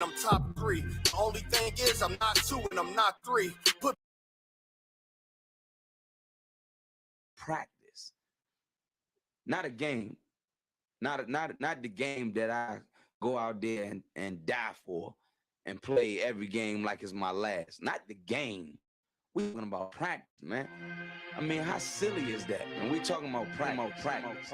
I'm top 3. The only thing is I'm not 2 and I'm not 3. Practice, not a game, not the game that I go out there and die for and play every game like it's my last. Not the game. We talking about practice, man. I mean, how silly is that? And we talking about practice.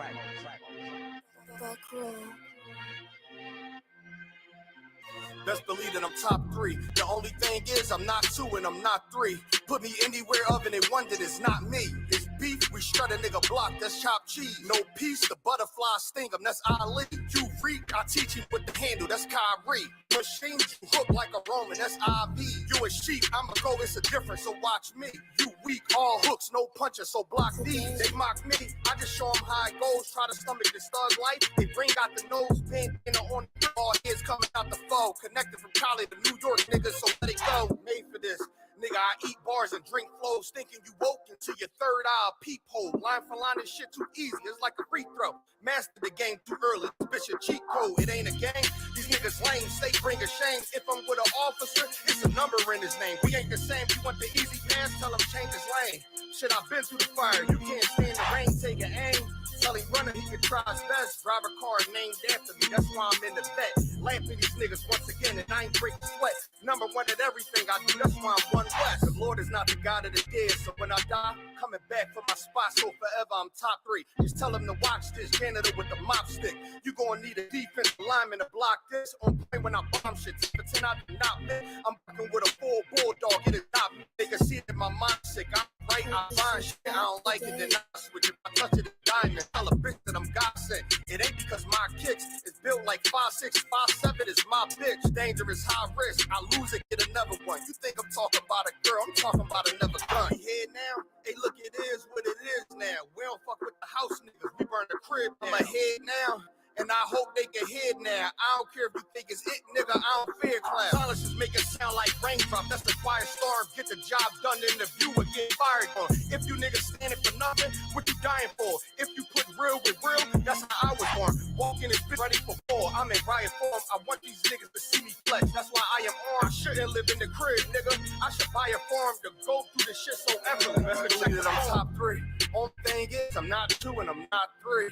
Best believe that I'm top 3. The only thing is I'm not 2 and I'm not 3. Put me anywhere other than one that is not me. It's beef, we shred a nigga block, that's chopped cheese. No peace, the butterfly sting him, that's Ali. You reek, I teach him with the handle, that's Kyrie. Machine, you hook like a Roman, that's IV. You a sheep, I'm a go, it's a difference, so watch me. You weak, all hooks, no punches, so block these. They mock me, I just show them how it goes. Try to stomach this thug life, they bring out the nose pin, on the all heads coming out the foe. Connected from Cali to New York, nigga, so let it go. Made for this. Nigga, I eat bars and drink flows, thinking you woke into your third eye peephole. Line for line, this shit too easy, it's like a free throw. Mastered the game too early, bitch a cheat code, it ain't a game. These niggas lame, state bring a shame. If I'm with an officer, it's a number in his name. We ain't the same, you want the easy pass, tell him change his lane. Shit, I've been through the fire, you can't stand the rain, take an aim. Tell him running, he can try his best. Drive a car named after me, that's why I'm in the vet. Laughing these niggas once again, and I ain't breaking sweat. Number one at everything I do, that's why I'm one west. The Lord is not the God of the dead, so when I die, coming back for my spot, so forever I'm top 3. Just tell him to watch this janitor with the mop stick. You gonna need a defensive lineman to block this. On point when I bomb shit, pretend I do not live. I'm fucking with a full bulldog, it is not me. They can see it in my mind sick. I'm right, I find shit, I don't like it, then I switch it. I touch it, it's diamond. Tell a bitch that I'm God sent. It ain't because my kicks is built like 5'6", 5'7" is my bitch. Dangerous, high risk. I lose it, get another one. You think I'm talking about a girl? I'm talking about another gun. You hear now? Hey, look, it is what it is now. We don't fuck with the house niggas. We burn the crib. I'm ahead now. And I hope they can hear now. I don't care if you think it's it, nigga. I don't fear clown. Dollars just make it sound like raindrop. That's the firestorm. Get the job done in the view and get fired on. If you niggas standing for nothing, what you dying for? If you put real with real, that's how I was born. Walking this bitch ready for war. I'm in riot form. I want these niggas to see me flex. That's why I am armed. I shouldn't live in the crib, nigga. I should buy a farm to go through this shit so effortless. Best believe that I'm top 3. Only thing is I'm not 2 and I'm not 3.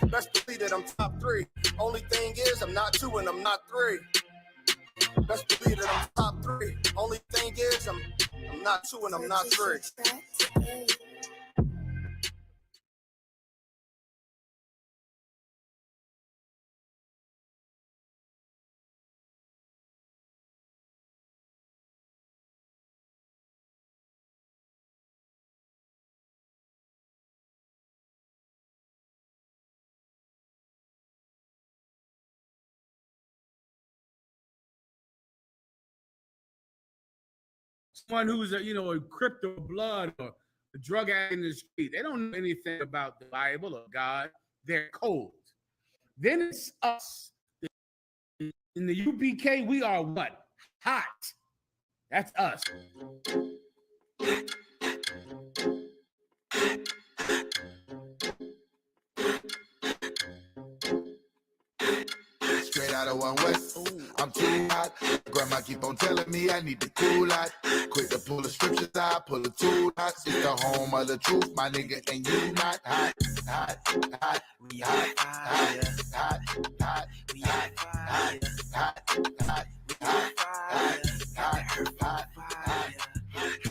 Best believe that I'm top 3. Only thing is I'm not 2 and I'm not 3. Best believe that I'm top 3. Only thing is I'm not 2 and I'm not 3. Someone who's a crypto blood or a drug addict in the street, they don't know anything about the Bible or God. They're cold. Then it's us. In the U.P.K, we are what? Hot. That's us. Straight out of One West, I'm too hot. Grandma keep on telling me I need to cool out. Quick to pull the scriptures out, pull the tool out. It's the home of the truth, my nigga, and you not hot. Hot, hot, we hot, hot, hot, hot, we hot, hot, hot, hot, hot, hot, hot, hot.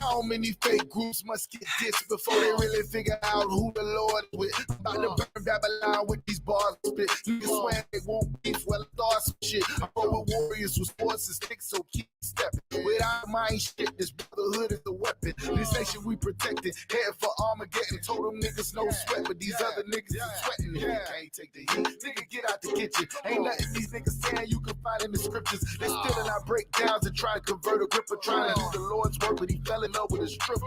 How many fake groups must get dissed before they really figure out who the Lord is with? I'm about to burn Babylon with these bars spit. Niggas swear they won't beef, well, I thought some shit. I roll with warriors with sports and sticks, so keep stepping. Without mind shit, this brotherhood is the weapon. This nation we protected, headed for Armageddon. Told them niggas no sweat, but these other niggas is sweating. Can't take the heat, nigga, get out the kitchen. Ain't nothing these niggas saying you can find in the scriptures. They still in our breakdowns and try to convert a gripper, trying to do the Lord's work, but he fell in love with a stripper.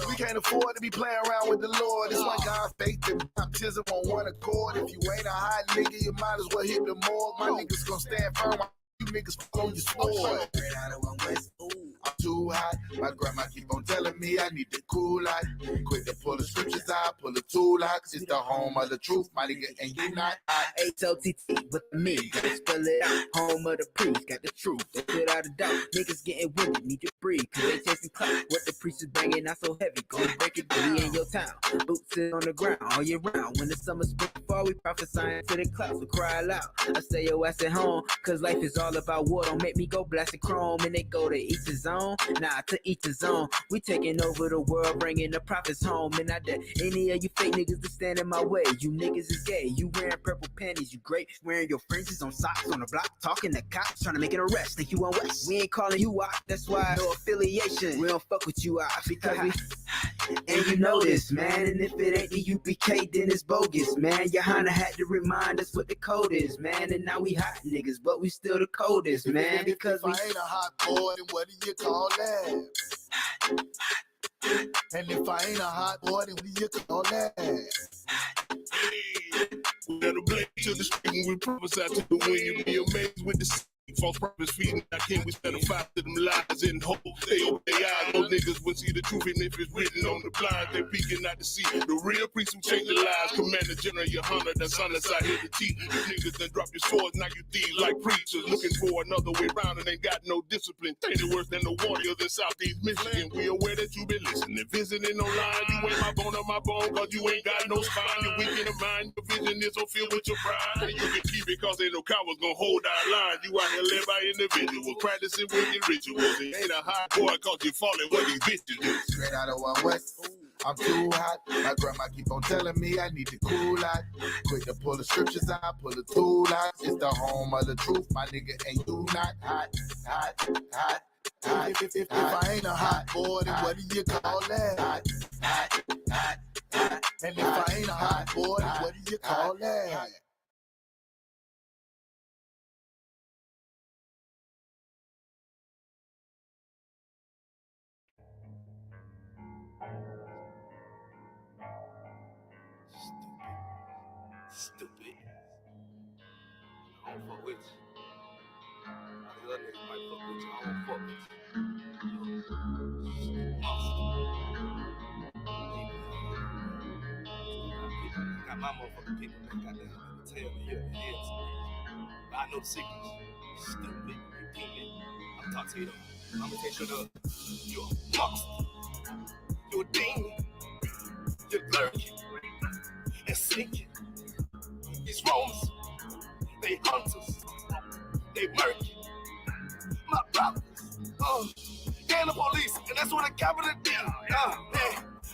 We can't afford to be playing around with the Lord. It's one God's faith and baptism on one accord. If you ain't a hot nigga, you might as well hit the morgue. My niggas gonna stand firm while you niggas fall on your sword. I'm too too hot. My grandma keep on telling me I need to cool out. Quick to pull the scriptures out, pull the tool out. It's the home of the truth, my nigga, and you not hot. H-O-T-T with me, gotta spell it out. Home of the priest, got the truth, don't without a doubt. Niggas getting winded, need to breathe, cause they chasing clout. What the priest is banging out so heavy, go break it down. We in your town, boots sit on the ground all year round. When the summer spring fall, we prophesying to the clouds, so cry loud. I stay your ass at home, cause life is all about war. Don't make me go blasting chrome, and they go to each his own. Nah, to each his own. We taking over the world, bringing the prophets home. And I dare any of you fake niggas to stand in my way. You niggas is gay, you wearing purple panties, you great, wearing your fringes on socks on the block, talking to cops, trying to make an arrest. Think you on West? We ain't calling you out, that's why no affiliation. We don't fuck with you out because we and you know this, man. And if it ain't the U.P.K, then it's bogus, man. YAHANNA had to remind us what the code is, man. And now we hot niggas, but we still the coldest, man. Because if I ain't a hot boy, then what do you call that? And if I ain't a hot boy, then what do you call that? We let a blade to the street when we prophesy to the wind. You'll be amazed with the false prophets feeding. I can't we spend a five to them lies and hope they open their eyes. Those niggas will see the truth, and if it's written on the blind, they're peeking out to see the real priest who changed the lives. Commander General YAHANNA, the son that's out here to teach. You niggas done drop your swords, now you thieves like preachers, looking for another way round and ain't got no discipline. Ain't worse than the warriors in Southeast Michigan. We aware that you been listening, visiting online. You ain't my bone on my bone, cause you ain't got no spine. You're weak in the mind, your vision is so filled with your pride. And you can keep it cause ain't no cowards gonna hold our line. You out here led by individuals, practicing wicked rituals. It ain't a hot boy cause you falling what these bitches do. Straight out of one West, I'm too hot. My grandma keep on telling me I need to cool out. Quick to pull the scriptures out, pull the tool out. It's the home of the truth, my nigga, and you not hot, hot, hot, hot. If I ain't a hot boy, then what do you call that? Hot, hot, hot, hot. And if I ain't a hot boy, then what do you call that? Stupid. I don't fuck with you. All the other niggas might fuck with you. I don't fuck with you. I got my motherfucking people that got that tell me you're the hell. But I know the secrets. Stupid. You peep me. I'm talking to you though. I'm gonna take you to you're a monster. You're a demon. You're lurking and sneaking. These Romans, they hunters, they murky. My brothers, they're the police, and that's what the capital D. Yeah.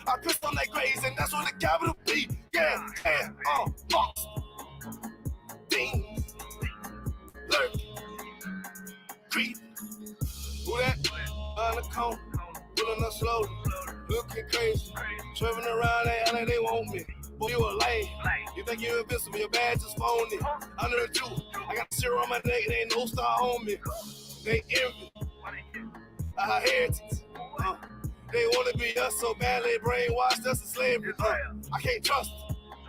I pissed on their graves, and that's what the capital B. Yeah, monster, demons, lurking, creep. Who that? On the corner, pulling up slowly, looking crazy, swerving around, they want me. Boy, you a lame. You think you're invincible, your badge is phony. Under the truth, I got zero on my neck, they ain't no star on me. They envy our heritage. They wanna be us so bad, they brainwashed us in slavery. I can't trust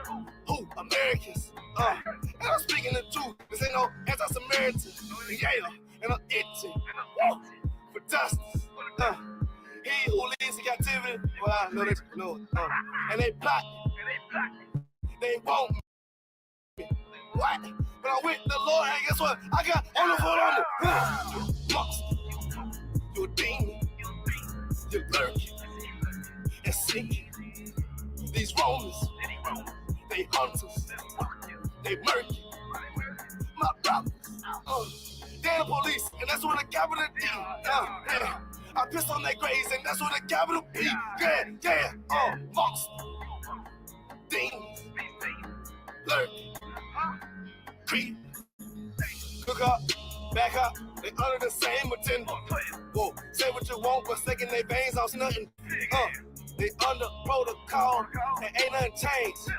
them. Who? Americans. And I'm speaking the truth. This ain't no anti-Samaritan. Yeah, and I'm itching. For justice. He who leads in captivity, well, I know they know it. And they plot. They want me. What? But I'm with the Lord, and guess what? I got on the phone on the monster. You're a demon. You're lurking and sinking. These Romans, they hunters. They murky. My brothers, they're the police, and that's what the capital D. Yeah. I pissed on their graves, and that's what the capital B. Yeah, monster. Demons, lurking, creep, cook up, back up, they under the same agenda. Whoa, say what you want, but second they veins, I see nothing. They under protocol, and ain't nothing changed.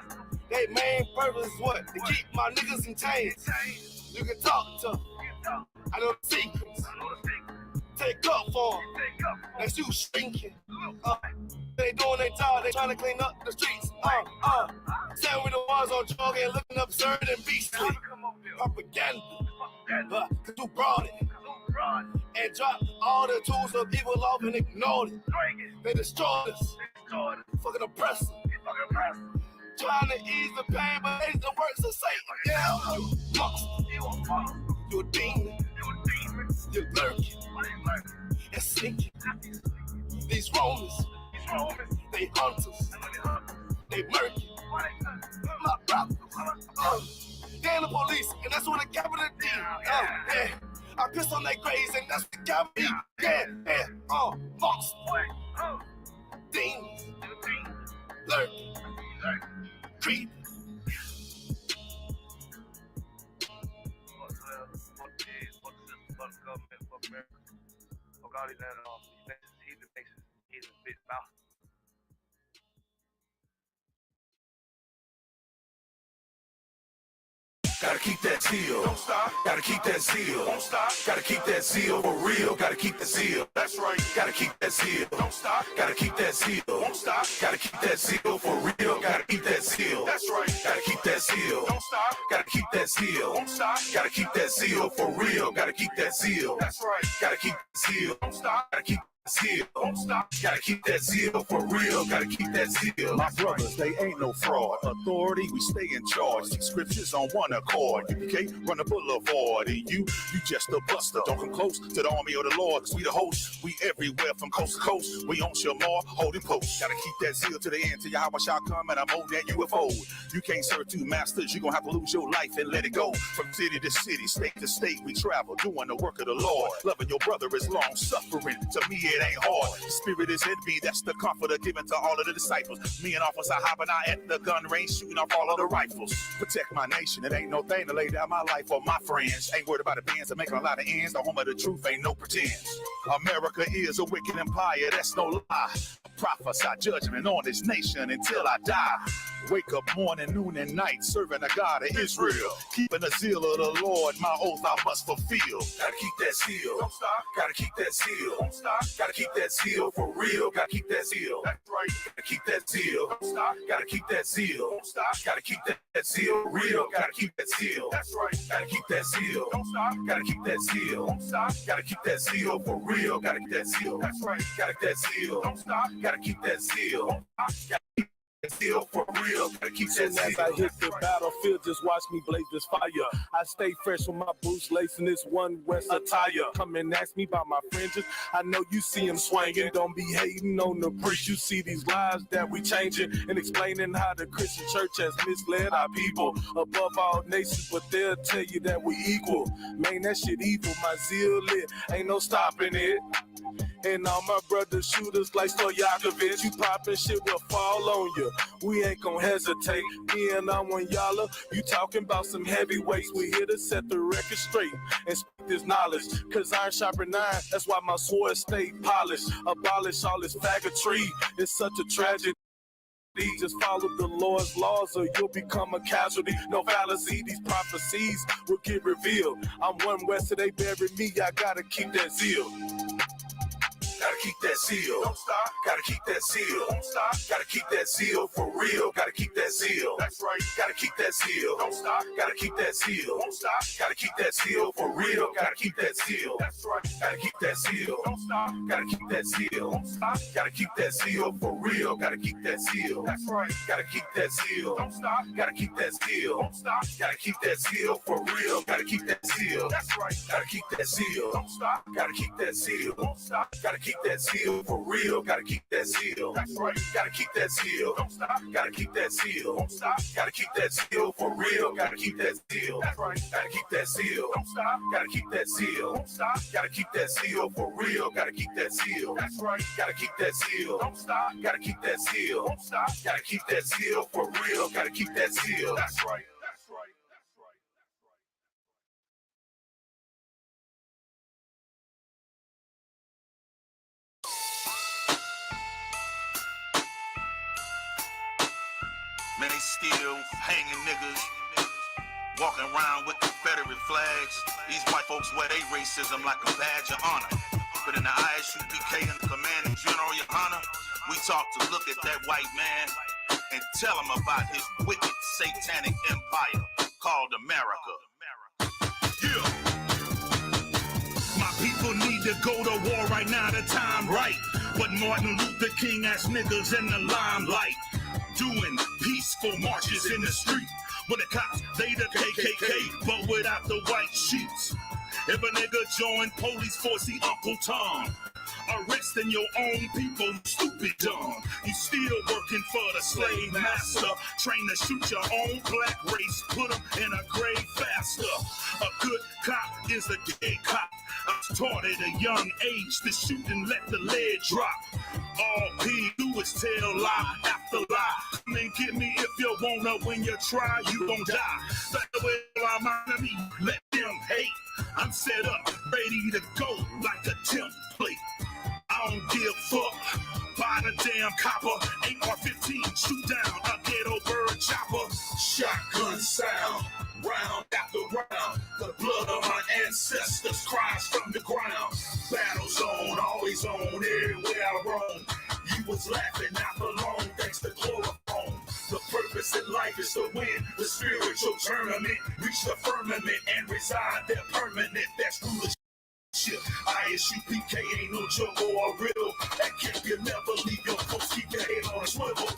They main purpose is what? To keep my niggas in chains. You can talk to them, I know the secrets. Take up for them, that's you shrinking. They doing their job, they trying to clean up the streets. Saying we the ones on drug and looking absurd and beastly. Propaganda, cause you brought it. And drop all the tools of evil off and ignored it. They destroyed us. Fucking oppressors. Trying to ease the pain, but it's the works of Satan. Yeah. Monster. You a demon. You're lurking. And sneaking. These Romans. They hunters. They murky. My brothers. They're the police, and that's what the capital D. Yeah. I piss on their graves, and that's what the capital D. Yeah. Monster. Demons. Lurking. Creep. Fuck government, fuck America, fuck all these animals. He's a bit mouth. Gotta keep that zeal. Don't stop. Gotta keep that zeal. Don't stop. Gotta keep that zeal for real. Gotta keep the zeal. That's right. Gotta keep that zeal. Don't stop. Gotta keep that zeal. Don't stop. Gotta keep that zeal for real. Gotta keep that zeal. That's right. Gotta keep that zeal. Don't stop. Gotta keep that zeal. Don't stop. Gotta keep that zeal for real. Gotta keep that zeal. That's right. Gotta keep that zeal. Don't stop. Gotta keep zeal. Don't stop. Gotta keep that zeal for real. Gotta keep that zeal. My brothers, they ain't no fraud. Authority, we stay in charge. These scriptures on one accord. U.P.K, run the boulevard. And you just a buster. Don't come close to the army of the Lord, cause we the host. We everywhere from coast to coast. We on Shamar, holding post. Gotta keep that zeal to the end. Till Yahweh shall come and I'm on that UFO. You can't serve two masters. You gonna have to lose your life and let it go. From city to city, state to state, we travel, doing the work of the Lord. Loving your brother is long suffering. To me, it ain't hard. The spirit is in me, that's the comforter given to all of the disciples. Me and Officer hopping out at the gun range, shooting off all of the rifles. Protect my nation, it ain't no thing to lay down my life for my friends. Ain't worried about the bands, I'm making a lot of ends. The home of the truth ain't no pretense. America is a wicked empire, that's no lie. Prophesy judgment on this nation until I die. Wake up morning, noon, and night, serving the God of Israel. Keeping the zeal of the Lord, my oath I must fulfill. Gotta keep that zeal. Don't stop. Gotta keep that zeal. Don't stop. Gotta keep that zeal for real. Gotta keep that zeal. That's right. Gotta keep that zeal. Don't stop. Gotta keep that zeal. Don't stop. Gotta keep that zeal real. Gotta keep that zeal. That's right. Gotta keep that zeal. Don't stop. Gotta keep that zeal. Don't stop. Gotta keep that zeal for real. Gotta keep that zeal. That's right. Gotta keep that zeal. Don't stop. Gotta keep that zeal. Don't stop. Gotta keep zeal for real, gotta keep that zeal. As I hit the battlefield, just watch me blaze this fire. I stay fresh with my boots lacing this one West attire. Come and ask me about my fringes. I know you see them swinging. Don't be hating on the preach. You see these lives that we changing and explaining how the Christian church has misled our people. Above all nations, but they'll tell you that we equal. Man, that shit evil. My zeal lit, ain't no stopping it. And all my brothers shooters like Stoyakovich. You poppin' shit will fall on you. We ain't gon' hesitate. Me and I want y'all. You talking about some heavyweights. We here to set the record straight and speak this knowledge. Cause iron sharpen iron. That's why my sword stay polished. Abolish all this faggotry. It's such a tragedy. Just follow the Lord's laws or you'll become a casualty. No fallacy, these prophecies will get revealed. I'm one West, so they bury me. I gotta keep that zeal. Gotta keep that zeal. Don't stop. Gotta keep that zeal. Don't stop. Gotta keep that zeal for real. Gotta keep that zeal. That's right. Gotta keep that zeal. Don't stop. Gotta keep that zeal. Don't stop. Gotta keep that zeal for real. Gotta keep that zeal. That's right. Gotta keep that zeal. Don't stop. Gotta keep that zeal. Don't stop. Gotta keep that zeal for real. Gotta keep that zeal. That's right. Gotta keep that zeal. Don't stop. Gotta keep that zeal. Don't stop. Gotta keep that zeal for real. Gotta keep that zeal. That's right. Gotta keep that zeal. Don't stop. Gotta keep that zeal. Don't stop. Gotta keep that zeal for real. Gotta keep that zeal. That's right. Gotta keep that zeal. Don't stop. Gotta keep that zeal. Don't stop. Gotta keep that zeal for real. Gotta keep that zeal. That's right. Gotta keep that zeal. Don't stop. Gotta keep that zeal. Don't stop. Gotta keep that zeal for real. Gotta keep that zeal. That's right. Gotta keep that zeal. Don't stop. Gotta keep that zeal. Don't stop. Gotta keep that zeal for real. Gotta keep that zeal. That's right. That's right. That's right. Man, they still hanging niggas, walking around with Confederate flags. These white folks wear their racism like a badge of honor. But in the I.S.U.P.K and the commanding general, YAHANNA, we talk to look at that white man and tell him about his wicked satanic empire called America. Yeah. My people need to go to war right now, the time right. But Martin Luther King ass niggas in the limelight, doing peaceful marches in the street. With the cops, they the KKK, but without the white sheets. If a nigga join police force, he Uncle Tom. Arresting your own people, you stupid dumb. You still working for the slave master. Trained to shoot your own black race, put them in a grave faster. A good cop is a dead cop. I was taught at a young age to shoot and let the lead drop. All P do is tell lie after lie. Come and get me if you wanna. When you try, you gon' die. Better with I'm enemy, let them hate. I'm set up, ready to go like a template. I don't give a fuck by the damn copper. AR-15, shoot down a ghetto bird chopper. Shotgun sound, round after round. The blood of my ancestors cries from the ground. Battle zone, always on, everywhere I roam. You was laughing, not for long, thanks to chloroform. The purpose in life is to win the spiritual tournament. Reach the firmament and reside there permanent. That's foolish shit. I.S.U.P.K ain't no joke or a riddle. That can't you never leave your post, keep your head on a swivel.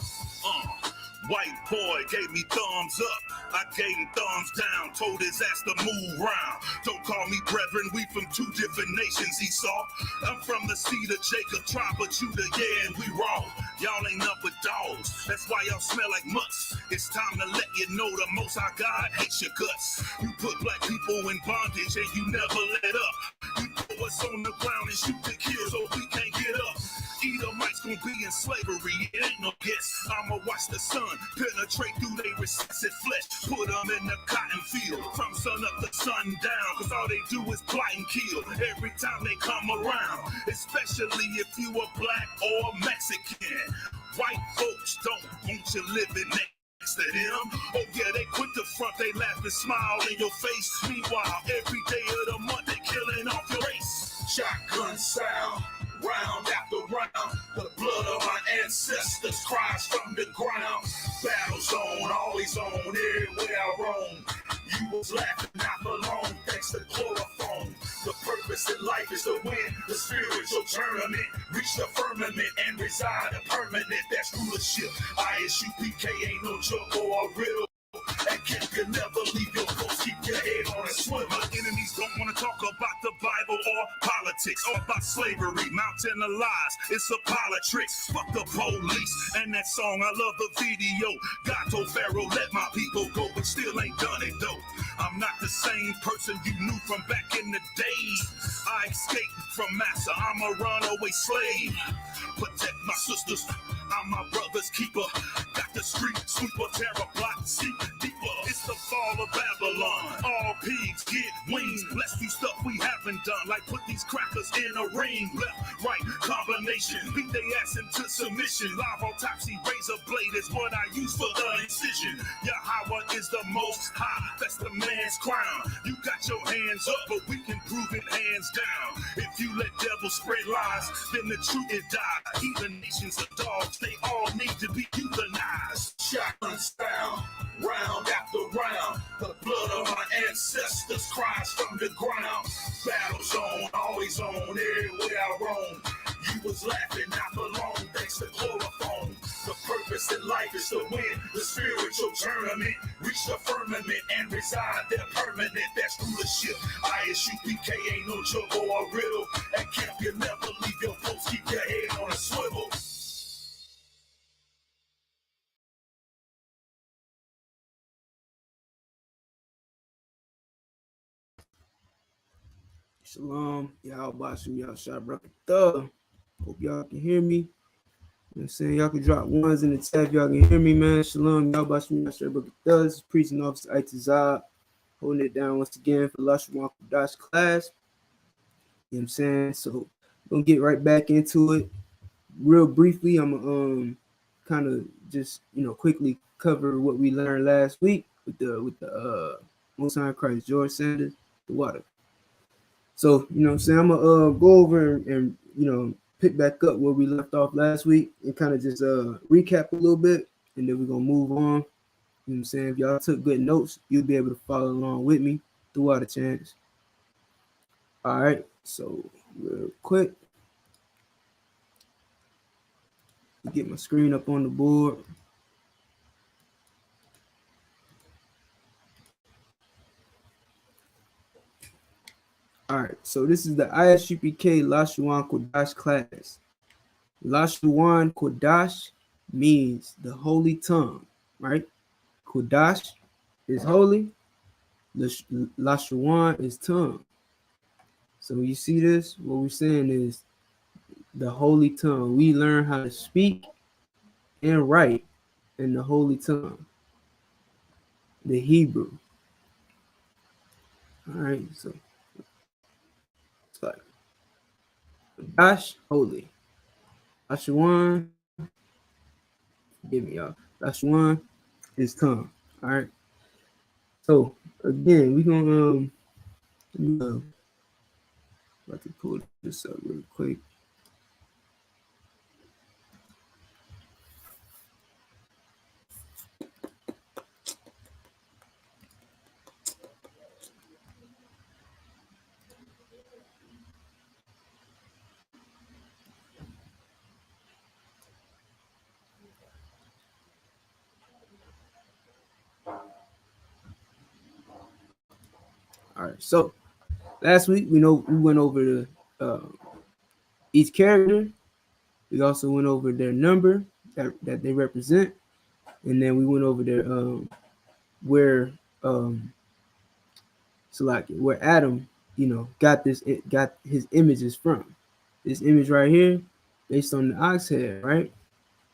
White boy gave me thumbs up, I gave him thumbs down, told his ass to move round. Don't call me brethren, we from two different nations, he saw. I'm from the seed of Jacob, tribe of Judah, yeah, and we raw. Y'all ain't up with dogs, that's why y'all smell like mutts. It's time to let you know the Most High God hates your guts. You put black people in bondage and you never let up. You throw us on the ground and shoot the kids so we can't get up. Edomites gonna be in slavery, it ain't no guess. I'ma watch the sun penetrate through their recessive flesh. Put them in the cotton field, from sun up to sundown. Cause all they do is plot and kill every time they come around. Especially if you are black or Mexican. White folks don't want you living next to them. Oh yeah, they quit the front, they laugh and smile in your face. Meanwhile, every day of the month they killing off your race. Shotgun sound, round after round. The blood of my ancestors cries from the ground. Battle zone, always on, everywhere I roam. You was laughing not for long, thanks to chloroform. The purpose in life is to win the spiritual tournament. Reach the firmament and reside a permanent. That's rulership. I.S.U.P.K ain't no joke or a riddle. That camp can never leave your post, keep your head on a swivel. My enemies don't want to talk about the Bible or politics or about slavery, mountain of lies, it's a politics. Fuck the police and that song, I love the video. God told Pharaoh, let my people go, but still ain't done it though. I'm not the same person you knew from back in the days. I escaped from massa, I'm a runaway slave. Protect my sisters, I'm my brother's keeper. Got the street sweeper, terror block, seek deeper. It's the fall of Babylon. All pigs get wings. Let's do stuff we haven't done, like put these crackers in a ring. Left, right, combination. Beat they ass into submission. Live autopsy, razor blade is what I use for the incision. Yahweh is the most high, that's the man's crown. You got your hands up, but we can prove it hands down. If you let devils spread lies, then the truth is die. Even nations of dogs, they all need to be euthanized. Shotgun style, round after round. The blood of my ancestors cries from the ground. Battle zone, always on, everywhere I roam. You was laughing not for long, thanks to chloroform. The purpose in life is to win the spiritual tournament. Reach the firmament and reside there permanent. That's rulership. I.S.U.P.K ain't no joke or a riddle. At camp you never leave your post, keep your head on a swivel. Shalom, y'all watching y'all shot Rocket Thug. Hope y'all can hear me. You know what I'm saying? Y'all can drop ones in the chat if y'all can hear me, man. Shalom, y'all watching y'all shot Rocket Thug. This is Preaching Officer I.S.U.P.K, holding it down once again for Lashawan Qadash class. You know what I'm saying? So we're gonna get right back into it. Real briefly, I'm gonna kind of just quickly cover what we learned last week with the Most High Christ George Sanders, the water. So, you know what I'm saying? I'm going to go over and pick back up where we left off last week and kind of just recap a little bit, and then we're going to move on. You know what I'm saying? If y'all took good notes, you'll be able to follow along with me throughout the chance. All right. So real quick, get my screen up on the board. All right, so this is the I.S.U.P.K Lashawan Qadash class. Lashawan Qadash means the holy tongue, right? Qadash is holy. Lashawan is tongue. So you see this? What we're saying is the holy tongue. We learn how to speak and write in the holy tongue, the Hebrew. All right, so it's like Qadash, holy. Lashawan, forgive me, y'all. Lashawan is tongue. All right. So again, we're gonna about to pull this up real quick. All right. So last week we went over the each character. We also went over their number that they represent, and then we went over their where so like where Adam, got his images from. This image right here, based on the ox head, right?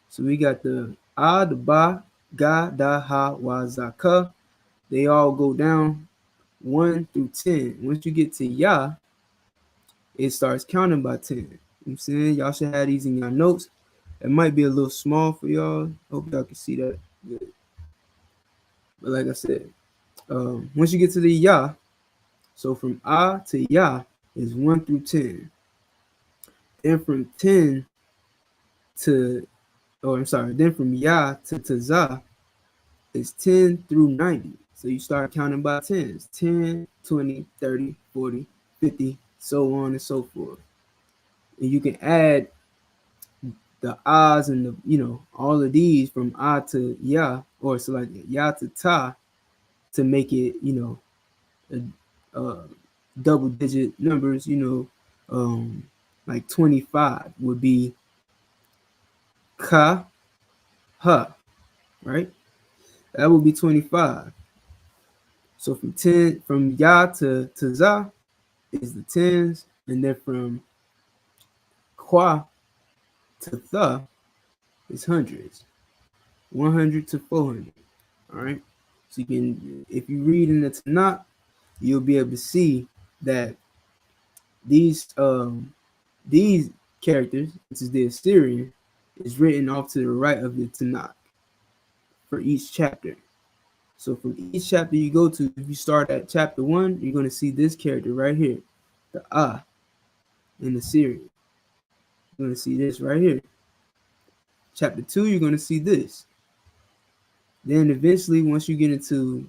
So we got the the ba, ga, da, ha, wa, za, ka. They all go down 1 through 10. Once you get to Yah, it starts counting by 10. You know what I'm saying? Y'all should have these in your notes. It might be a little small for y'all. Hope y'all can see that good. But like I said, once you get to the Yah, so from to Yah is 1 through 10. Then from 10 to, then from Yah to Zah is 10 through 90. So you start counting by 10s, 10, 20, 30, 40, 50, so on and so forth. And you can add the ahs and all of these from to Yah, or so like Yah to Ta, to make it double digit numbers. Like 25 would be Ka Ha, right? That would be 25. So from Yah to Zah is the 10s, and then from Kwa to Tha is hundreds, 100 to 400. All right. So you can, if you read in the Tanakh, you'll be able to see that these characters, which is the Assyrian, is written off to the right of the Tanakh for each chapter. So from each chapter you go to, if you start at chapter 1, you're going to see this character right here, the in the Syrian. You're going to see this right here. Chapter 2, you're going to see this. Then eventually, once you get into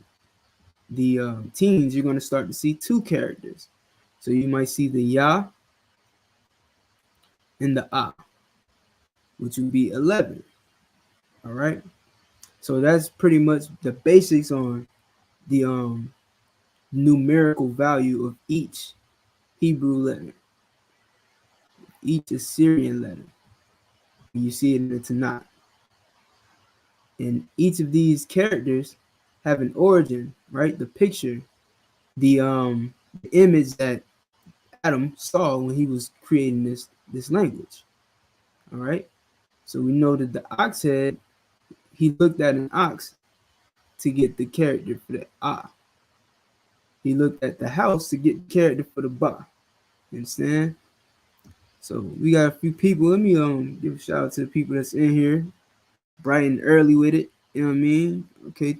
the teens, you're going to start to see 2 characters. So you might see the Yah and the which would be 11. All right. So that's pretty much the basics on the numerical value of each Hebrew letter, each Assyrian letter. You see it in the Tanakh. And each of these characters have an origin, right? The picture, the image that Adam saw when he was creating this language. All right. So we know that the ox head, he looked at an ox to get the character for the He looked at the house to get the character for the ba. You understand? So we got a few people. Let me give a shout out to the people that's in here, bright and early with it. You know what I mean? Okay,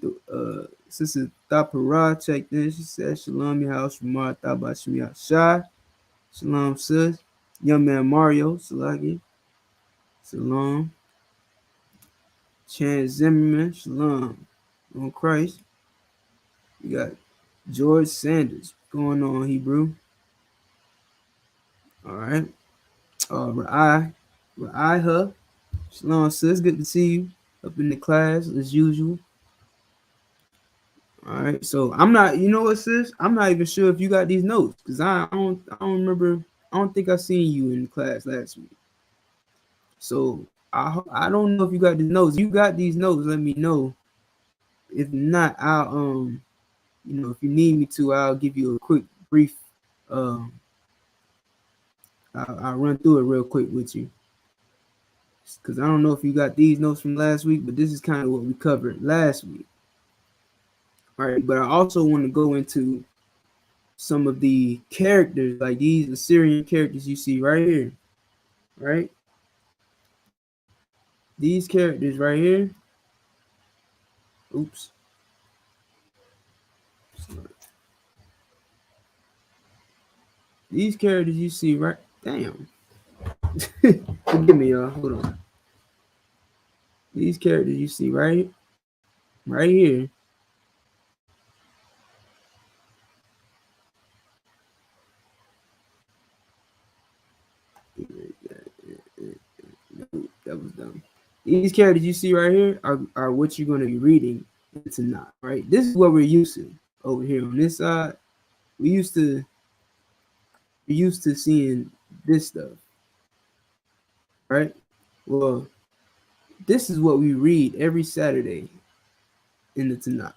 Sister Thapara checked in. She said, Shalom, your house, Ramar Thabashmi Shai. Shalom, sis. Young man Mario, Salagi. Shalom. Chan Zimmerman, Shalom. On Christ. We got George Sanders going on, Hebrew. All right. Ra'ai, Shalom, sis. Good to see you up in the class as usual. All right. So I'm not, you know what, sis? I'm not even sure if you got these notes because I don't remember. I don't think I seen you in class last week. So I don't know if you got these notes. If you got these notes, let me know. If not, I'll if you need me to, I'll give you a quick brief. I'll run through it real quick with you. Because I don't know if you got these notes from last week, but this is kind of what we covered last week. All right, but I also want to go into some of the characters, like these Assyrian characters you see right here, right? These characters right here. Oops. These characters you see right. Damn. Forgive me, y'all. Hold on. These characters you see right here. That was dumb. These characters you see right here are what you're going to be reading tonight, right? This is what we're used to over here on this side. We're used to seeing this stuff, right? Well, this is what we read every Saturday in the Tanakh.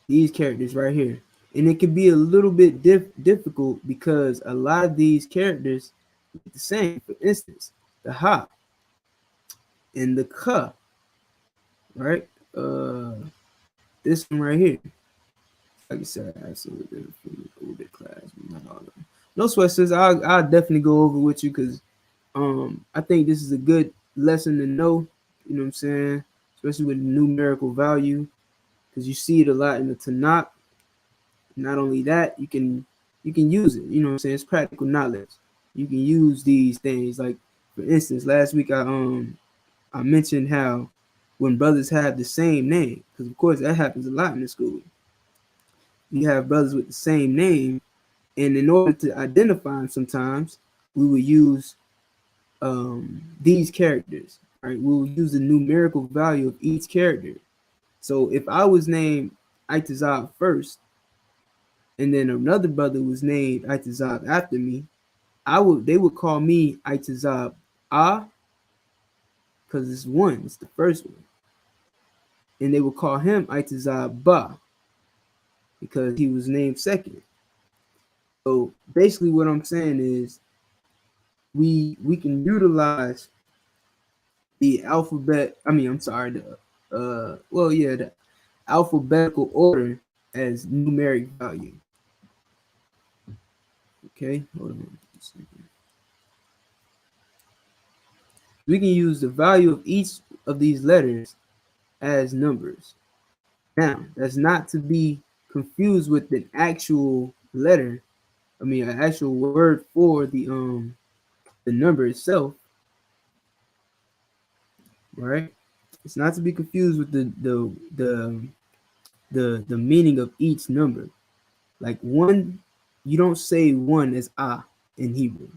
These characters right here. And it can be a little bit difficult because a lot of these characters are the same. For instance, the Ha and the Ka, right? This one right here. Like I said, I have some of them from the older class, but not all of them. No sweat, sis. I'll definitely go over with you because I think this is a good lesson to know. You know what I'm saying? Especially with numerical value, because you see it a lot in the Tanakh. Not only that, you can use it. You know what I'm saying? It's practical knowledge. You can use these things. Like for instance, last week I mentioned how when brothers have the same name, because of course that happens a lot in the school. You have brothers with the same name, and in order to identify them, sometimes we would use these characters. Right? We will use the numerical value of each character. So if I was named Itazab first, and then another brother was named Itazab after me, they would call me Itazab because it's one, it's the first one. And they would call him Itazab because he was named second. So basically what I'm saying is we can utilize the alphabet, the alphabetical order as numeric value. Okay, hold on a second. We can use the value of each of these letters as numbers. Now, that's not to be confused with an actual letter. An actual word for the number itself. Right? It's not to be confused with the meaning of each number. Like one, you don't say one as in Hebrew.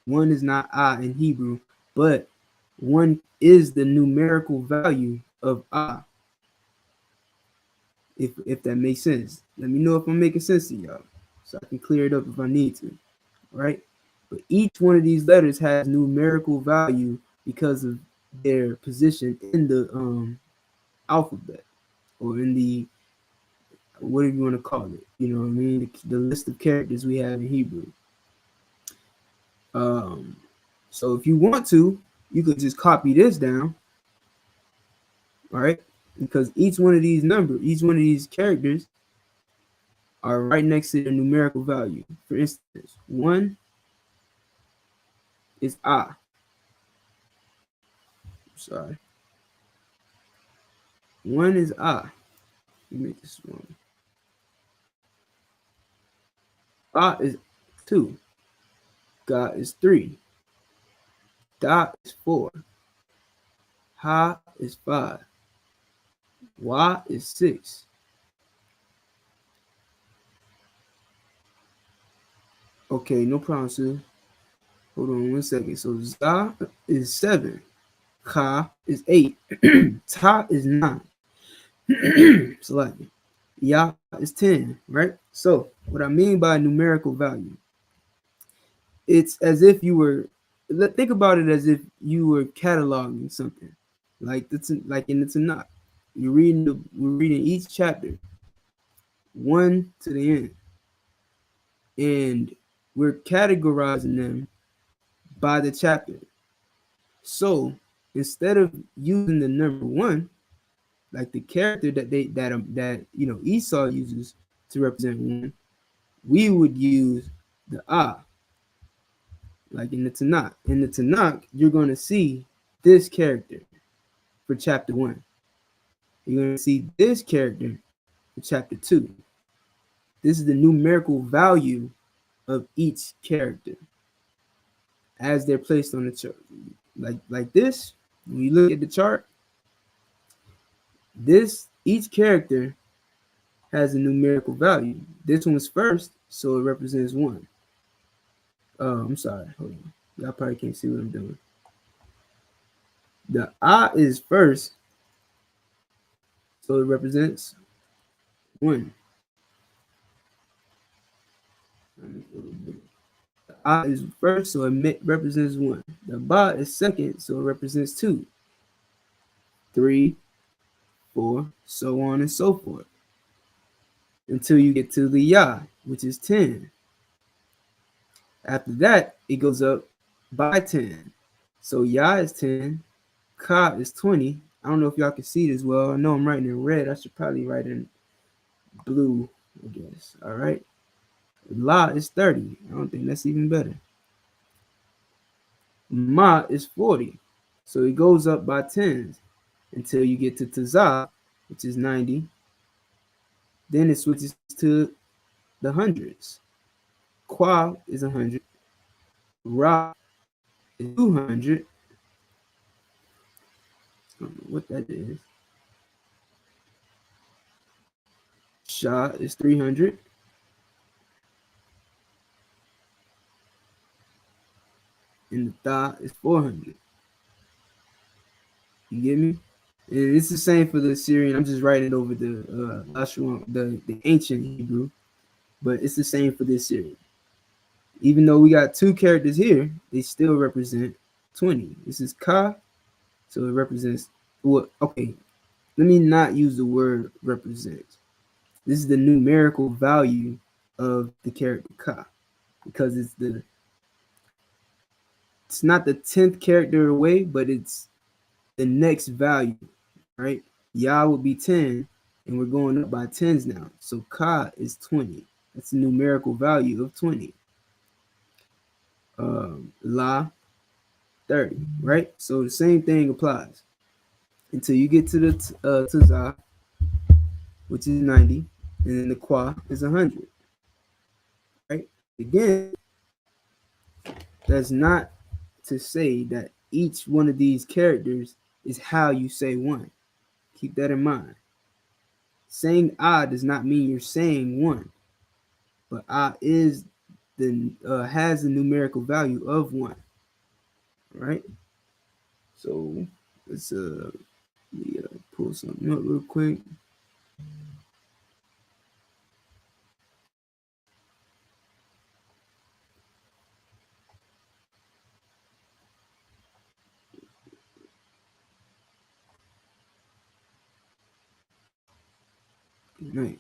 One is not in Hebrew, but one is the numerical value of if that makes sense. Let me know if I'm making sense to y'all, so I can clear it up if I need to. Right? But each one of these letters has numerical value because of their position in the alphabet, or in the, whatever you want to call it. You know what I mean? The list of characters we have in Hebrew. So if you want to, you could just copy this down. All right? Because each one of these characters are right next to the numerical value. For instance, one is Sorry. One is Let me make this one. Is 2. God is 3. Da is 4. Ha is 5. Wa is 6. Okay, no problem, Sue. Hold on 1 second. So Za is 7. Ka is 8. Ta is 9. Select. Ya is 10, right? So what I mean by numerical value, it's as if you were, think about it as if you were cataloging something, like like in the Tanakh. We're reading each chapter, 1 to the end, and we're categorizing them by the chapter. So instead of using the number 1, like the character that Esau uses to represent 1, we would use the like in the Tanakh. In the Tanakh, you're going to see this character for chapter 1. You're going to see this character for chapter 2. This is the numerical value of each character as they're placed on the chart. Like this, when you look at the chart, each character has a numerical value. This one's first, so it represents 1. I'm sorry, hold on. Y'all probably can't see what I'm doing. The I is first, so it represents 1. The I is first, so it represents 1. The Ba is second, so it represents 2, 3, 4, so on and so forth, until you get to the Ya, which is 10. After that, it goes up by 10. So Ya is 10, Ka is 20. I don't know if y'all can see this well. I know I'm writing in red. I should probably write in blue, I guess. All right. La is 30. I don't think that's even better. Ma is 40. So it goes up by 10s until you get to Taza, which is 90. Then it switches to the hundreds. Kwa is 100. Ra is 200. I don't know what that is. Sha is 300. And the Tha is 400. You get me? And it's the same for the Syrian. I'm just writing over the Lashawan, the ancient Hebrew, but it's the same for this Syrian. Even though we got 2 characters here, they still represent 20. This is Ka, so it represents what? Okay, let me not use the word represent. This is the numerical value of the character Ka, because it's not the 10th character away, but it's the next value, right? Ya would be 10, and we're going up by 10s now. So Ka is 20. That's the numerical value of 20. La, 30, right? So the same thing applies until you get to the Taza, which is 90, and then the Kwa is 100, right? Again, that's not to say that each one of these characters is how you say 1. Keep that in mind. Saying does not mean you're saying 1, but is has the numerical value of 1, right? So let's pull something up real quick. Right.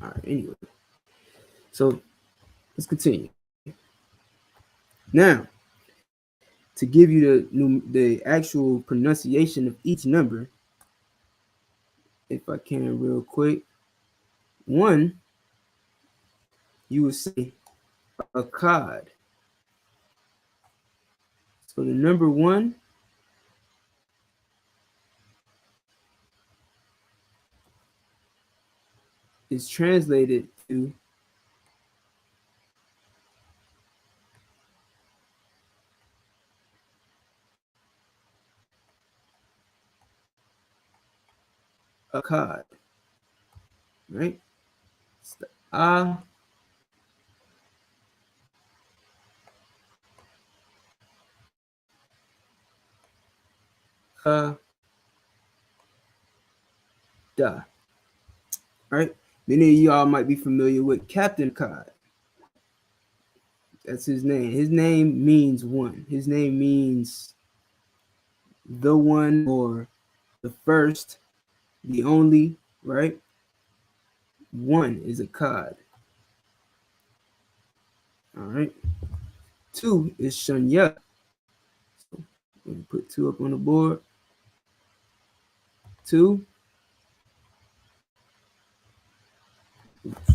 All right, anyway. So let's continue. Now, to give you the actual pronunciation of each number, if I can real quick. 1, you would say Akkad. So the number 1 is translated to akkad, right? It's the ah, ka, da, right? Many of y'all might be familiar with Captain Akkad. That's his name. His name means one. His name means the one or the first, the only, right? One is Akkad. All right. Two is Shanya. So we're gonna put two up on the board. Two. Oops.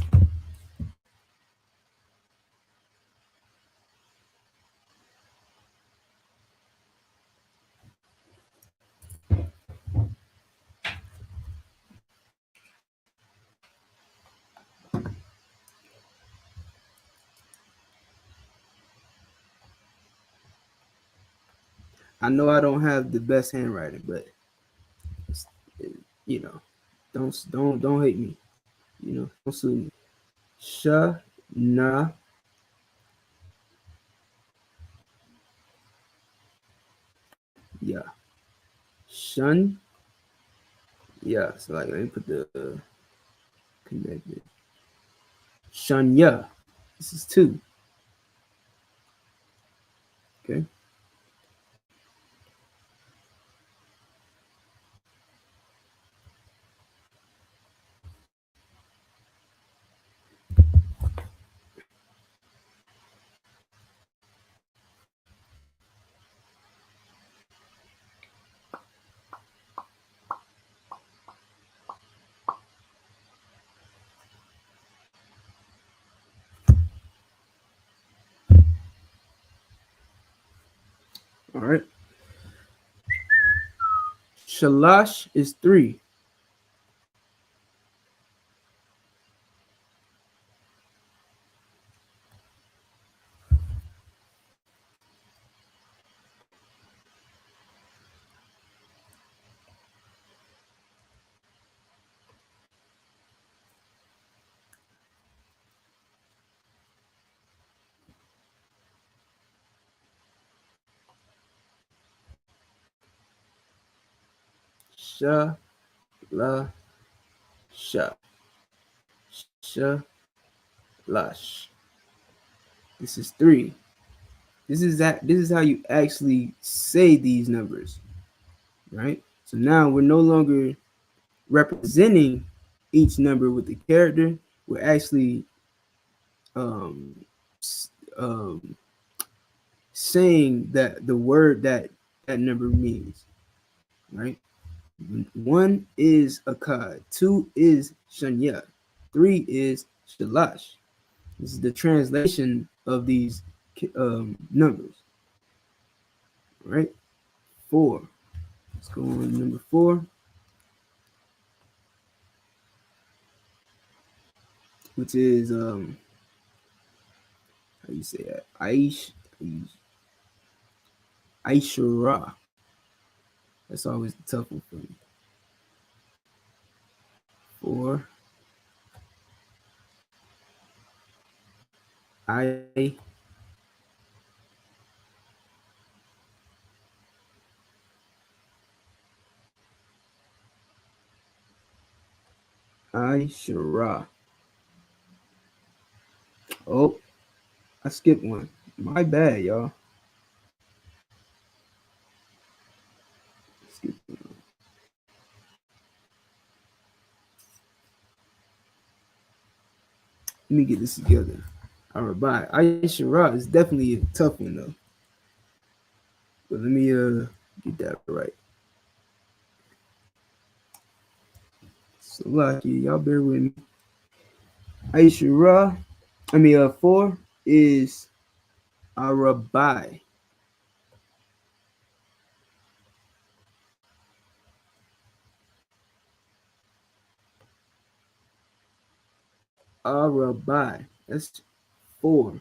I know I don't have the best handwriting, but you know, don't hate me. You know, don't sue me. Shana. Yeah. Shun. Yeah. So like, let me put the connected. Shanya. This is two. Okay. All right. Shalash is three. Sha la sha. Sha lash. This is three. This is how you actually say these numbers, right? So now we're no longer representing each number with the character. We're actually um, um, saying that the word that that number means, right? One is Akkad, two is Shanya, three is Shalash. This is the translation of these numbers, right? Four. Let's go on to number four, which is how you say that? Aishara. That's always the tough one for me. Four. Aishara. Oh, I skipped one. My bad, y'all. Let me get this together. All right, bye. Aishara is definitely a tough one though. But let me get that right. So lucky, y'all bear with me. Aishara, four is Arabai. Arabai. That's 4.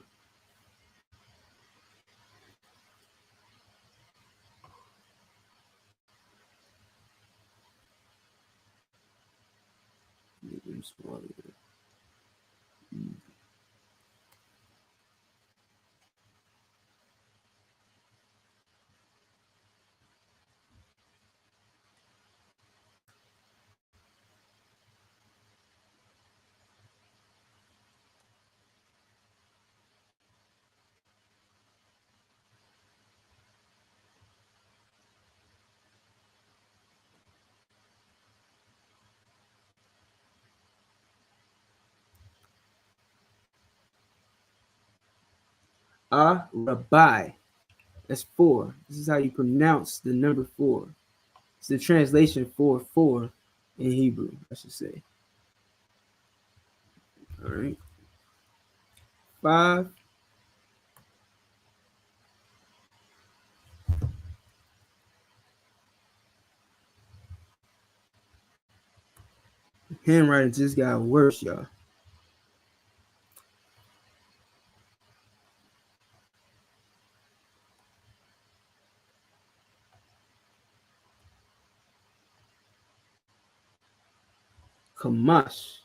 Arabai. That's 4. This is how you pronounce the number 4. It's the translation for 4 in Hebrew, I should say. All right. 5. Handwriting just got worse, y'all. Kamash.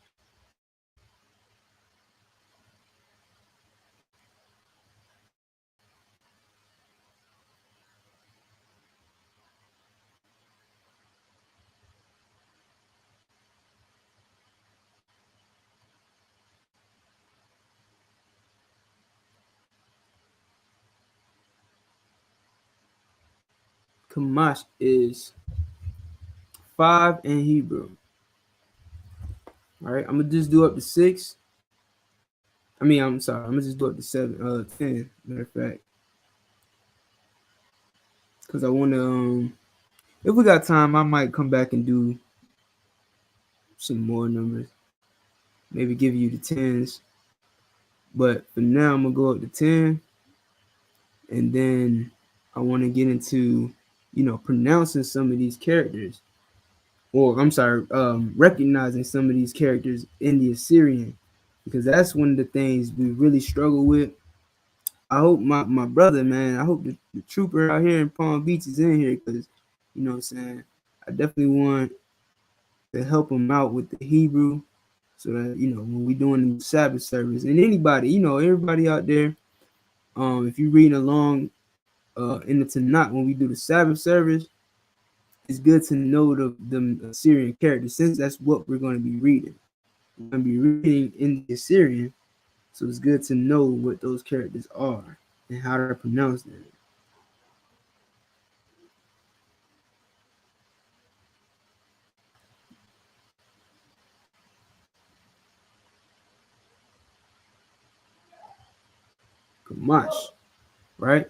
Kamash is 5 in Hebrew. All right, I'm gonna just do up to 6. I'm sorry, I'm gonna just do up to 7, 10, matter of fact. Because I wanna if we got time, I might come back and do some more numbers. Maybe give you the 10s. But for now, I'm gonna go up to 10. And then I want to get into, pronouncing some of these characters. Or I'm sorry, recognizing some of these characters in the Assyrian, because that's one of the things we really struggle with. I hope my brother, man, I hope the trooper out here in Palm Beach is in here, because, you know what I'm saying, I definitely want to help him out with the Hebrew, so that, when we doing the Sabbath service, and anybody, everybody out there, if you're reading along in the Tanakh when we do the Sabbath service, it's good to know the Assyrian characters, since that's what we're going to be reading. We're going to be reading in the Assyrian, so it's good to know what those characters are and how to pronounce them. Kamash, right?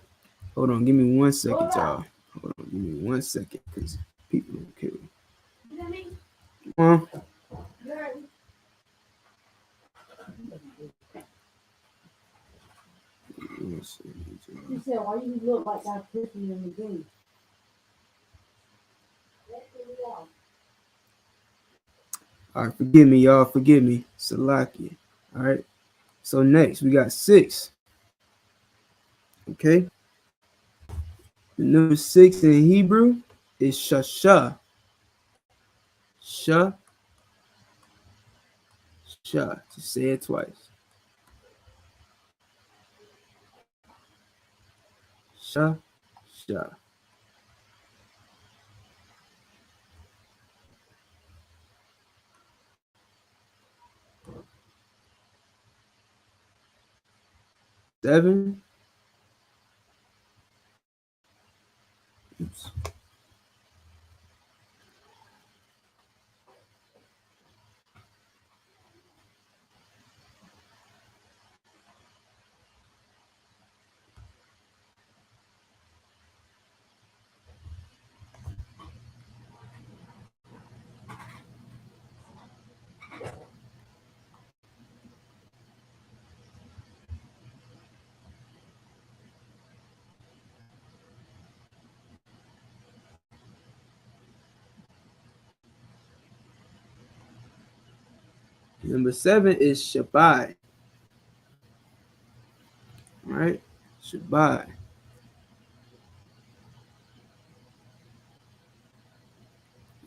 Hold on, give me 1 second, y'all. Hold on, give me 1 second, because people don't care. She said, why you look like that person in the game? All right, forgive me, y'all. Forgive me. Salaki. All right. So next, we got 6. Okay. The number 6 in Hebrew is Shasha. Sha. Sha. Just say it twice. Sha. Sha. Seven. Oops. Number 7 is Shabbai. All right, Shabbai.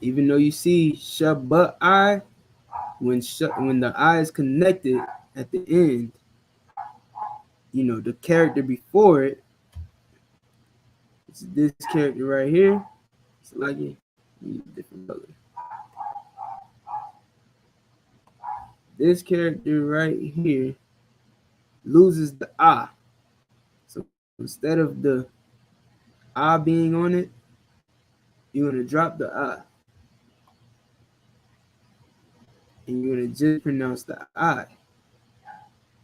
Even though you see Shabbai, when the I is connected at the end, you know, the character before it, it's this character right here. It's like a different color. This character right here loses the I. So instead of the I being on it, you're going to drop the I. And you're going to just pronounce the I.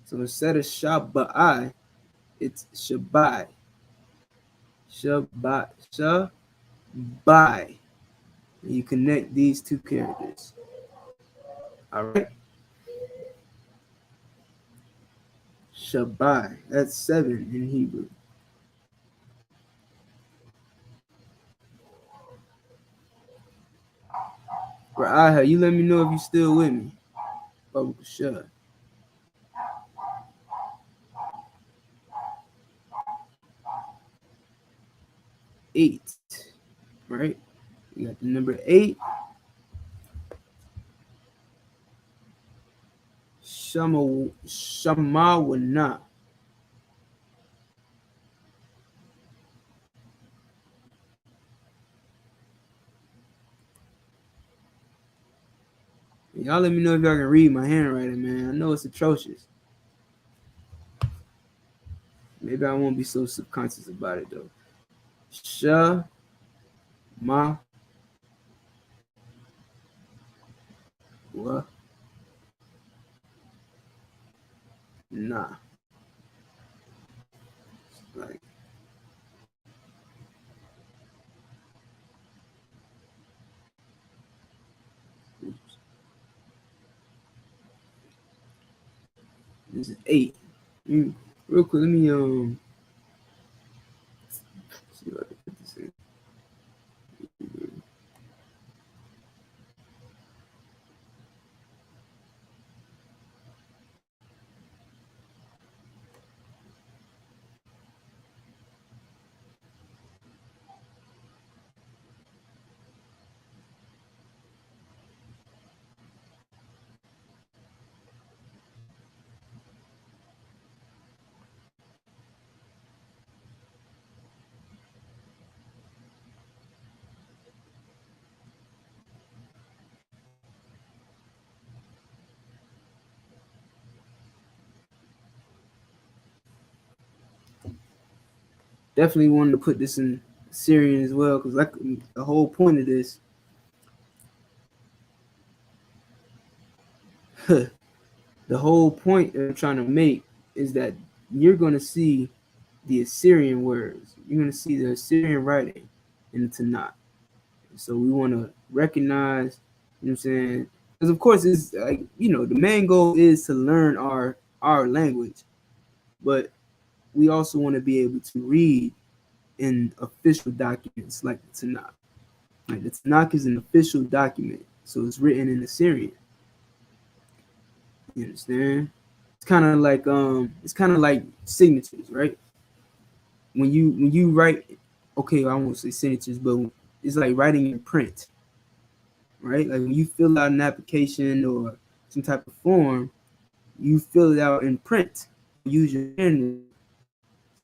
So instead of Shabbai, it's Shabbai. Shabbai. Shabbai. And you connect these two characters. All right. Shabbai. That's 7 in Hebrew. Ra'aha, you let me know if you still with me. Oh, sure. 8. Right? You got the number 8. Shamawana. Y'all let me know if y'all can read my handwriting, man. I know it's atrocious. Maybe I won't be so subconscious about it, though. Shama. What? Nah. Like, oops. This is 8. Real quick, let me see if I can put this in. Definitely wanted to put this in Syrian as well, because like the whole point of this, the whole point I'm trying to make is that you're going to see the Assyrian words. You're going to see the Assyrian writing in the Tanakh. So we want to recognize, you know what I'm saying? Because of course it's like, you know, the main goal is to learn our language, but we also want to be able to read in official documents like the Tanakh. Like the Tanakh is an official document, so it's written in Assyrian. You understand? It's kind of like signatures, right? When you write, okay, I won't say signatures, but it's like writing in print, right? Like when you fill out an application or some type of form, you fill it out in print. Use your hand.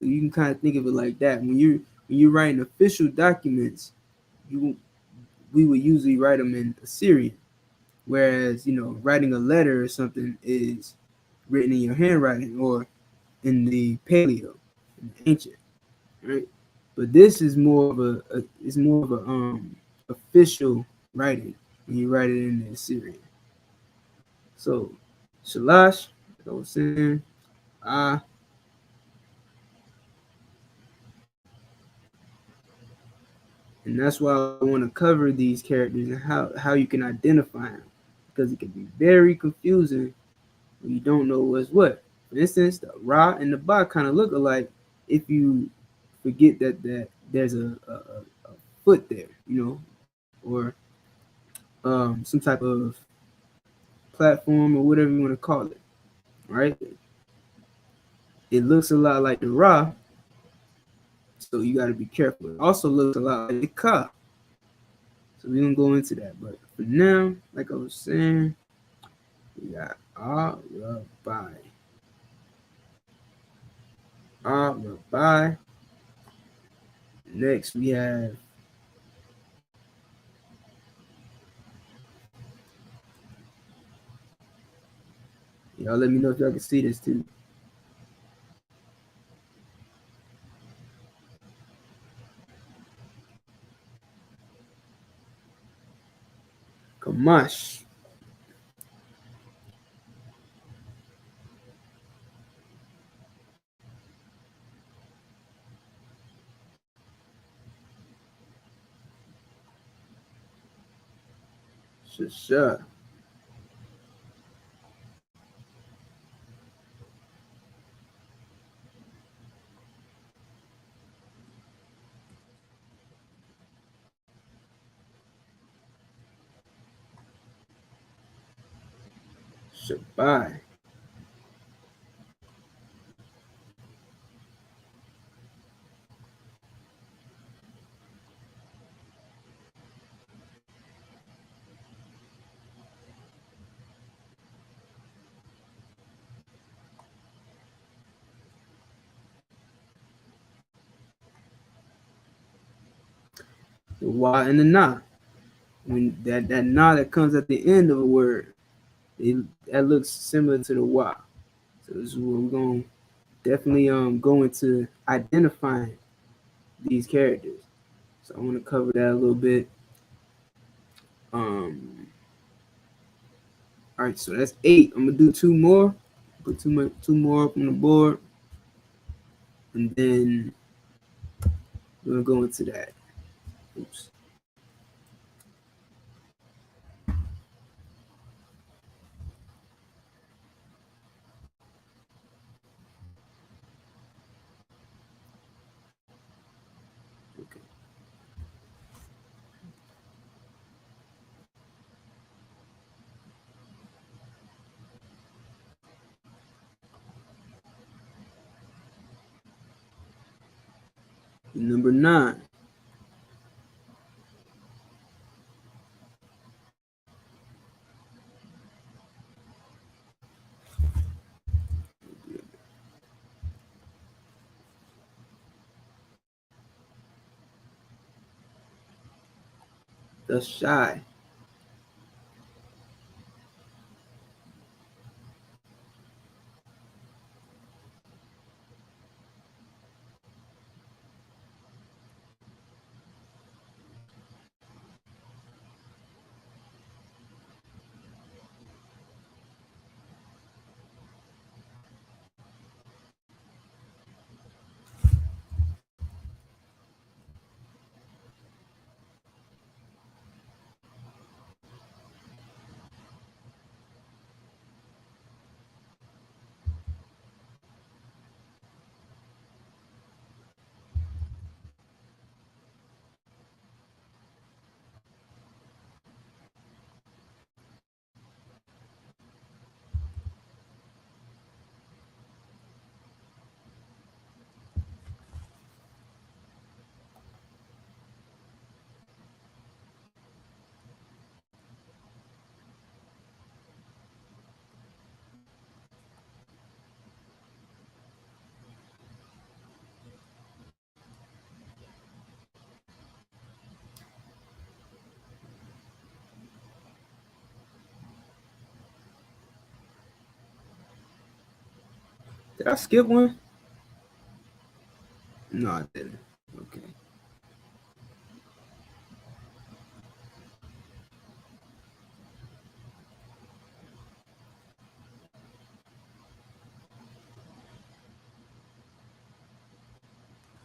So you can kind of think of it like that. When you're writing official documents, we would usually write them in Assyrian, whereas, you know, writing a letter or something is written in your handwriting or in the paleo, in the ancient, right? But this is more of a official writing when you write it in the Assyrian. So Shalash, like I was saying, and that's why I want to cover these characters and how you can identify them, because it can be very confusing when you don't know what's what. For instance, the Ra and the Ba kind of look alike if you forget that there's a foot there, you know, or some type of platform or whatever you want to call it, right? It looks a lot like the Ra, so you got to be careful. It also looks a lot like the Ka, so we're gonna go into that. But for now, like I was saying, we got Arabai. Arabai. Next we have y'all. Let me know if y'all can see this too. Kamash. Shasha. Shabai. The wa and the na. When that na that comes at the end of a word, that looks similar to the wa. So this is where we're gonna definitely go into identifying these characters. So I want to cover that a little bit. All right, so that's 8. I'm gonna do 2 more. Put two more up on the board, and then we're gonna go into that. Oops. Okay. Number 9. The shy. Did I skip one? No, I didn't. Okay.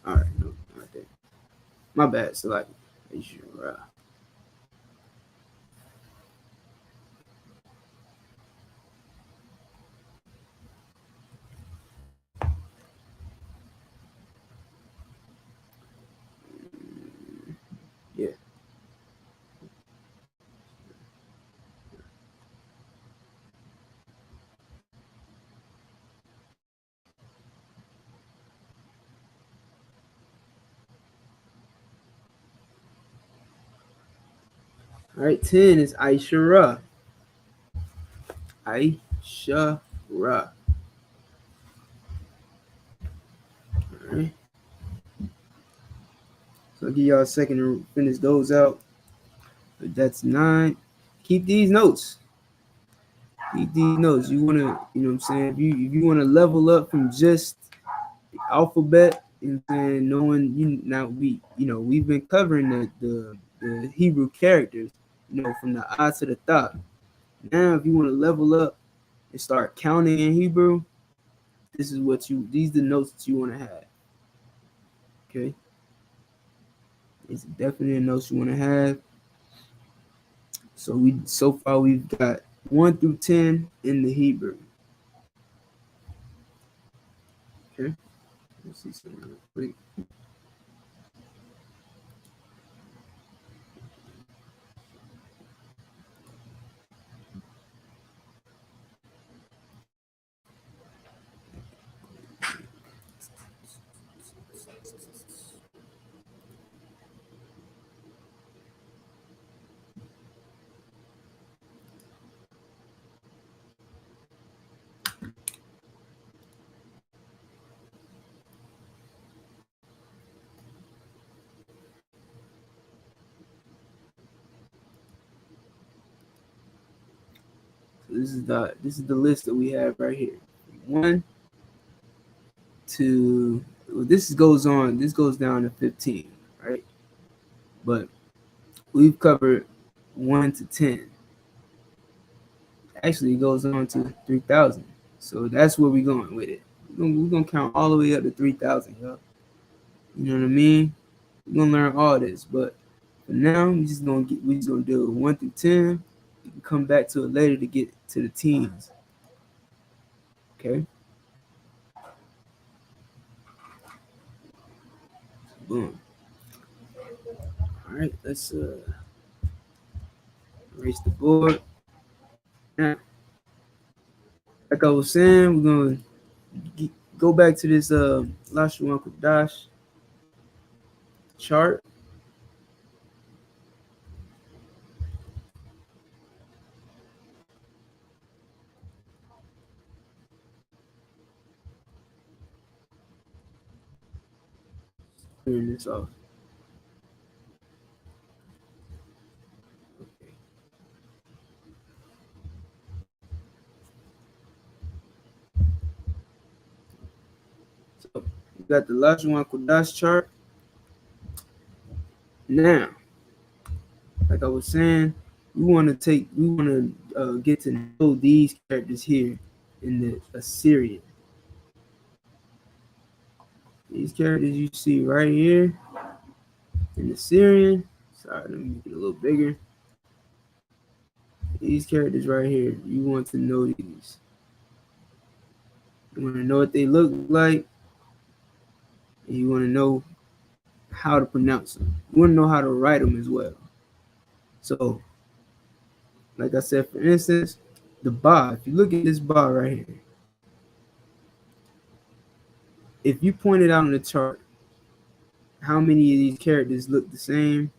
All right. No, I didn't. My bad. So like, yeah. All right, 10 is Aishara. Aishara. All right. So I'll give y'all a second to finish those out. But that's 9. Keep these notes. Keep these notes. You wanna, you know what I'm saying? If you wanna level up from just the alphabet, you know what I'm saying, knowing you now we've been covering the Hebrew characters, from the I to the Tha. Now if you want to level up and start counting in Hebrew, these are the notes that you want to have. Okay. These are definitely the notes you want to have. So far we've got 1 through 10 in the Hebrew. Okay. Let's see something real quick. So this is the list that we have right here. 1, 2. Well, this goes down to 15, right? But we've covered 1 to 10. Actually, it goes on to 3,000. So that's where we're going with it. We're gonna count all the way up to 3,000, y'all. You know what I mean? We're gonna learn all this, but for now, we're just gonna do 1 through 10. We can come back to it later to get to the teens. Okay. Boom. All right, let's erase the board. Now, like I was saying, we're gonna go back to this Lashawan Qadash chart. Turn this off. Okay. So we got the Lashawan Qadash chart. Now, like I was saying, we want to get to know these characters here in the Assyrian. These characters you see right here in the Syrian. Sorry, let me make it a little bigger. These characters right here, you want to know these. You want to know what they look like, and you want to know how to pronounce them. You want to know how to write them as well. So, like I said, for instance, the ba. If you look at this ba right here, if you point it out on the chart, how many of these characters look the same,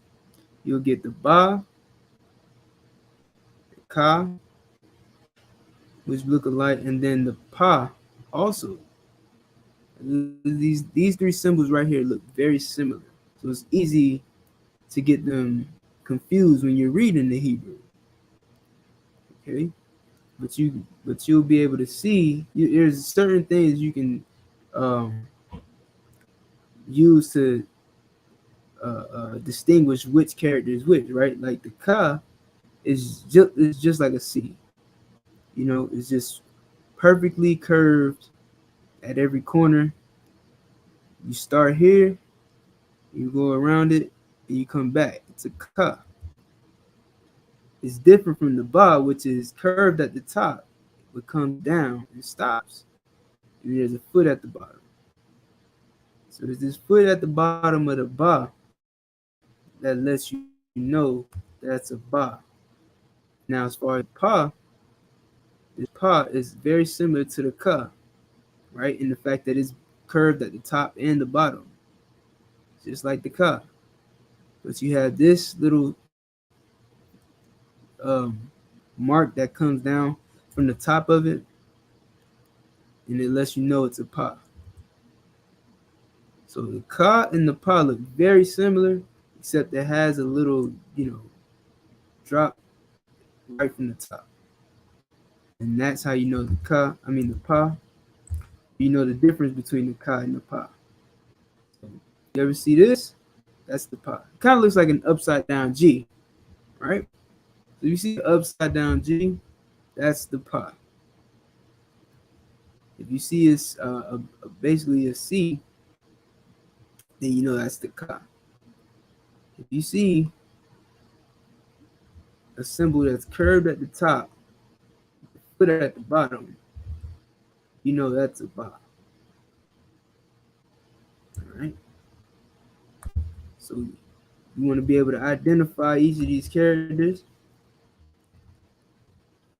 you'll get the ba, the ka, which look alike, and then the pa also. These 3 symbols right here look very similar. So it's easy to get them confused when you're reading the Hebrew. Okay? But you'll be able to see there's certain things you can use to distinguish which character is which, right? Like the ka is just like a C. It's just perfectly curved at every corner. You start here, you go around it, and you come back. It's a ka. It's different from the ba, which is curved at the top, but comes down and stops. And there's a foot at the bottom. So there's this foot at the bottom of the ba that lets you know that's a ba. Now, as far as pa, this pa is very similar to the ka, right? In the fact that it's curved at the top and the bottom, just like the ka. But you have this little mark that comes down from the top of it, and it lets you know it's a pa. So the ka and the pa look very similar, except it has a little, drop right from the top. And that's how you know the pa. You know the difference between the ka and the pa. So you ever see this? That's the pa. It kind of looks like an upside down G, right? So you see the upside down G, that's the pa. If you see it's basically a C, then you know that's the ka. If you see a symbol that's curved at the top, put it at the bottom, you know that's a ba. All right. So you want to be able to identify each of these characters,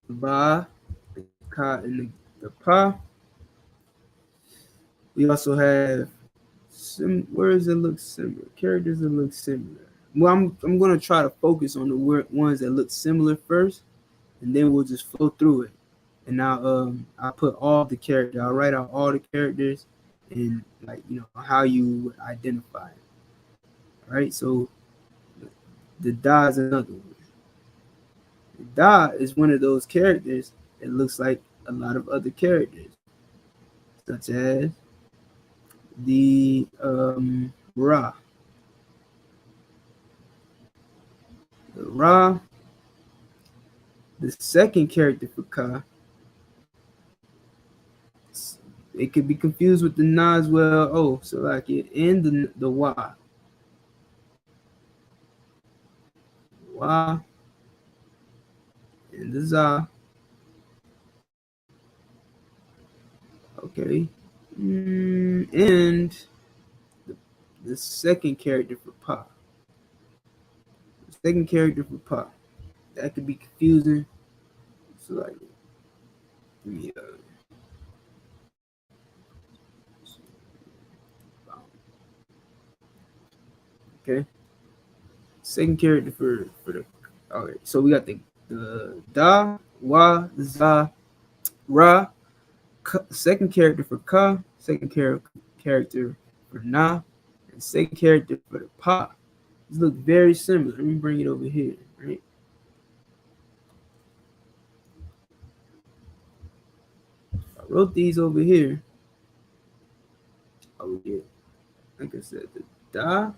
the ba, the ka, and the pa. We also have some words that look similar, characters that look similar. Well, I'm going to try to focus on the ones that look similar first, and then we'll just flow through it. And now I'll put all the characters. I'll write out all the characters and how you would identify it. All right, so the da is another one. The da is one of those characters that looks like a lot of other characters, such as the ra. The ra, the second character for ka, it could be confused with the na as well. Oh, so like it and the wa. Wa and the za. Okay. And the second character for pa. The second character for pa. That could be confusing. So like, okay. Second character for the. Okay, so we got the da, wa, za, ra. Second character for ka. Second character for na. And second character for the pa. These look very similar. Let me bring it over here. Right. I wrote these over here. Oh yeah. Like I said, the da.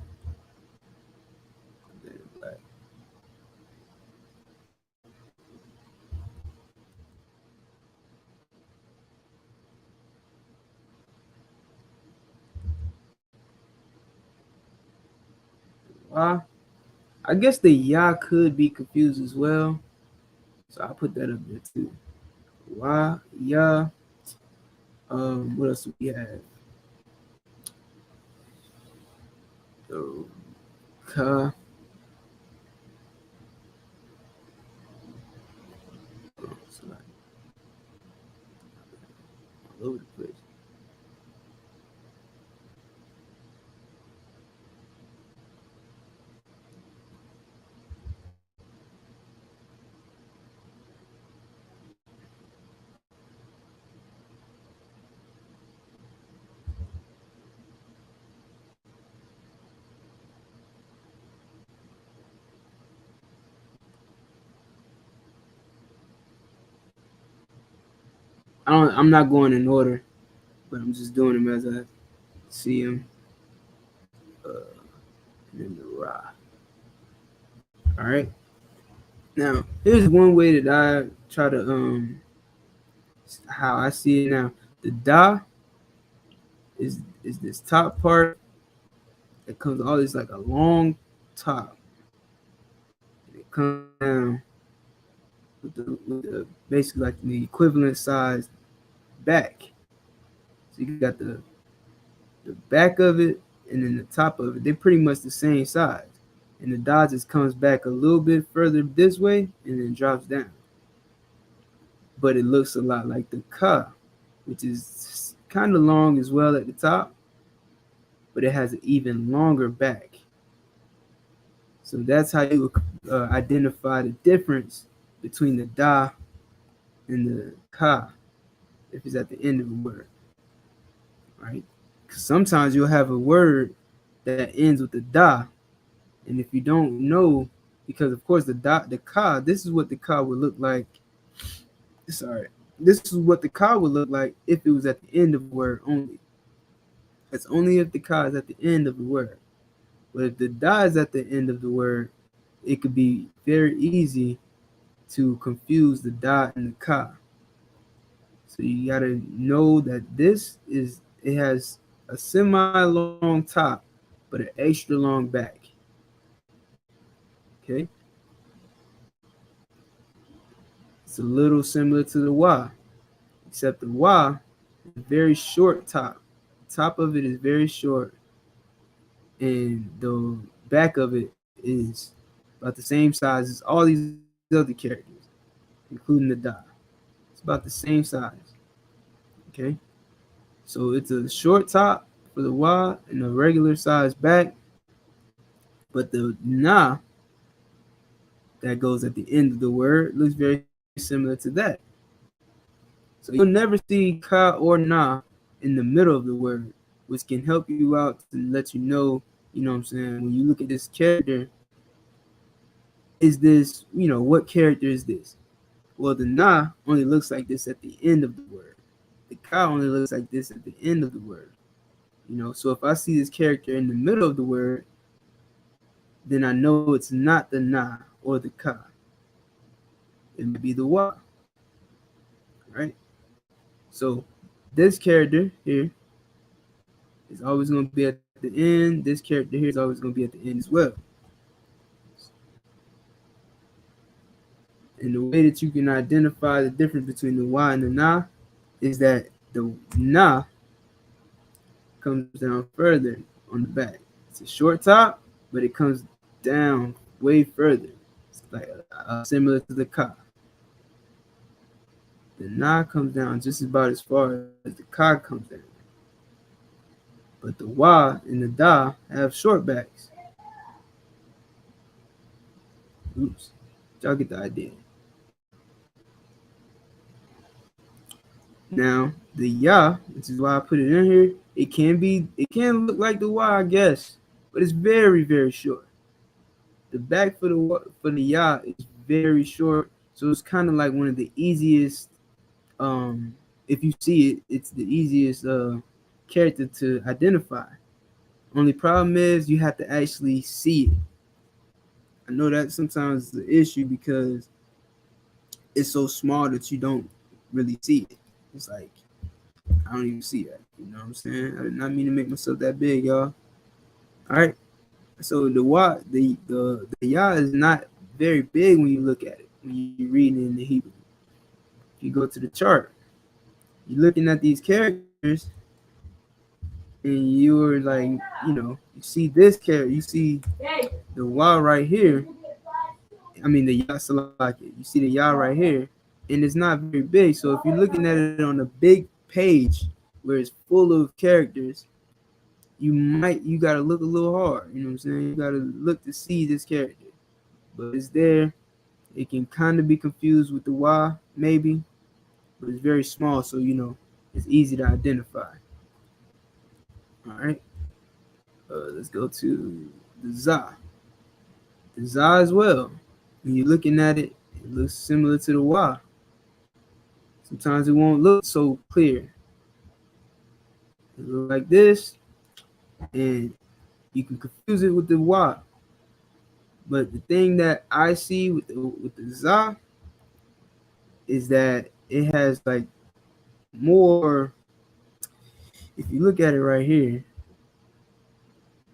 I guess the ya could be confused as well. So I'll put that up there too. Wa, ya. What else do we have? So, ka. All over the place. I'm not going in order, but I'm just doing them as I see them. And then the ra. All right. Now here's one way that I try to how I see it now. The da is this top part that comes all this like a long top. And it comes down with the basically like the equivalent size back. So you got the back of it and then the top of it. They're pretty much the same size. And the da just comes back a little bit further this way and then drops down. But it looks a lot like the ka, which is kind of long as well at the top, but it has an even longer back. So that's how you would identify the difference between the da and the ka if it's at the end of a word, right? Because sometimes you'll have a word that ends with the da, and if you don't know, because of course the ka, this is what the ka would look like. Sorry, this is what the ka would look like if it was at the end of a word only. That's only if the ka is at the end of the word. But if the da is at the end of the word, it could be very easy to confuse the da and the ka. So you gotta know that it has a semi-long top, but an extra long back. Okay, it's a little similar to the wa, except the wa is a very short top. The top of it is very short, and the back of it is about the same size as all these other characters, including the da. It's about the same size. Okay, so it's a short top for the wa and a regular size back, but the na that goes at the end of the word looks very similar to that. So you'll never see ka or na in the middle of the word, which can help you out to let you know what I'm saying, when you look at this character, is this, what character is this? Well, the na only looks like this at the end of the word. The ka only looks like this at the end of the word. So if I see this character in the middle of the word, then I know it's not the na or the ka. It may be the wa. Right? So this character here is always going to be at the end. This character here is always going to be at the end as well. And the way that you can identify the difference between the wa and the na is that the na comes down further on the back. It's a short top, but it comes down way further. It's like similar to the ka. The na comes down just about as far as the ka comes down. But the wa and the da have short backs. Oops. Y'all get the idea. Now, the ya, which is why I put it in here, it can look like the wa, I guess, but it's very, very short. The back for the ya is very short, so it's kind of like one of the easiest. If you see it, it's the easiest character to identify. Only problem is you have to actually see it. I know that sometimes is the issue because it's so small that you don't really see it. It's like I don't even see that. You know what I'm saying? I did not mean to make myself that big, y'all. All right. So the ya is not very big when you look at it, when you read it in the Hebrew. If you go to the chart, you're looking at these characters, and you're like, you see this character, you see the wa right here. I mean the ya salaki. You see the ya right here, and it's not very big. So if you're looking at it on a big page where it's full of characters, you gotta look a little hard. You know what I'm saying? You gotta look to see this character, but it's there. It can kind of be confused with the wa, maybe, but it's very small, so it's easy to identify. All right, let's go to the za. The za as well. When you're looking at it, it looks similar to the wa. Sometimes it won't look so clear. It looks like this, and you can confuse it with the wa. But the thing that I see with the za is that it has like more. If you look at it right here,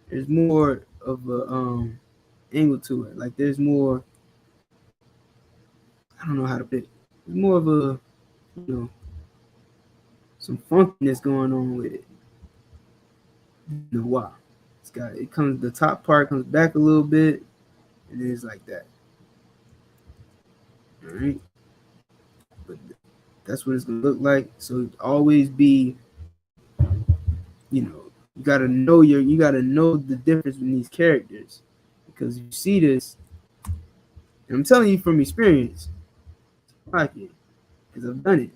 there's more of a angle to it. Like there's more. I don't know how to put it. There's more of a some funkiness going on with it. The wa. The top part comes back a little bit, and it's like that. All right, but that's what it's gonna look like. So always be, you gotta know the difference in these characters, because you see this, And I'm telling you from experience, because I've done it.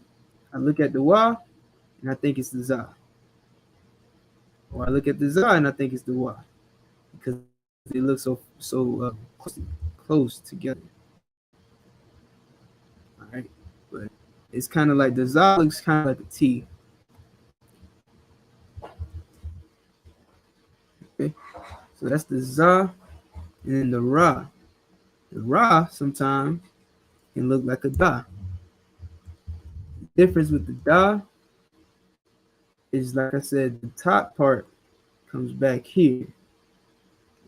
I look at the wa and I think it's the za, or I look at the za and I think it's the wa, because they look close together. All right, but it's kind of like the za looks kind of like a T. Okay, so that's the za, and then the ra. The ra sometimes can look like a da. The difference with the da is, like I said, the top part comes back here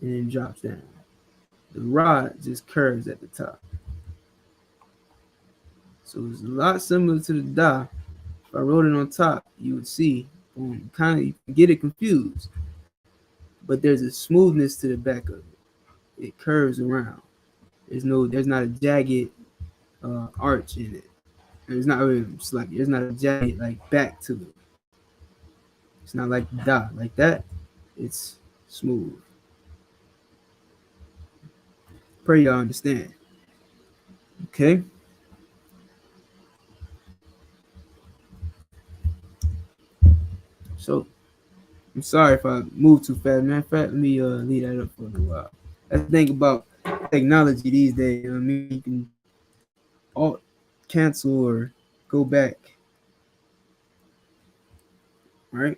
and then drops down. The ra just curves at the top. So it's a lot similar to the da. If I wrote it on top, you would see, kind of get it confused. But there's a smoothness to the back of it. It curves around. There's not a jagged arch in it. There's not a jagged like back to it. It's not like da like that. It's smooth. Pray y'all understand. Okay. So I'm sorry if I move too fast. Matter of fact, let me leave that up for a while. Let's think about technology these days. I mean, you can alt cancel or go back. All right.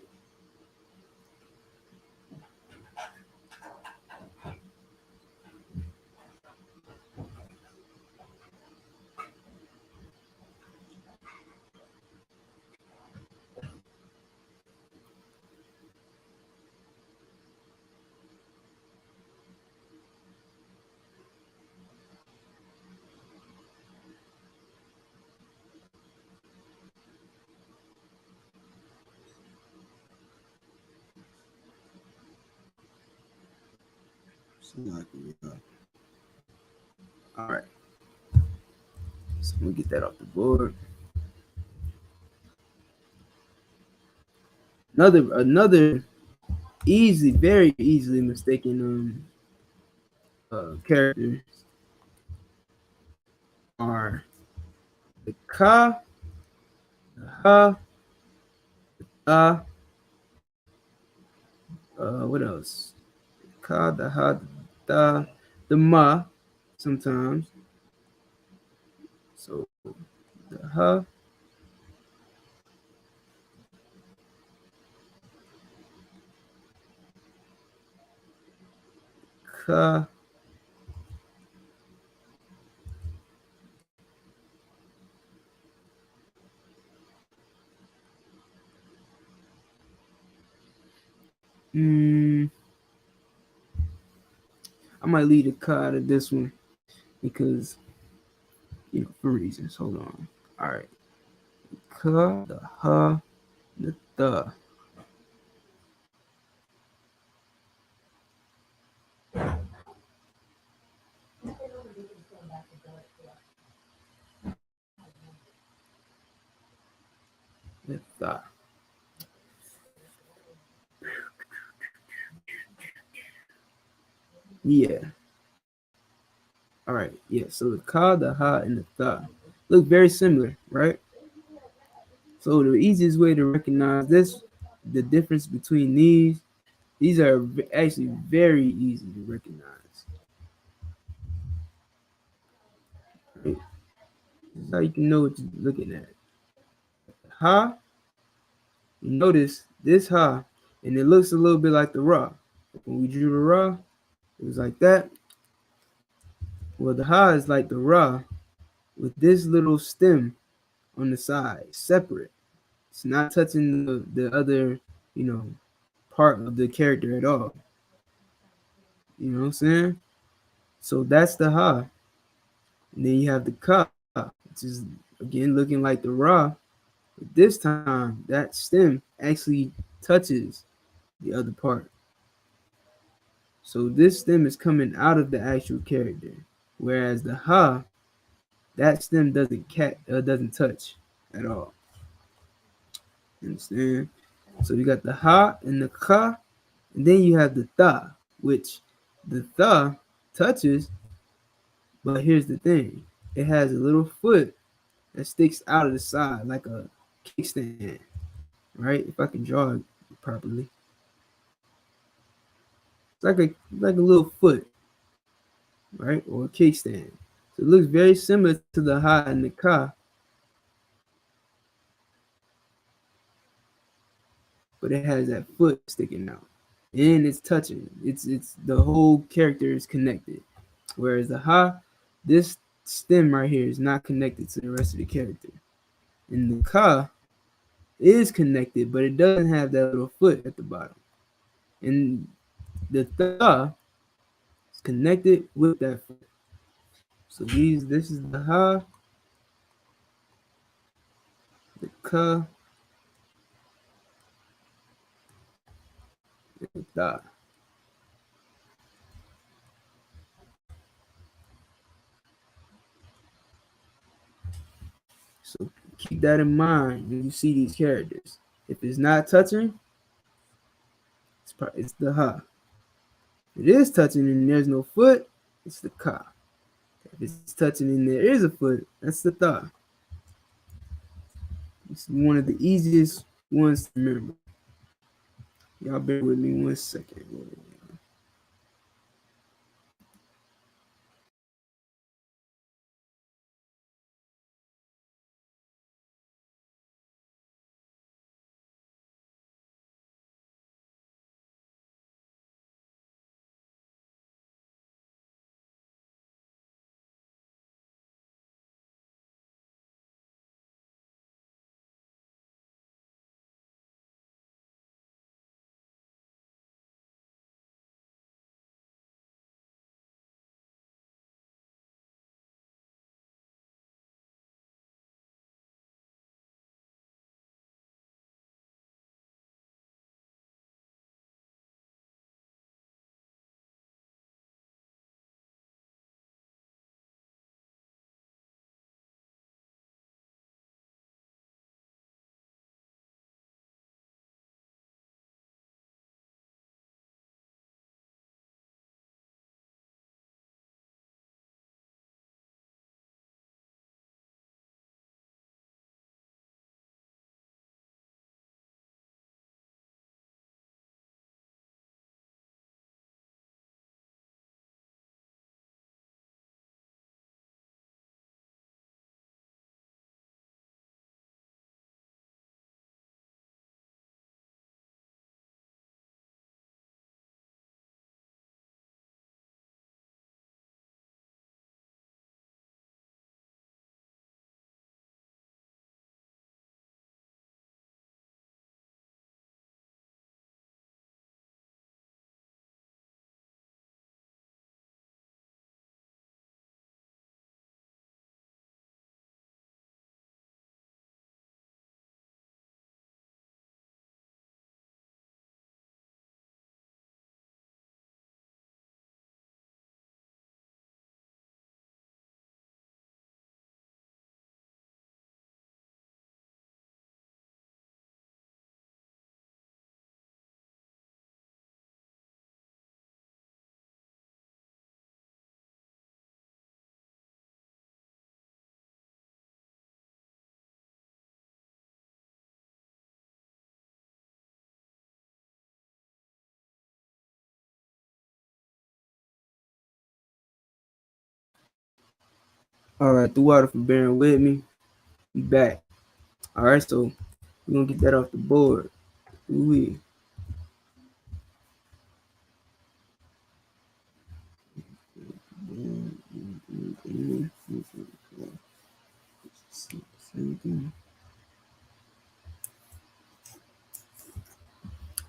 All right. So I'm gonna get that off the board. Another very easily mistaken characters are the ka, the ha, what else? Ka, the ha, the ma, sometimes. So the ha, ka, I might leave the ka out of this one because, for reasons. Hold on. All right. Ka, the ha, the the. The the. Yeah. All right. Yeah. So the ka, the ha, and the the look very similar, right? So the easiest way to recognize the difference between these are actually very easy to recognize. Right? This is how you can know what you're looking at. Ha, you notice this ha, and it looks a little bit like the ra. When we drew the ra, it was like that. Well, the ha is like the ra with this little stem on the side, separate. It's not touching the other, part of the character at all. You know what I'm saying? So that's the ha. And then you have the ka, which is again looking like the ra. But this time, that stem actually touches the other part. So this stem is coming out of the actual character, whereas the ha, that stem doesn't touch at all. Understand? So you got the ha and the ka, and then you have the tha, which the tha touches, But here's the thing. It has a little foot that sticks out of the side like a kickstand, right? If I can draw it properly. It's like a little foot, right? Or a kickstand. So it looks very similar to the ha and the ka, but it has that foot sticking out. And it's touching. It's the whole character is connected. Whereas the ha, this stem right here is not connected to the rest of the character. And the ka is connected, but it doesn't have that little foot at the bottom. And the tha is connected with that foot. So this is the ha, the ka, and the tha. So keep that in mind when you see these characters. If it's not touching, it's the ha. If it is touching and there's no foot, it's the ka. If it's touching and there is a foot, that's the tha. It's one of the easiest ones to remember. Y'all bear with me 1 second. All right, the water for bearing with me. We back. All right, so we're gonna get that off the board. Ooh-wee.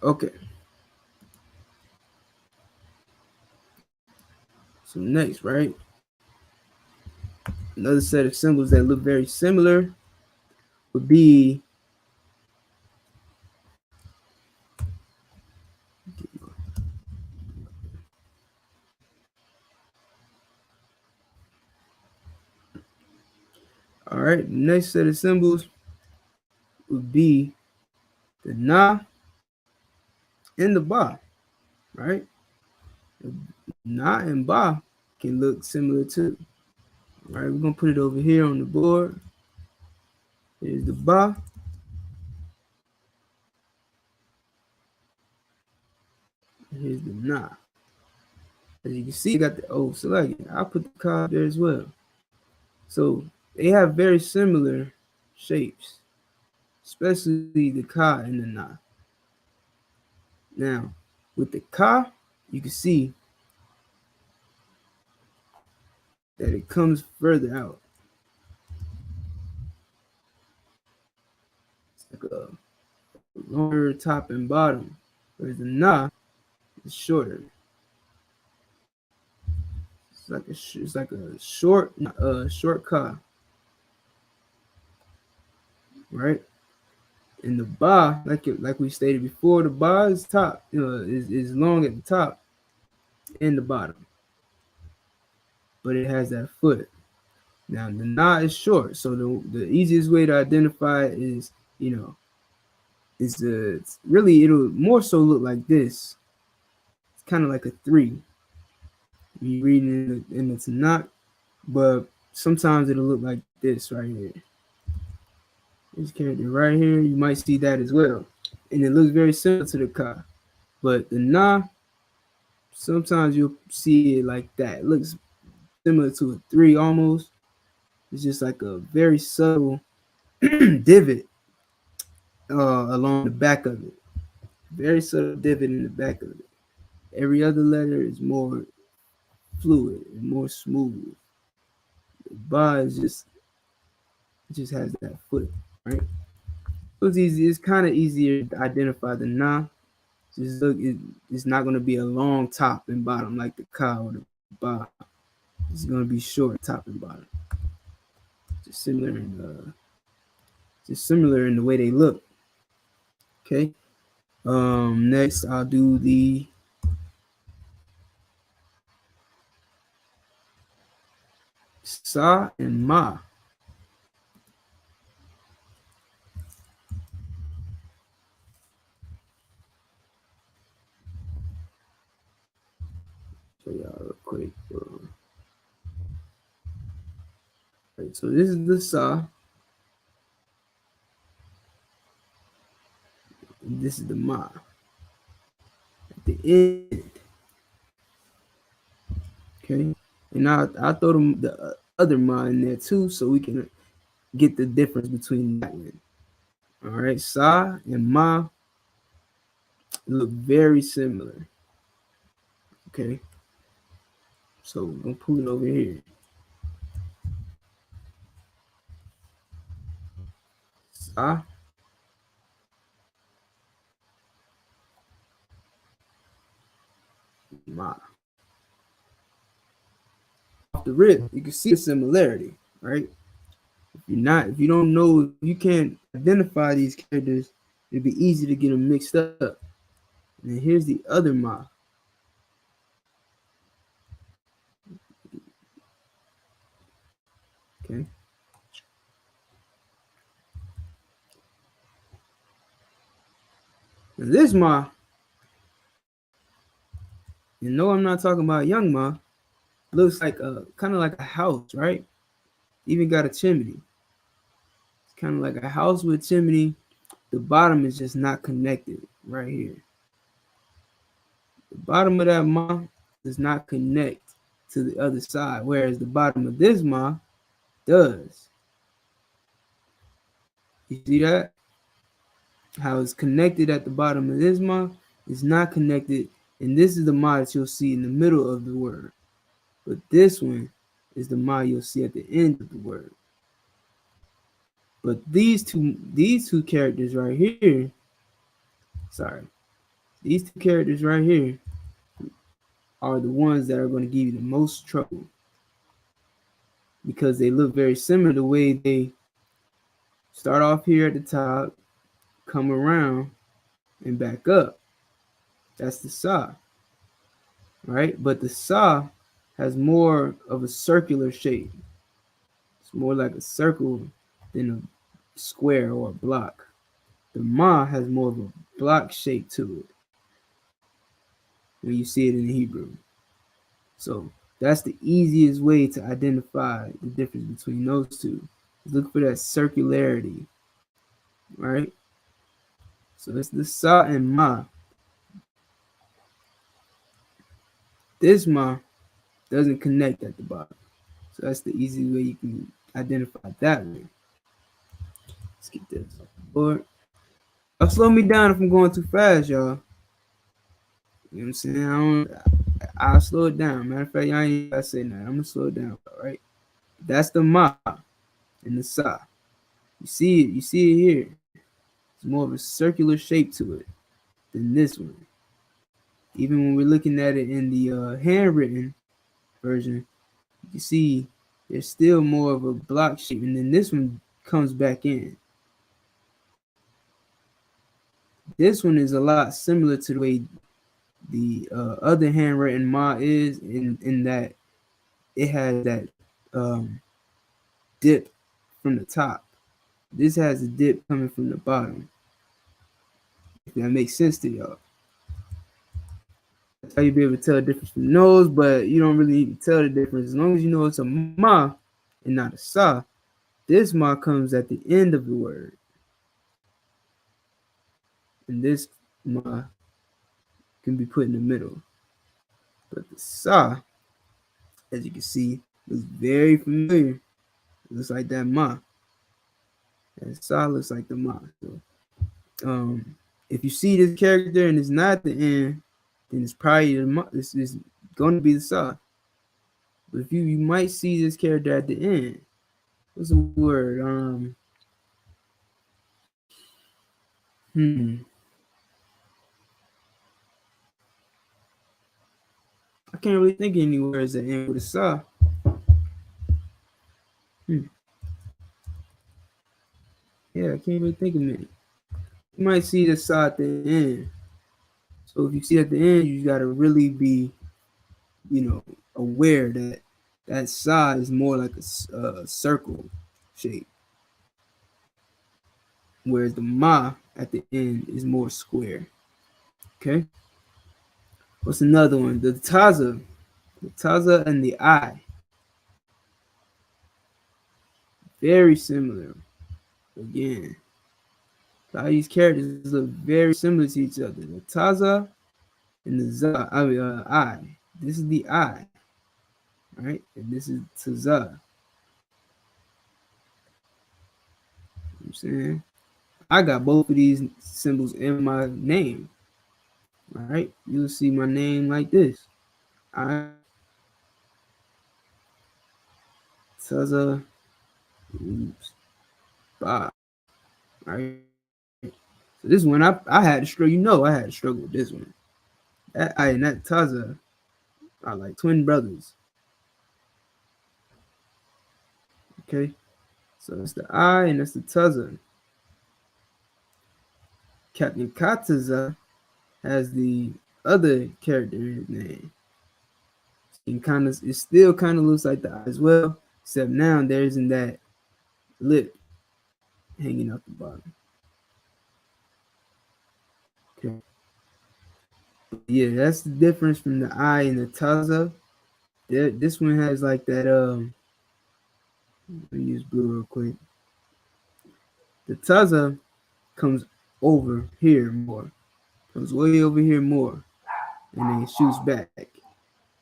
Okay. So next, right? Another set of symbols that look very similar would be all right. The next set of symbols would be the na and the ba, right? Na and ba can look similar too. All right, we're gonna put it over here on the board. Here's the ba. Here's the na. As you can see, you got the O selected. I'll put the ka there as well. So they have very similar shapes, especially the ka and the na. Now, with the ka, you can see that it comes further out. It's like a longer top and bottom, whereas the na is shorter. It's like a short ka, right? And the ba, like we stated before, the ba is top, is long at the top and the bottom, but it has that foot. Now the na is short, so the easiest way to identify it is, really it'll more so look like this. It's kind of like a 3. You read it in the Tanakh, but sometimes it'll look like this right here. This character right here, you might see that as well. And it looks very similar to the ka. But the na, sometimes you'll see it like that. It looks similar to a 3 almost. It's just like a very subtle divot along the back of it. Very subtle divot in the back of it. Every other letter is more fluid and more smooth. The ba is just has that foot, right? So it's easy. It's kind of easier to identify the na. Just look, it's not going to be a long top and bottom like the ka or the ba. It's going to be short top and bottom. Just similar in the way they look. Okay. Next I'll do the sa and ma. Show y'all real quick. Right, so this is the sa. And this is the ma. At the end. Okay. And I'll throw the other ma in there too, so we can get the difference between that one. All right, sa and ma look very similar. Okay. So we're gonna pull it over here. Sa. Ma. Off the rip, you can see the similarity, right? If you don't know, if you can't identify these characters, it'd be easy to get them mixed up. And here's the other ma. Okay. Now this ma, you know I'm not talking about young ma, looks like kind of like a house, right? Even got a chimney. It's kind of like a house with a chimney. The bottom is just not connected right here. The bottom of that ma does not connect to the other side, whereas the bottom of this ma does. You see that? How it's connected at the bottom of this ma is not connected, and this is the ma that you'll see in the middle of the word. But this one is the ma you'll see at the end of the word. But these two characters right here, these two characters right here are the ones that are going to give you the most trouble, because they look very similar the way they start off here at the top, come around, and back up. That's the sa, right? But the sa has more of a circular shape. It's more like a circle than a square or a block. The ma has more of a block shape to it when you see it in the Hebrew. So That's the easiest way to identify the difference between those two. Look for that circularity, right? So it's the sa and ma. This ma doesn't connect at the bottom. So that's the easy way you can identify that way. Let's get this board. I'll slow me down if I'm going too fast, y'all. You know what I'm saying? I'll slow it down. Matter of fact, y'all ain't gotta say nothing. I'm gonna slow it down, all right? That's the ma and the sa. You see it, here. It's more of a circular shape to it than this one. Even when we're looking at it in the handwritten version, you see there's still more of a block shape, and then this one comes back in. This one is a lot similar to the way the other handwritten ma is, in that it has that dip from the top. This has a dip coming from the bottom. If that makes sense to y'all. That's how you be able to tell the difference from those, but you don't really need to tell the difference. As long as you know it's a ma and not a sa, this ma comes at the end of the word. And this ma can be put in the middle. But the sa, as you can see, is very familiar. It looks like that ma. And sa looks like the ma. So, if you see this character and it's not the end, then it's probably it's going to be the sa. But if you might see this character at the end. What's the word? I can't really think of any words that end with a sa. Yeah, I can't really think of any. You might see the sa at the end. So if you see at the end, you gotta really be, aware that that sa is more like a circle shape, whereas the ma at the end is more square. Okay. What's another one? The taza and the I. Very similar. Again, a lot of these characters look very similar to each other. The taza and the za. I. This is the I, right? And this is taza. You know what I'm saying? I got both of these symbols in my name. All right, you'll see my name like this. I Taza Bob. All right. So this one I had to struggle. I had to struggle with this one. That I and that Taza are like twin brothers. Okay. So it's the I and that's the Taza. Captain Kataza has the other character in his name. It still kind of looks like the I as well, except now there isn't that lip hanging out the bottom. Okay. Yeah, that's the difference from the I and the Taza. This one has like that. Let me use blue real quick. The Taza comes over here more, comes way over here more, and then shoots back.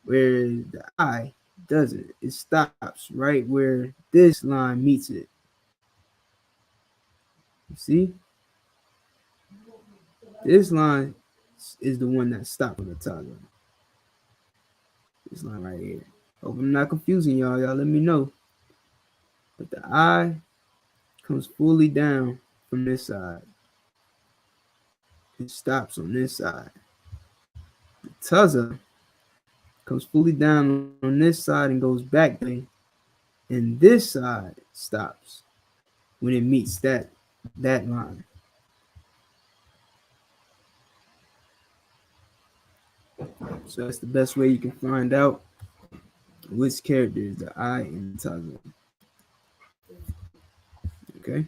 Whereas the I doesn't. It stops right where this line meets it. You see? This line is the one that stops on the Taza. This line right here. Hope I'm not confusing y'all. Y'all let me know. But the I comes fully down from this side. It stops on this side. The Taza comes fully down on this side and goes back there. And this side stops when it meets that line. So that's the best way you can find out which character is the I in the Taza. Okay.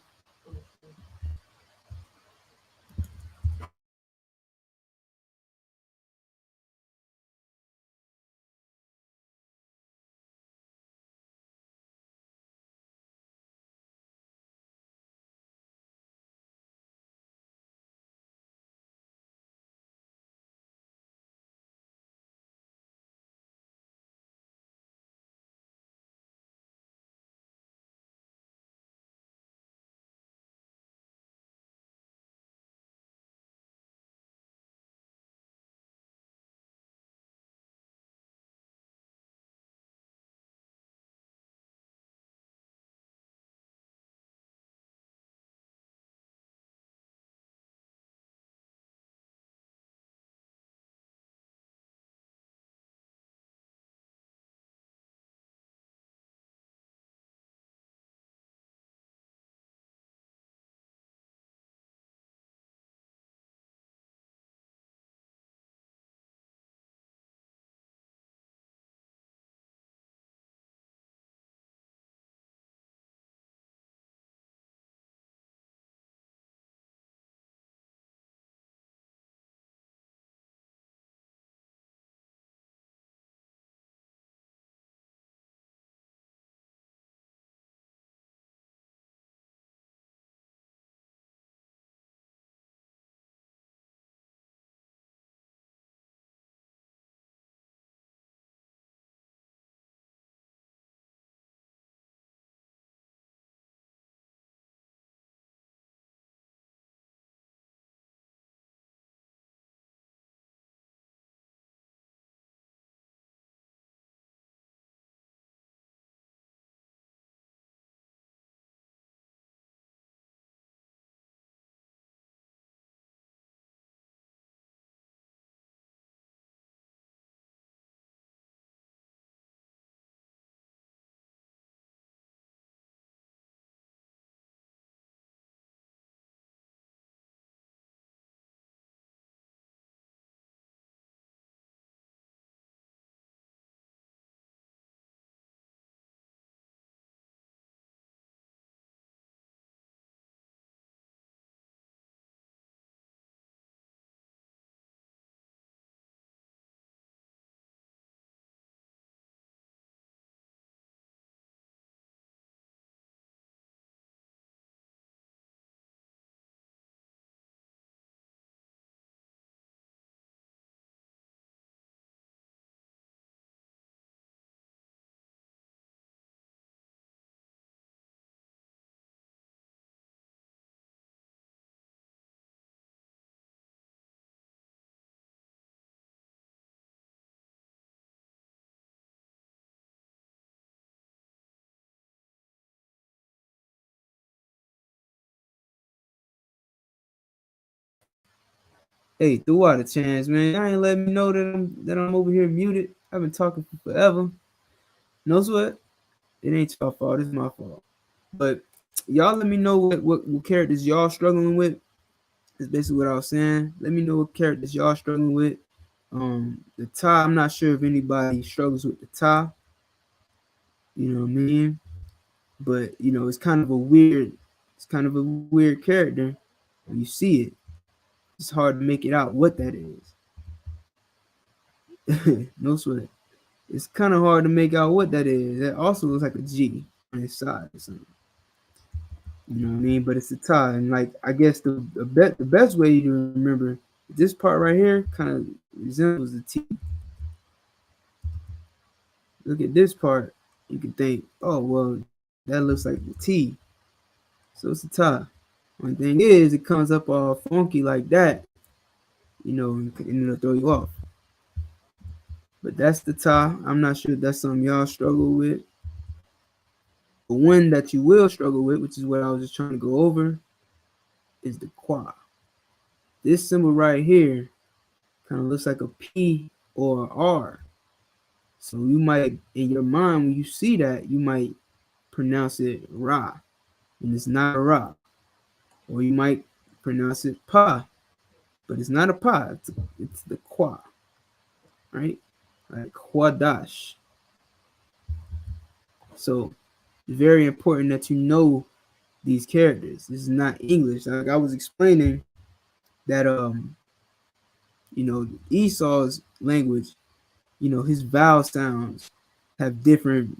Hey, threw out a chance, man. Y'all ain't let me know that I'm over here muted. I've been talking for forever. No sweat. It ain't your fault. It's my fault. But y'all let me know what characters y'all struggling with. That's basically what I was saying. Let me know what characters y'all struggling with. The tie, I'm not sure if anybody struggles with the tie. You know what I mean? But it's kind of a weird character. When you see it, it's hard to make it out what that is. No sweat. It's kind of hard to make out what that is. That also looks like a G on his side or something. You know what I mean? But it's a tie, and like I guess the best way to remember this part right here kind of resembles the T. Look at this part, you can think, oh well, that looks like the T, so it's a tie. One thing is, it comes up all funky like that, and it'll throw you off. But that's the tie. I'm not sure if that's something y'all struggle with. The one that you will struggle with, which is what I was just trying to go over, is the qua. This symbol right here kind of looks like a P or a R. So you might, in your mind, when you see that, you might pronounce it Ra, and it's not a Ra. Or you might pronounce it Pa, but it's not a Pa, it's the Qua, right? Like Qadash. So it's very important that you know these characters. This is not English. Like I was explaining that Esau's language, his vowel sounds have different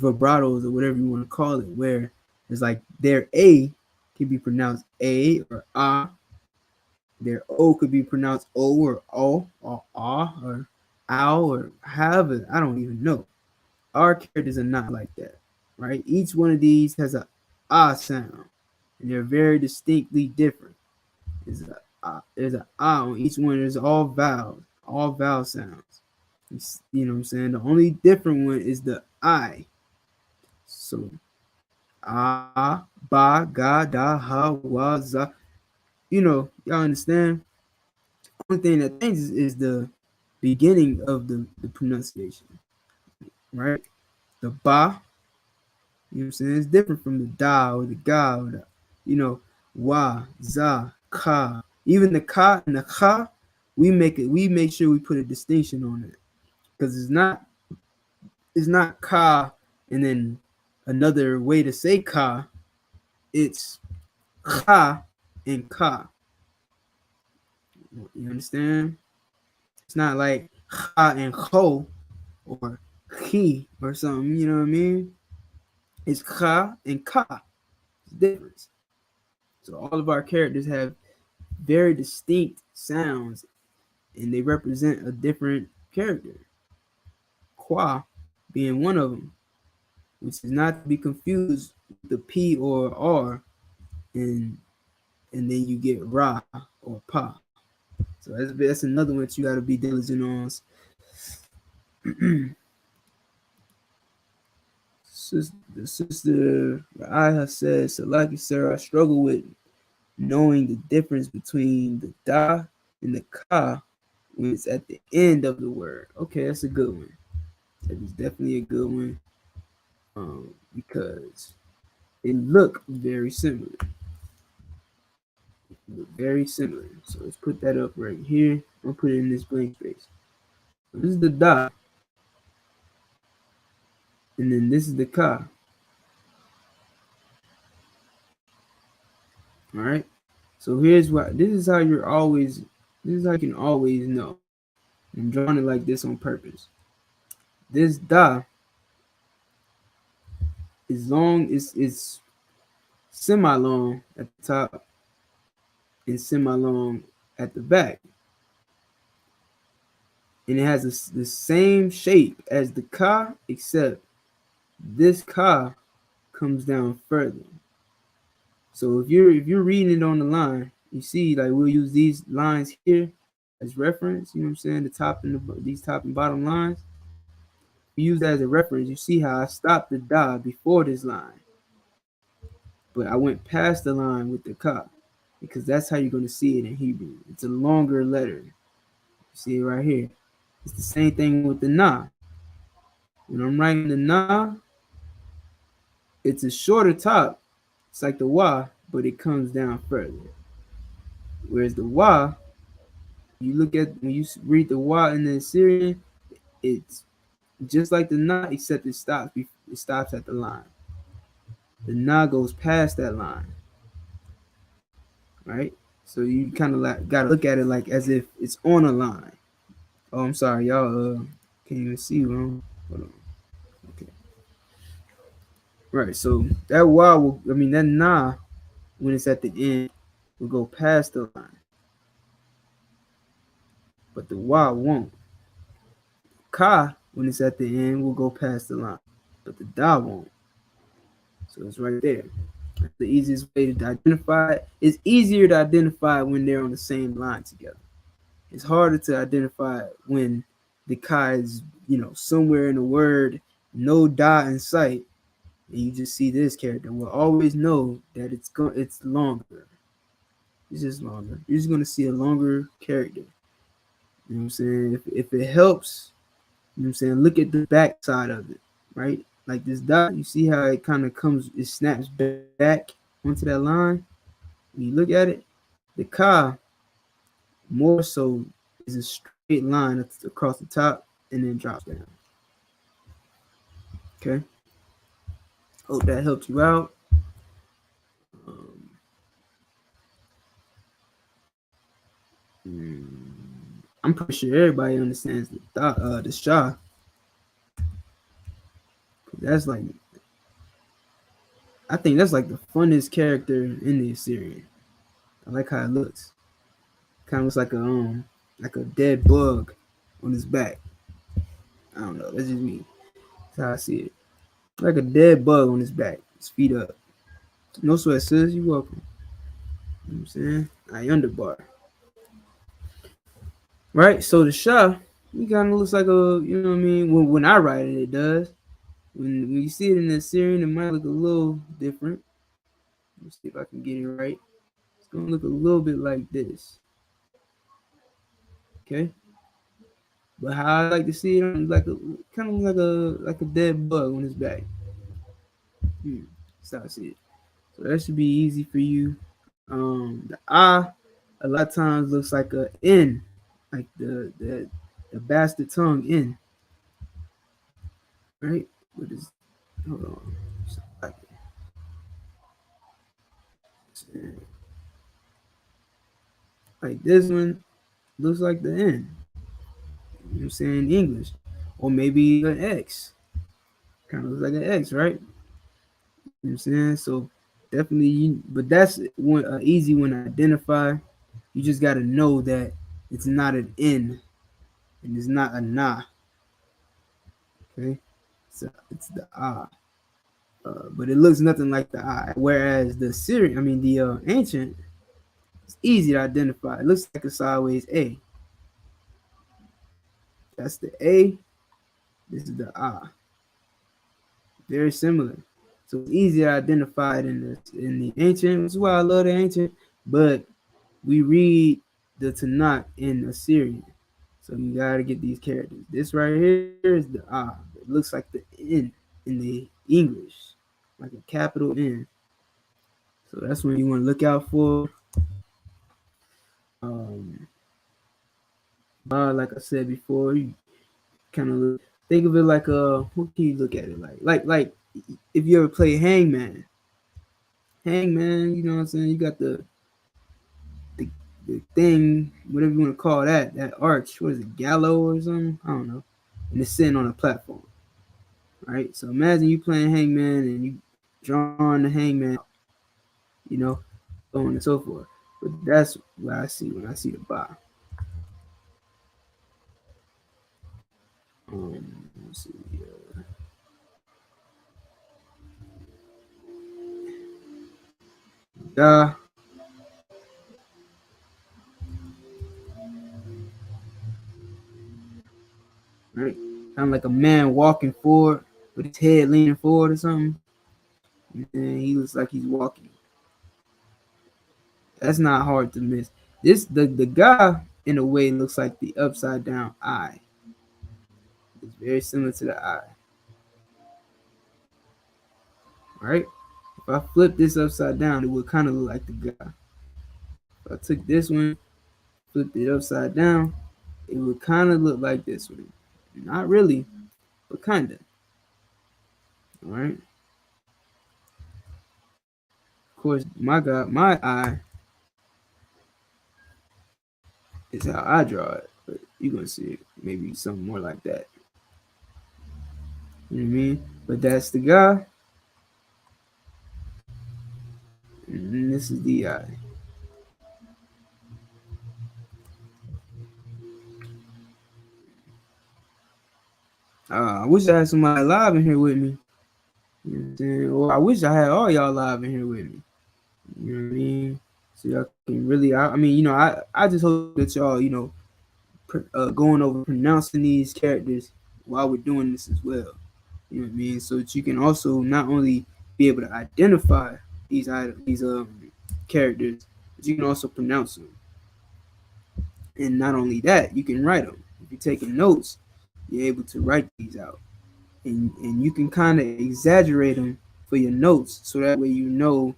vibratos or whatever you want to call it, where it's like their A can be pronounced A or Ah. Their O could be pronounced O or Ah or Ow or however. I don't even know. Our characters are not like that, right? Each one of these has a Ah sound, and they're very distinctly different. There's a ah on each one. There's all vowel sounds. You know what I'm saying? The only different one is the I. So ah, ba, ga, da, ha, wa, za. Y'all understand? Only thing that changes is the beginning of the pronunciation, right? The ba, you know what I'm saying? It's different from the da or the ga or the, wa, za, ka. Even the ka and the kha, we make sure we put a distinction on it, because it's not ka and then another way to say ka. It's kha and ka. You understand? It's not like ha and ho or he or something. You know what I mean? It's ka and ka. It's different. So all of our characters have very distinct sounds, and they represent a different character. Qua being one of them, which is not to be confused with the P or R, and then you get Ra or Pa. So that's another one that you got to be diligent on. The sister I have said, Salaki sir, I struggle with knowing the difference between the da and the ka when it's at the end of the word. Okay, that's a good one. That is definitely a good one, because they look very similar. Very similar. So let's put that up right here. I'll put it in this blank space. So this is the da, and then this is the ka. All right. So here's what. This is how you can always know. I'm drawing it like this on purpose. This da is long. It's semi-long at the top and semi-long at the back, and it has the same shape as the ka, except this ka comes down further. So if you're reading it on the line, you see, like, we'll use these lines here as reference. You know what I'm saying? The top and these top and bottom lines. You use that as a reference. You see how I stopped the da before this line, but I went past the line with the ka. because that's how you're going to see it in Hebrew. It's a longer letter. You see it right here. It's the same thing with the Na. When I'm writing the Na, it's a shorter top. It's like the Wa, but it comes down further. Whereas the Wa, you look at when you read the Wa in the Assyrian, it's just like the Na, except it stops at the line. The Na goes past that line, right? So you kind of like gotta look at it like as if it's on a line. Oh, I'm sorry, y'all. Can't even see. Hold on. Okay. Right. So that Wa will, that Na, when it's at the end, will go past the line, but the Wa won't. Ka, when it's at the end, will go past the line, but the Da won't. So it's right there. That's the easiest way to identify it. It's easier to identify when they're on the same line together. It's harder to identify when the Ka is, somewhere in the word, no Da in sight, and you just see this character. We'll always know that it's longer. It's just longer. You're just gonna see a longer character. You know what I'm saying? If it helps, you know what I'm saying, look at the back side of it, right? Like this dot, you see how it kind of it snaps back onto that line. When you look at it, the Ka more so is a straight line across the top and then drops down. Okay. Hope that helps you out. I'm pretty sure everybody understands the Shah. That's like, I think that's like the funnest character in the Assyrian. I like how it looks. Kind of looks like a dead bug on his back. I don't know. That's just me. That's how I see it. Like a dead bug on his back, his feet up. No sweat, sis. You welcome. You know what I'm saying? I underbar. Right? So the Shah, he kind of looks like a, you know what I mean? When I write it, it does. When you see it in the Assyrian, it might look a little different. Let's see if I can get it right. It's going to look a little bit like this. Okay? But how I like to see it, kind of like a dead bug on his back. That's how I see it. So that should be easy for you. The I a lot of times looks like a N, like the bastard tongue N. Right? What is, hold on. Like this one looks like the N. You know what I'm saying? English. Or maybe an X. Kind of looks like an X, right? You know what I'm saying? So definitely, but that's one easy one to identify. You just got to know that it's not an N and it's not a Na. Okay? So it's the Ah. But it looks nothing like the I. Whereas the Syrian, the ancient, it's easy to identify. It looks like a sideways A. That's the A. This is the I. Very similar. So it's easy to identify it in the ancient, which is why I love the ancient. But we read the Tanakh in Assyrian. So you gotta get these characters. This right here is the I. It looks like the N in the English, like a capital N. So that's when you want to look out for. Like I said before, you kind of think of it like what can you look at it like if you ever play Hangman, you know what I'm saying? You got the thing, whatever you want to call that arch. What is it, gallows or something? I don't know. And it's sitting on a platform, right? So imagine you playing Hangman and you drawing the Hangman, so on and so forth. But that's what I see when I see the bar. Let's see. Right? Kind of like a man walking forward with his head leaning forward or something. And he looks like he's walking. That's not hard to miss. The guy in a way looks like the upside down eye. It's very similar to the eye. All right. If I flip this upside down, it would kind of look like the guy. If I took this one, flipped it upside down, it would kind of look like this one. Not really, but kind of. All right. Of course, my eye is how I draw it, but you're gonna see it maybe something more like that. You know what I mean? But that's the guy, and this is the eye. I wish I had somebody live in here with me. You know what I'm saying? Well, I wish I had all y'all live in here with me. You know what I mean? So y'all can really, I mean, you know, I just hope that y'all, you know, going over pronouncing these characters while we're doing this as well. You know what I mean? So that you can also not only be able to identify these characters, but you can also pronounce them. And not only that, you can write them. If you're taking notes, you're able to write these out. And you can kind of exaggerate them for your notes, so that way you know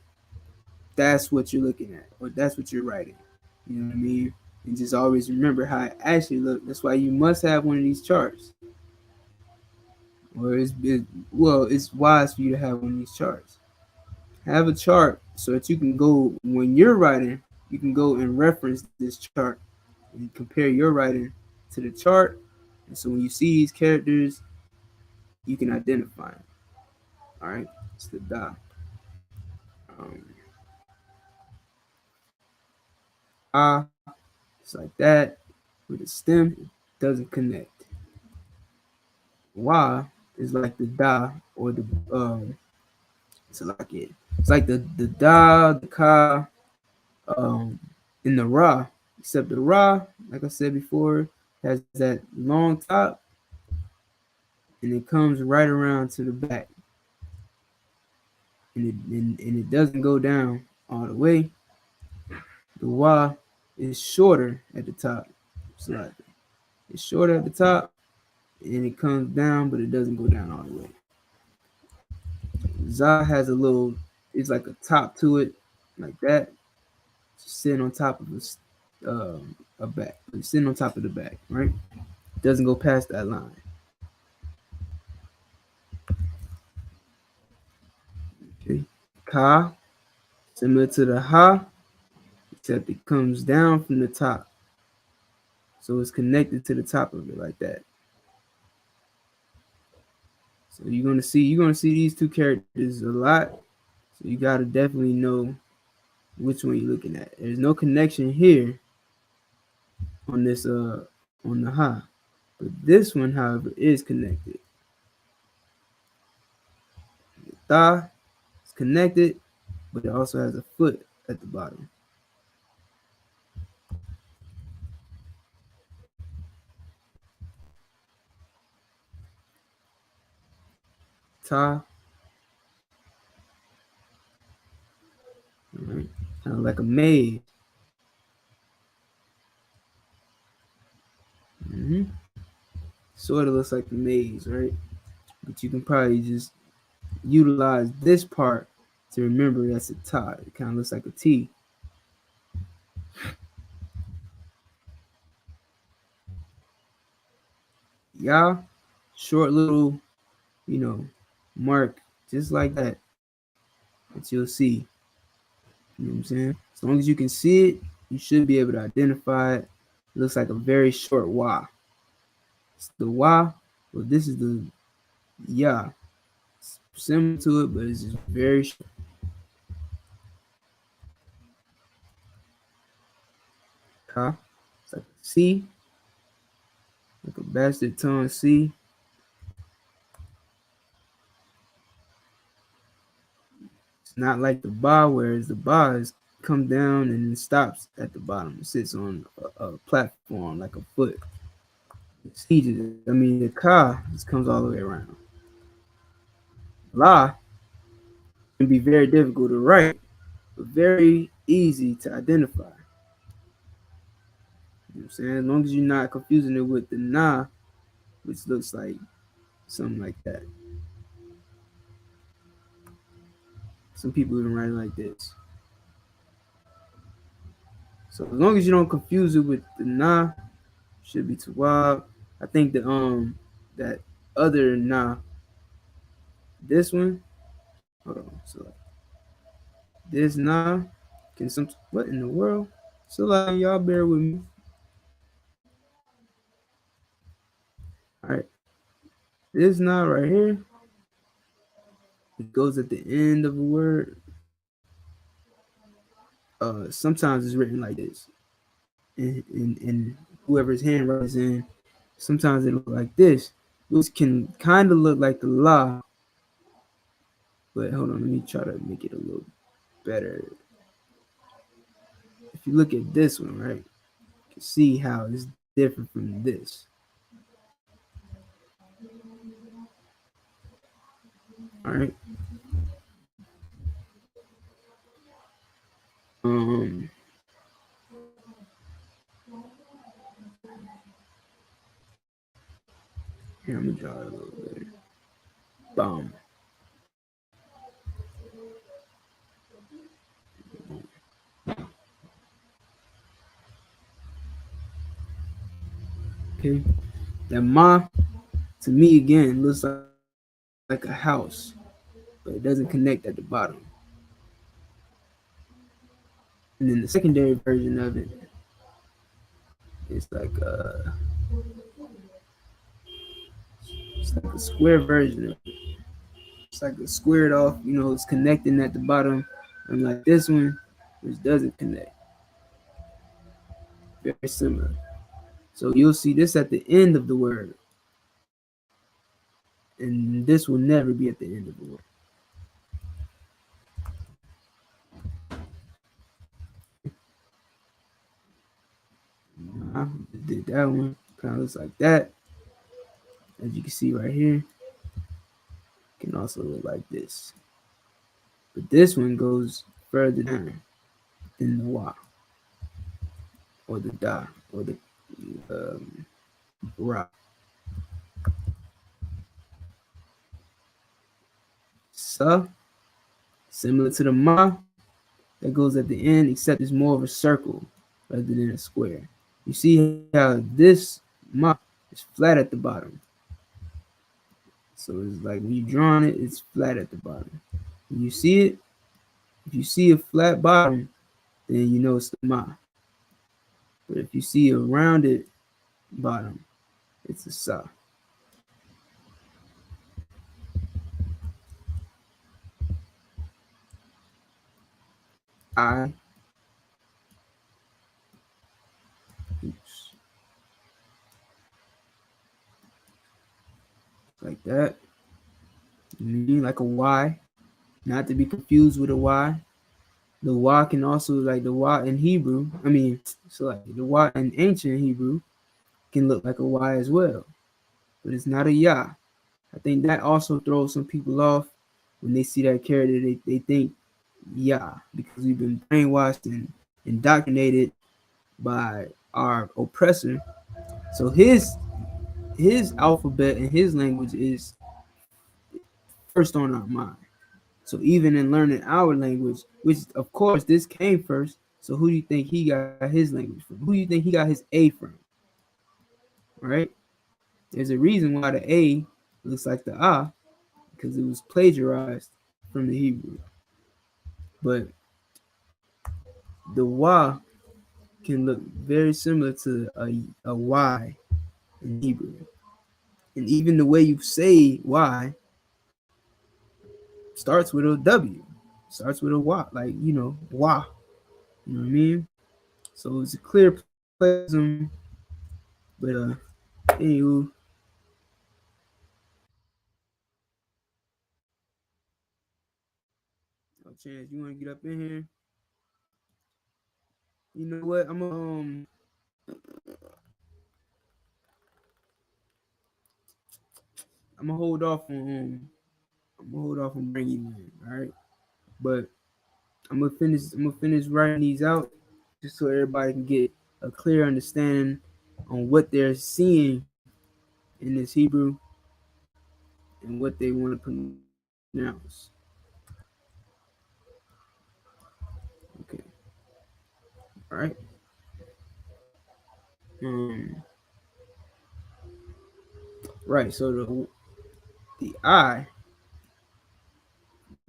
that's what you're looking at or that's what you're writing. You know what I mean? And just always remember how it actually looks. That's why you must have one of these charts. Or it's wise for you to have one of these charts. Have a chart so that you can go, when you're writing, you can go and reference this chart and compare your writing to the chart. And so when you see these characters, you can identify them. All right, it's the da. It's like that. With the stem, it doesn't connect. Wa is like the da or the it's like it. It's like the da, the ka, in the ra. Except the ra, like I said before, has that long top, and it comes right around to the back, and it doesn't go down all the way. The wa is shorter at the top, slightly. It's shorter at the top, and it comes down, but it doesn't go down all the way. Za has a little, it's like a top to it, like that, sitting on top of a back, sitting on top of the back, right? It doesn't go past that line. Okay, ka, similar to the ha, except it comes down from the top, so it's connected to the top of it like that. So you're gonna see these two characters a lot. So you gotta definitely know which one you're looking at. There's no connection here on this on the ha, but this one, however, is connected. The tha is connected, but it also has a foot at the bottom. Ta, right? Kind of like a maze. Sort of looks like a maze, right? But you can probably just utilize this part to remember that's a ta. It kind of looks like a T. Ya, short little, you know, mark just like that you'll see. You know what I'm saying? As long as you can see it, you should be able to identify it. It looks like a very short wa. It's the wa, well, this is the ya. It's similar to it, but it's just very short. Ka, it's like a C, like a bastard tone C. It's not like the ba, whereas the ba is come down and it stops at the bottom. It sits on a platform like a foot. The ka just comes all the way around. La can be very difficult to write, but very easy to identify. You know what I'm saying? As long as you're not confusing it with the nah, which looks like something like that. Some people even write it like this. So as long as you don't confuse it with the nah, should be tawab. I think that other nah, this one, hold on. So this nah can some what in the world? So like y'all bear with me. All right, this nah right here, it goes at the end of a word. Sometimes it's written like this, and whoever's handwriting is in. Sometimes it look like this, which can kind of look like the law. But hold on, let me try to make it a little better. If you look at this one, right, you can see how it's different from this. All right. Here, I'm gonna draw it a little better. Boom. Okay. That ma, to me again, looks like a house, but it doesn't connect at the bottom. And then the secondary version of it is like it's like a square version of it. It's like a squared off, it's connecting at the bottom, and like this one, which doesn't connect. Very similar. So you'll see this at the end of the word, and this will never be at the end of the word. I did that one, kind of looks like that. As you can see right here, it can also look like this. But this one goes further down than the wa, or the da, or the ra. Sa, similar to the ma, that goes at the end, except it's more of a circle rather than a square. You see how this ma is flat at the bottom. So it's like when you're drawing it, it's flat at the bottom. When you see it, if you see a flat bottom, then you know it's the ma. But if you see a rounded bottom, it's a sa. I. Oops. Like that. Like a Y, not to be confused with a Y. The Y can also, like the Y in Hebrew, so like the Y in ancient Hebrew can look like a Y as well, but it's not a Yah. I think that also throws some people off when they see that character. They think Yah, because we've been brainwashed and indoctrinated by our oppressor. So his alphabet and his language is first on our mind. So even in learning our language, which of course this came first, so who do you think he got his language from? Who do you think he got his A from? All right? There's a reason why the A looks like the A, because it was plagiarized from the Hebrew. But the Y can look very similar to a Y in Hebrew. And even the way you say Y starts with a W, starts with a Y, like, Y. You know what I mean? So it's a clear plasm. But anywho, Chance, you want to get up in here? You know what? I'm gonna hold off on bringing you in. All right, but I'm gonna finish writing these out just so everybody can get a clear understanding on what they're seeing in this Hebrew and what they want to pronounce. Okay. All right. Right. So the I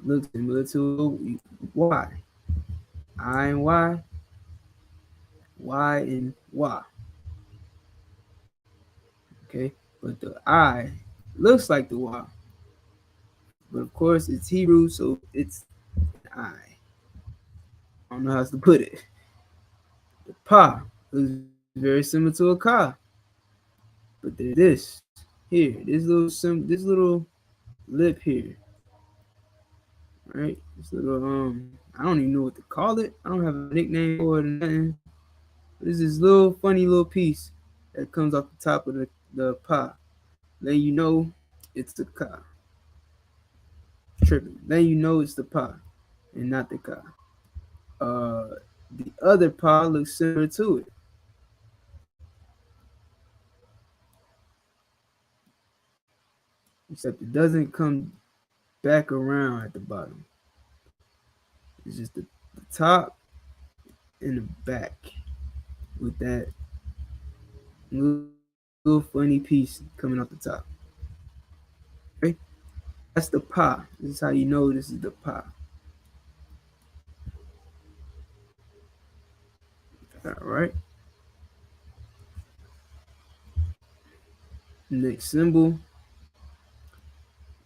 looks similar to Y. I and Y. Y and Y. Okay. But the I looks like the Y. But of course it's Hebrew, so it's an I. I don't know how else to put it. The Pa looks very similar to a Ka. But there's this here, this little lip here. Right? This little I don't even know what to call it. I don't have a nickname for it or nothing. But it's this little funny little piece that comes off the top of the Pa. Then you know it's the Ka. Tripping. Then you know it's the Pa and not the Ka. The other Pa looks similar to it. Except it doesn't come back around at the bottom. It's just the top and the back with that little funny piece coming off the top. Okay? That's the Pa. This is how you know this is the Pa. All right. Next symbol,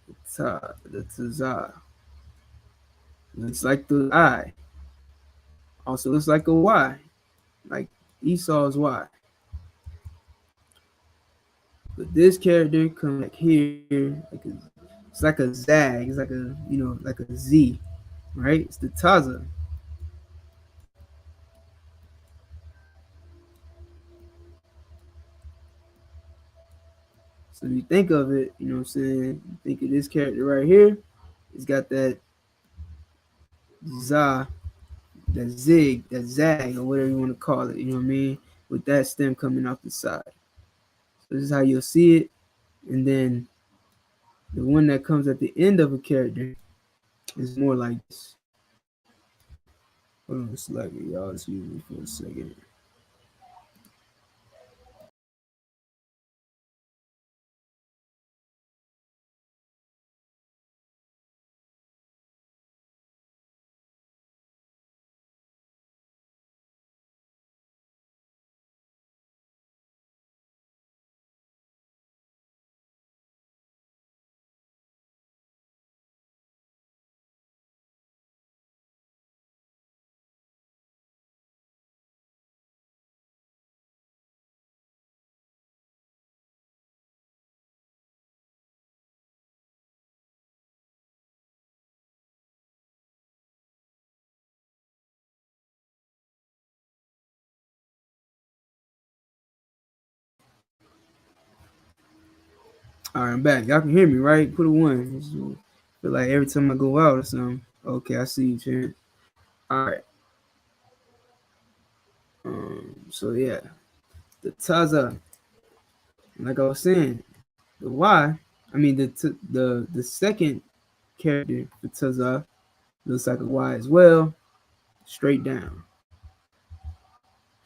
the Tazah. Looks like the I. Also looks like a Y, like Esau's Y. But this character comes like here, it's like a zag. It's like like a Z, right? It's the Taza. So if you think of it, you know what I'm saying? You think of this character right here. It's got that za, that zig, that zag, or whatever you want to call it. You know what I mean? With that stem coming off the side. So this is how you'll see it. And then the one that comes at the end of a character is more like this. Hold on a second, y'all. Excuse me for a second. All right, I'm back. Y'all can hear me, right? Put a one. Feel like every time I go out or something. Okay, I see you, Chan. All right. So yeah, the Taza, like I was saying, the Y. I mean the second character for Taza looks like a Y as well. Straight down.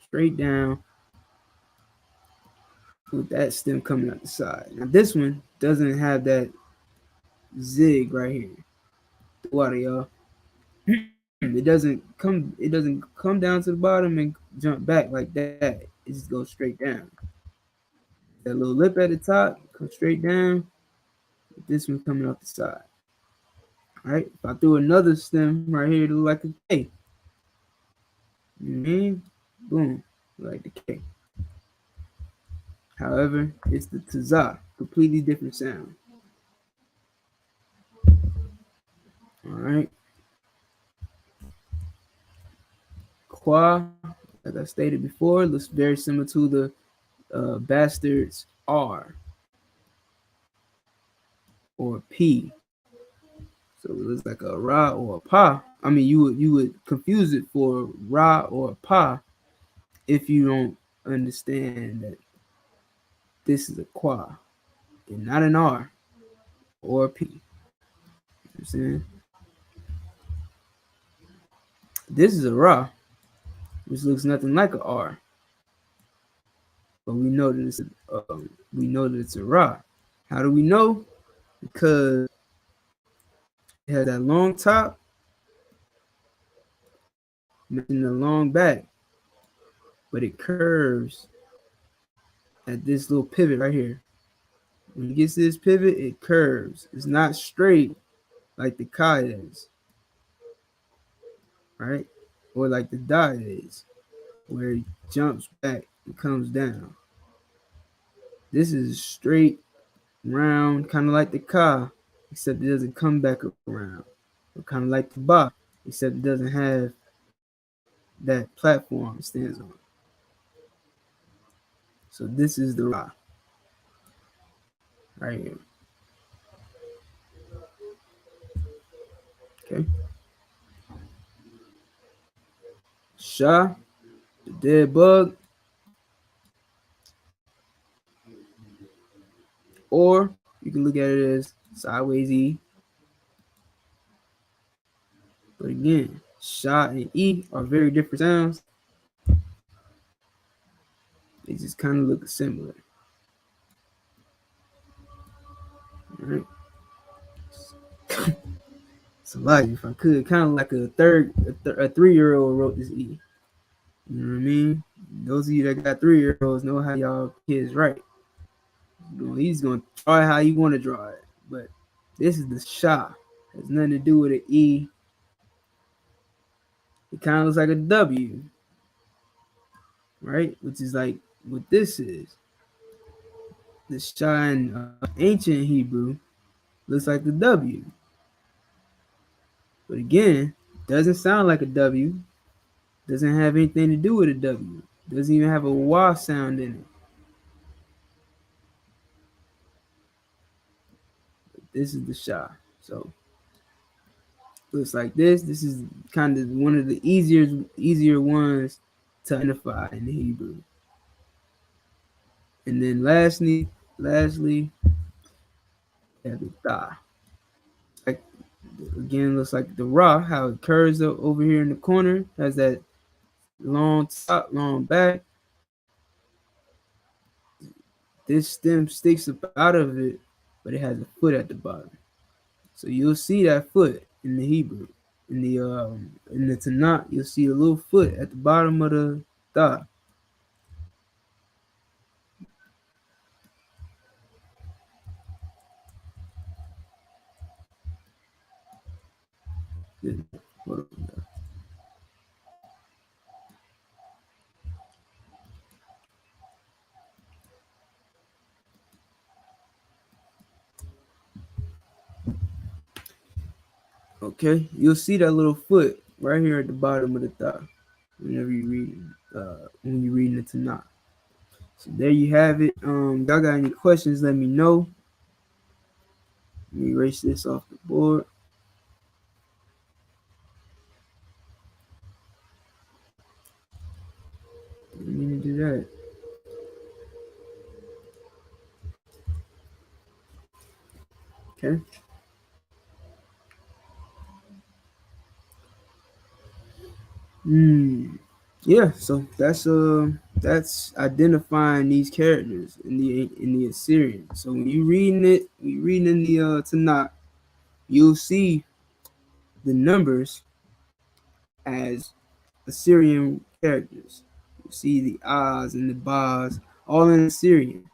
Straight down with that stem coming out the side. Now this one doesn't have that zig right here. The water, y'all. It doesn't come down to the bottom and jump back like that. It just goes straight down. That little lip at the top comes straight down. This one coming off the side. All right. If I threw another stem right here, it look like a K. You know what I mean? Boom, like the K. However, it's the Tazah, completely different sound. All right. Qua, as I stated before, looks very similar to the bastards R or P. So it looks like a Ra or a Pa. I mean, you would confuse it for Ra or a Pa if you don't understand that this is a Qua and not an R or a P. You know what I'm saying? This is a Ra, which looks nothing like a R, but we know that it's a Ra. How do we know? Because it has that long top and the long back, but it curves at this little pivot right here. When it gets to this pivot, it curves. It's not straight like the Ka is, right? Or like the Da is, where it jumps back and comes down. This is straight, round, kind of like the Ka, except it doesn't come back around. Or kind of like the Ba, except it doesn't have that platform it stands on. So this is the Ra, right here. Okay. Sha, the dead bug, or you can look at it as sideways E. But again, Sha and E are very different sounds. They just kind of look similar. All right. So like, if I could, kind of like a 3-year-old wrote this E. You know what I mean? Those of you that got 3-year-olds know how y'all kids write. You know, he's gonna draw it how you want to draw it, but this is the Sha. It has nothing to do with an E. It kind of looks like a W, right? Which is like what this is. The Sha in ancient Hebrew looks like the W, but again, doesn't sound like a W. Doesn't have anything to do with a W. Doesn't even have a wa sound in it. This is the Sha. So looks like this. This is kind of one of the easier ones to identify in the Hebrew. And then lastly, we have the Tha. Like, again, looks like the Ra, how it curves up over here in the corner, has that long top, long back. This stem sticks up out of it, but it has a foot at the bottom. So you'll see that foot in the Hebrew. In the Tanakh, you'll see a little foot at the bottom of the Tha. Okay, you'll see that little foot right here at the bottom of the Tha whenever you read when you're reading the Tanakh. So there you have it. Y'all got any questions? Let me know. Let me erase this off the board. Let me do that. Okay. Yeah, so that's identifying these characters in the Assyrian. So when you reading in the Tanakh, you'll see the numbers as Assyrian characters. You see the Ahs and the Bas all in Assyrian,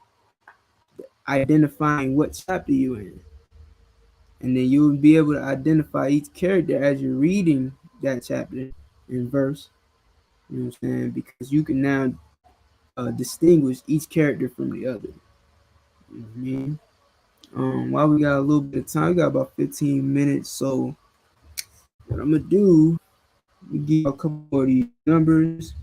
identifying what chapter you're in. And then you'll be able to identify each character as you're reading that chapter and verse. You know what I'm saying? Because you can now distinguish each character from the other. You know what I mean? While we got a little bit of time, we got about 15 minutes. So what I'm gonna do, we give you a couple more of these numbers.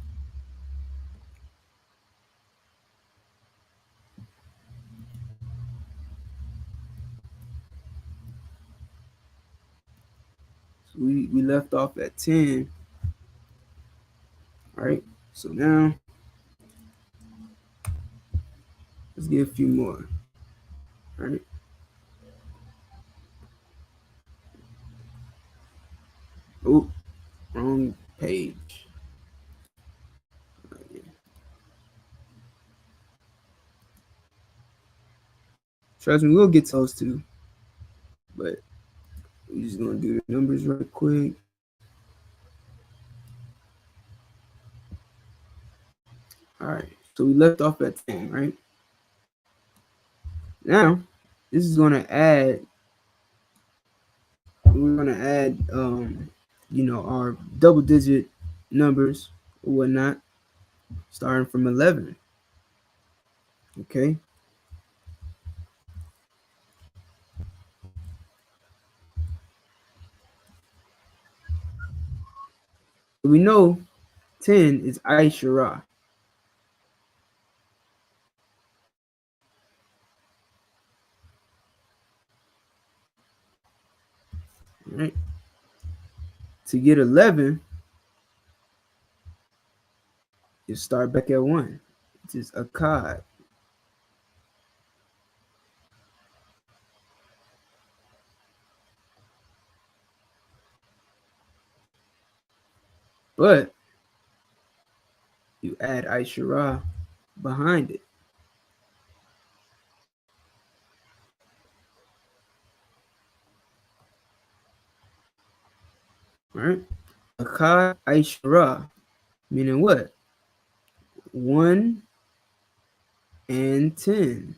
We left off at 10. All right. So now let's get a few more. All right. Oh, wrong page. Trust me, we'll get to those two. But we're just gonna do the numbers right quick. All right. So we left off at 10, right? Now, this is gonna add. We're gonna add, our double-digit numbers or whatnot, starting from 11. Okay. We know 10 is I.S.U.P.K. Right. To get 11, you start back at 1, which is a cod. But you add I.S.U.P.K behind it. Right? A cod I.S.U.P.K, meaning what? 1 and 10.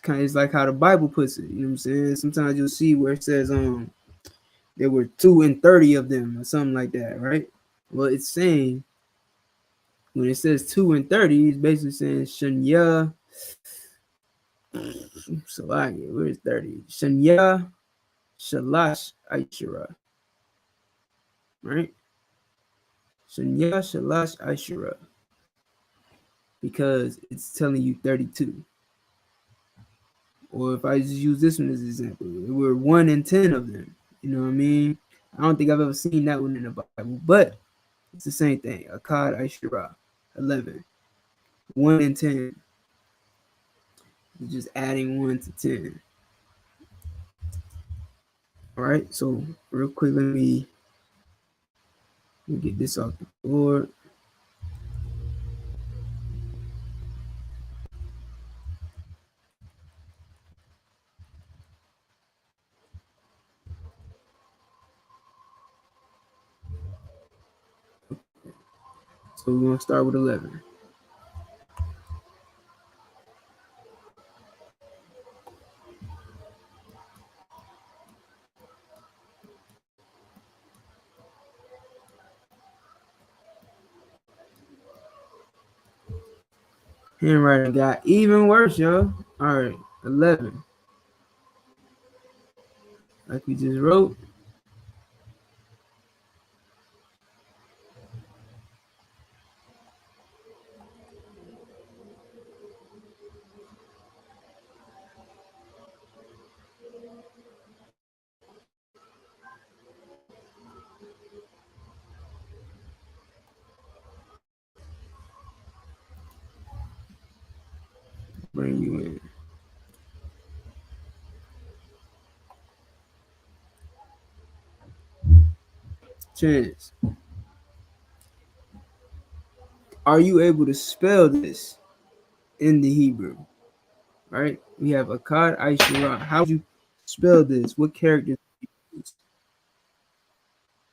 It's like how the Bible puts it. You know what I'm saying? Sometimes you'll see where it says there were 2 and 30 of them or something like that, right? Well, it's saying when it says 2 and 30, it's basically saying Shanya. So I get where's 30? Shanya Shalash I.S.U.P.K. Right? Shanya Shalash I.S.U.P.K. Because it's telling you 32. Or if I just use this one as an example, there were 1 and 10 of them. You know what I mean? I don't think I've ever seen that one in the Bible, but it's the same thing. Akkad I.S.U.P.K, 11. 1 and 10. You're just adding 1 to 10. All right, so real quick, let me get this off the board. So we're going to start with 11. Handwriting got even worse, yo. All right, 11. Like we just wrote. Bring you in. Chance. Are you able to spell this in the Hebrew? Right? We have Akkad I.S.U.P.K. How would you spell this? What characters?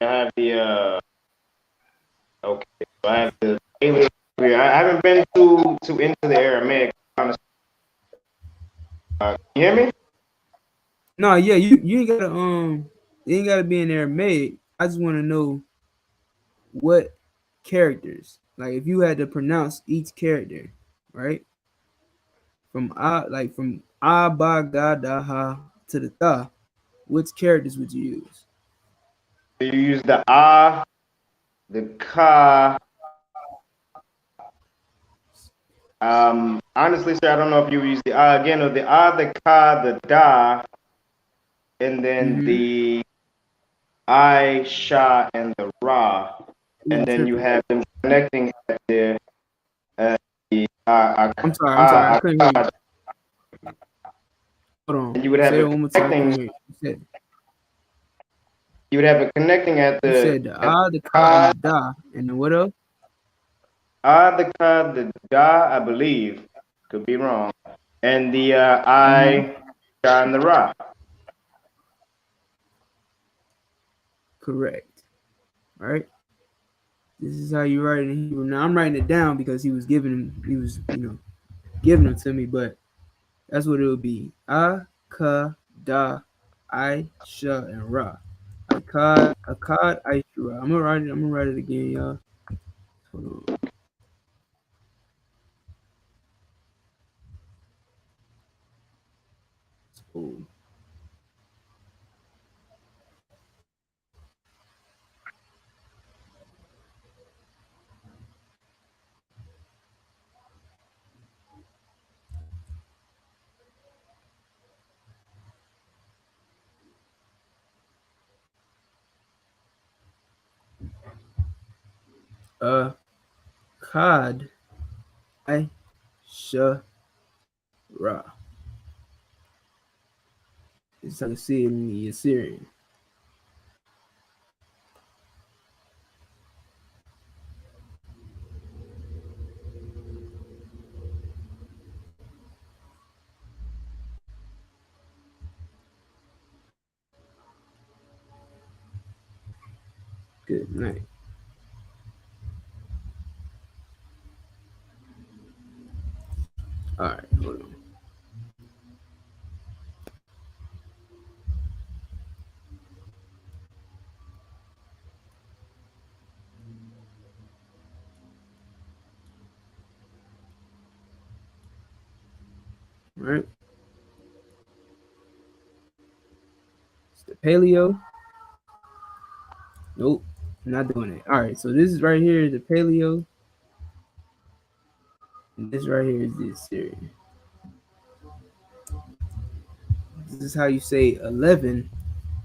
I have the okay. So I have the English here. I haven't been too into the Aramaic. Honestly. Can you hear me? No, yeah, you ain't gotta be in Aramaic. I just want to know what characters. Like if you had to pronounce each character, right? From ba ga da ha to the ta, which characters would you use? You use the ah, the ka. Honestly, sir, I don't know if you use the ah again or the ah, the ka, the da, and then the I, Sha, and the Ra, and then you have them connecting at the I'm sorry, I couldn't hear you. Hold on. And you would have Say it it one more time. I couldn't connecting. hear You would have it connecting at you. the. You said the ah, the ka, and the da, and then what else? The ka, the da, I believe, could be wrong, and the I, Sha, and the Ra. Correct. All right. This is how you write it in Hebrew. Now I'm writing it down because he was giving them to me, but that's what it would be. A, ka, da, I, sha, and ra. Akkad, I, ra. I'm gonna write it again, y'all. Hold on. Oh. Akkad, I, sha, ra. It's how you see it in the Assyrian. Good night. All right, hold on. All right. It's the paleo. Nope, not doing it. All right, so this is right here, the paleo. And this right here is the Assyrian. This is how you say 11.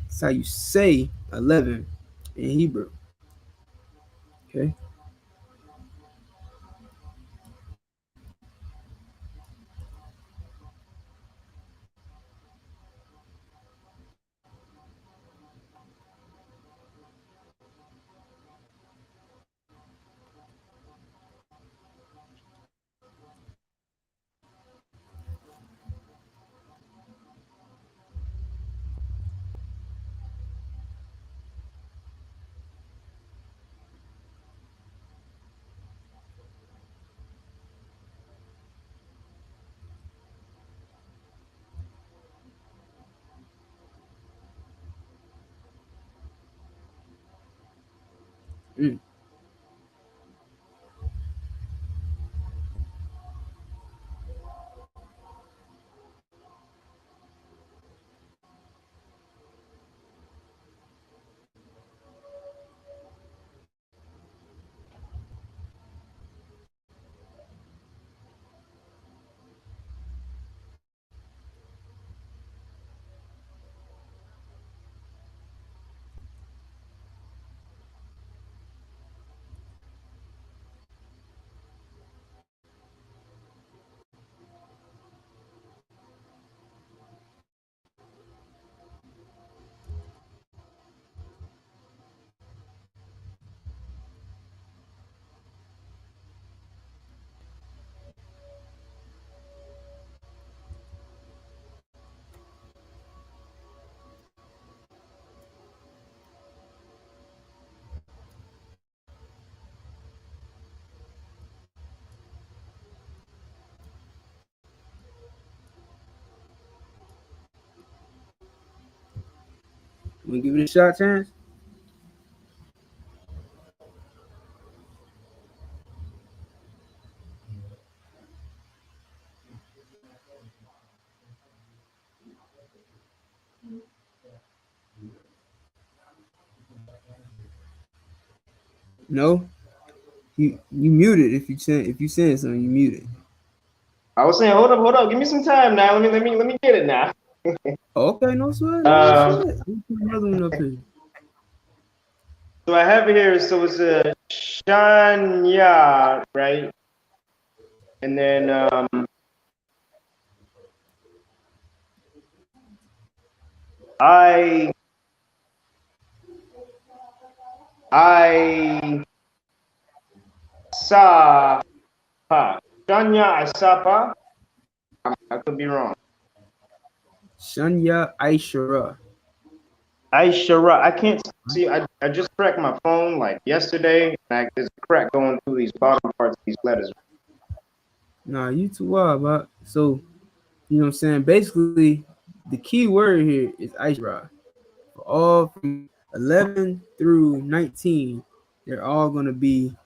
This is how you say 11 in Hebrew. Okay. Mm. Want to give it a shot, Chance? No. You muted if you saying something, you muted. I was saying, hold up, give me some time now. Let me get it now. Okay, no sweat. No sweat. Another one up here. So I have it here. So it's a Shanya, right? And then I saw Shanya Isapa. I could be wrong. Shanya Aishara. Aishara. I can't see. I just cracked my phone like yesterday. And there's a crack going through these bottom parts of these letters. Nah, you too wild, but so you know what I'm saying. Basically, the key word here is Aishara. For all from 11 through 19, they're all gonna be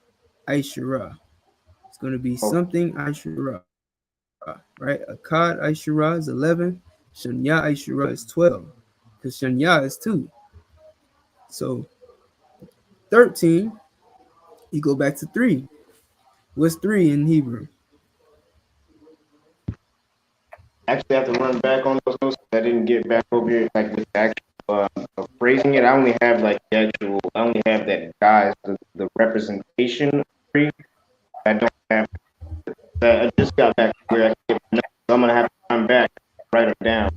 Aishara. It's gonna be something Aishara, right? Akkad Aishara is 11. Shanya Aishara is 12. Because Shanya is 2. So 13, you go back to 3. What's 3 in Hebrew? Actually, I have to run back on those notes. I didn't get back over here like with the actual phrasing it. I only have like the actual. I only have that guys the representation of three. I don't have. I just got back to where I can get my notes. So I'm gonna have to run back, write them down.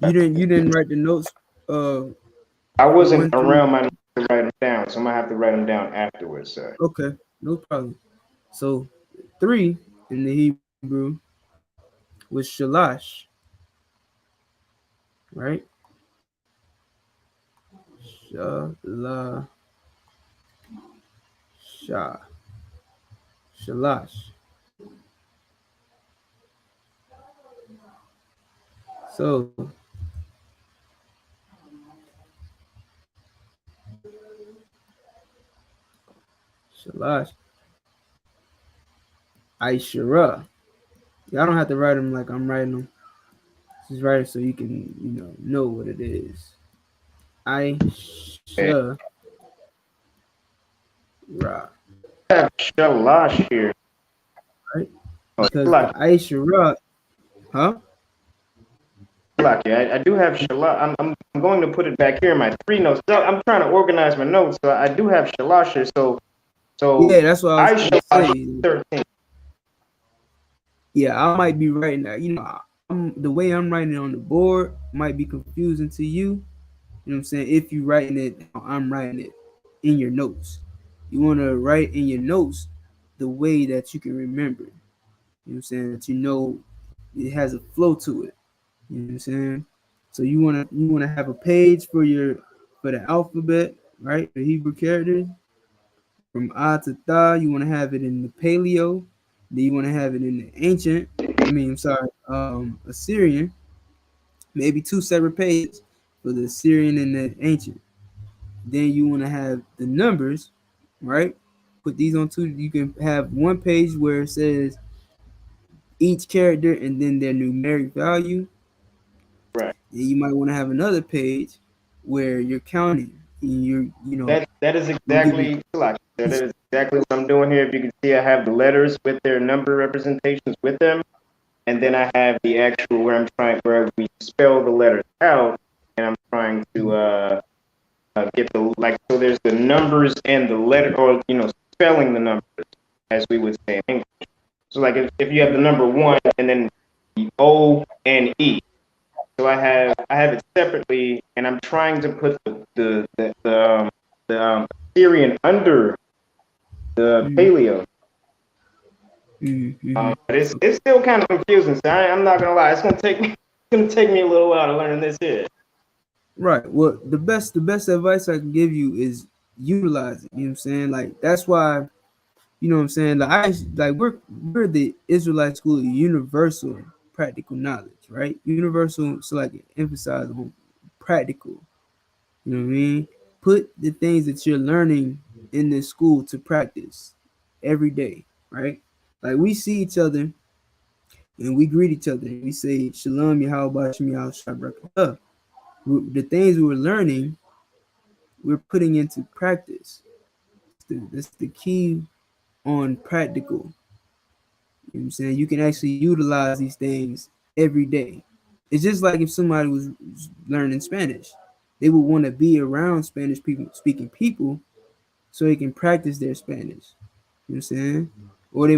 You didn't write the notes. I wasn't around my notes to write them down, so I'm gonna have to write them down afterwards, sir. Okay, no problem. So 3 in the Hebrew was shalash, right? Shalash. So shalash. Aishara. Y'all don't have to write them like I'm writing them. Just write it so you can, know what it is. Aishara. I have shalash here. Right? Because Aishara, huh? I do have shalash. I'm going to put it back here in my 3 notes. So I'm trying to organize my notes, so I do have shalash here. So yeah, that's what I was saying. 13. Yeah, I might be writing that. The way I'm writing it on the board might be confusing to you. You know what I'm saying? If you're writing it, I'm writing it in your notes. You want to write in your notes the way that you can remember. You know what I'm saying? That it has a flow to it. You know what I'm saying? So you wanna have a page for the alphabet, right? The Hebrew characters. From A to Tha, you want to have it in the Paleo. Then you want to have it in the ancient. Assyrian. Maybe 2 separate pages for the Assyrian and the ancient. Then you want to have the numbers, right? Put these on 2. You can have one page where it says each character and then their numeric value. Right. And you might want to have another page where you're counting. And that is exactly what I'm doing here. If you can see, I have the letters with their number representations with them, and then I have the actual where we spell the letters out, and I'm trying to get so there's the numbers and the letter, or spelling the numbers as we would say in English. So like if you have the number 1 and then the O and E. So I have it separately, and I'm trying to put the Assyrian under the Paleo. But it's still kind of confusing. So I'm not gonna lie, it's gonna take me a little while to learn this here. Right. Well, the best advice I can give you is utilize it. You know what I'm saying? Like that's why, you know what I'm saying. We're the Israelite school of universal practical knowledge, right? Universal, so like emphasize on practical. You know what I mean? Put the things that you're learning in this school to practice every day, right? Like we see each other and we greet each other. We say Shalom, Yahweh, Shabbat. The things we're learning, we're putting into practice. That's the key on practical. You know what I'm saying? You can actually utilize these things every day. It's just like if somebody was learning Spanish. they would want to be around Spanish people speaking people so they can practice their Spanish. You know what I'm saying? Or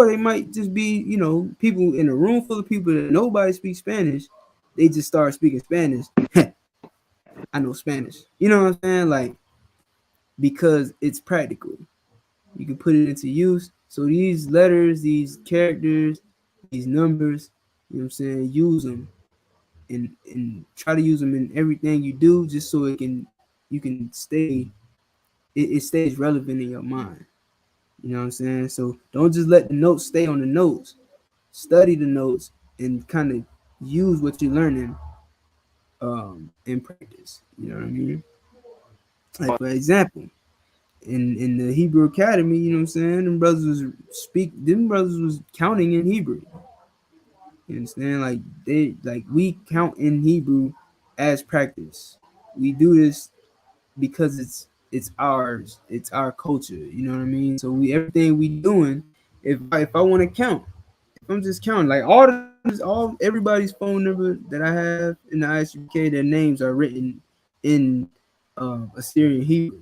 they might just be, you know, people in a room full of people that nobody speaks Spanish. They just start speaking Spanish. I know Spanish. You know what I'm saying? Like, because it's practical. You can put it into use. So these letters, these characters, these numbers, you know what I'm saying, use them and try to use them in everything you do, just so you can stay, it stays relevant in your mind. You know what I'm saying? So don't just let the notes stay on the notes. Study the notes and kind of use what you're learning in practice. You know what I mean? Like, for example, in the Hebrew Academy, you know what I'm saying? Them brothers was counting in Hebrew. You understand? Like we count in Hebrew as practice. We do this because it's ours. It's our culture. You know what I mean? So everything we doing, if I want to count, if I'm just counting, like all everybody's phone number that I have in the I.S.U.P.K, their names are written in Assyrian Hebrew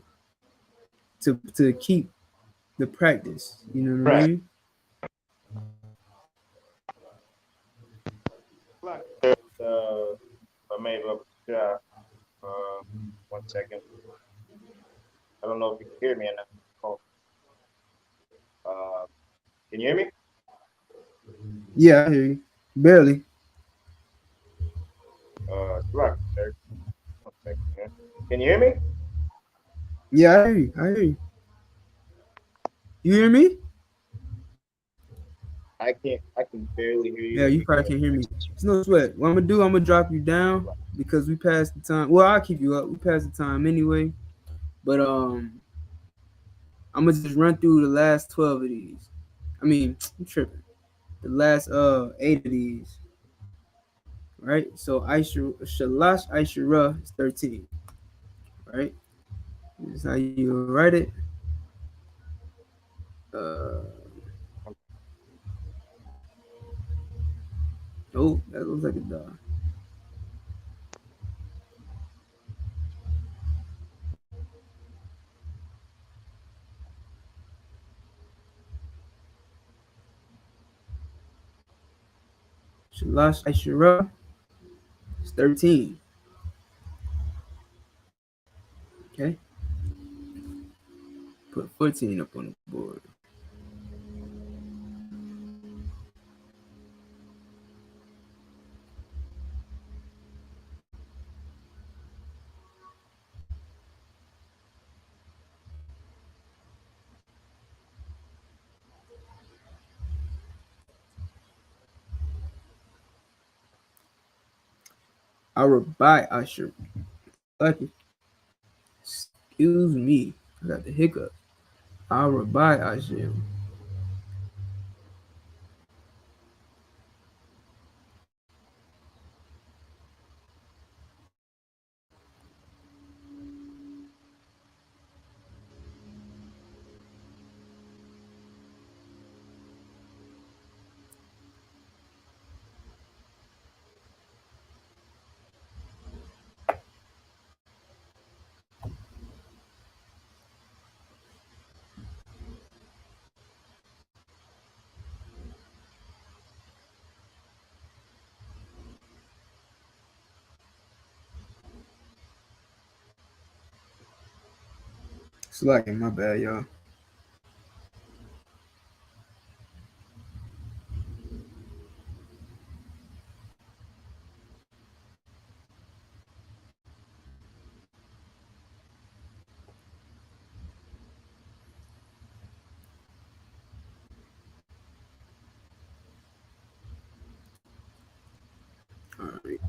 to keep the practice. You know what I Right. mean? I made up. Yeah. 1 second. I don't know if you can hear me or not. Can you hear me? Yeah, I hear you. Barely. Slack, sir. 1 second. Yeah. Can you hear me? Yeah, I hear you. I hear you. You hear me? I can't. I can barely hear Yeah, you. you probably can't hear me. It's no sweat. What I'm gonna do, I'm gonna drop you down because we passed the time. Well, I'll keep you up. We passed the time anyway. But I'm gonna just run through the last 12 of these. I mean, I'm tripping. The last 8 of these. Right? So Shalash Aishara is 13. Right? This is how you write it. Oh, that looks like a dog. Shalash Aishara is 13. Okay? Put 14 up on the board. Arabai Asher. Excuse me. I got the hiccup. Arabai Asher. Slacking, my bad, y'all. All right.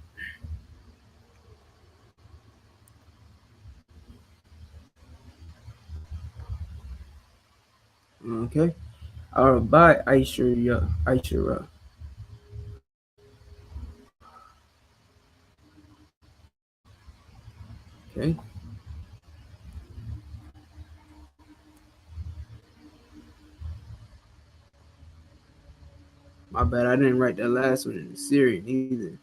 Okay. Arabai Aishara. Okay. My bad. I didn't write that last one in the Syrian either.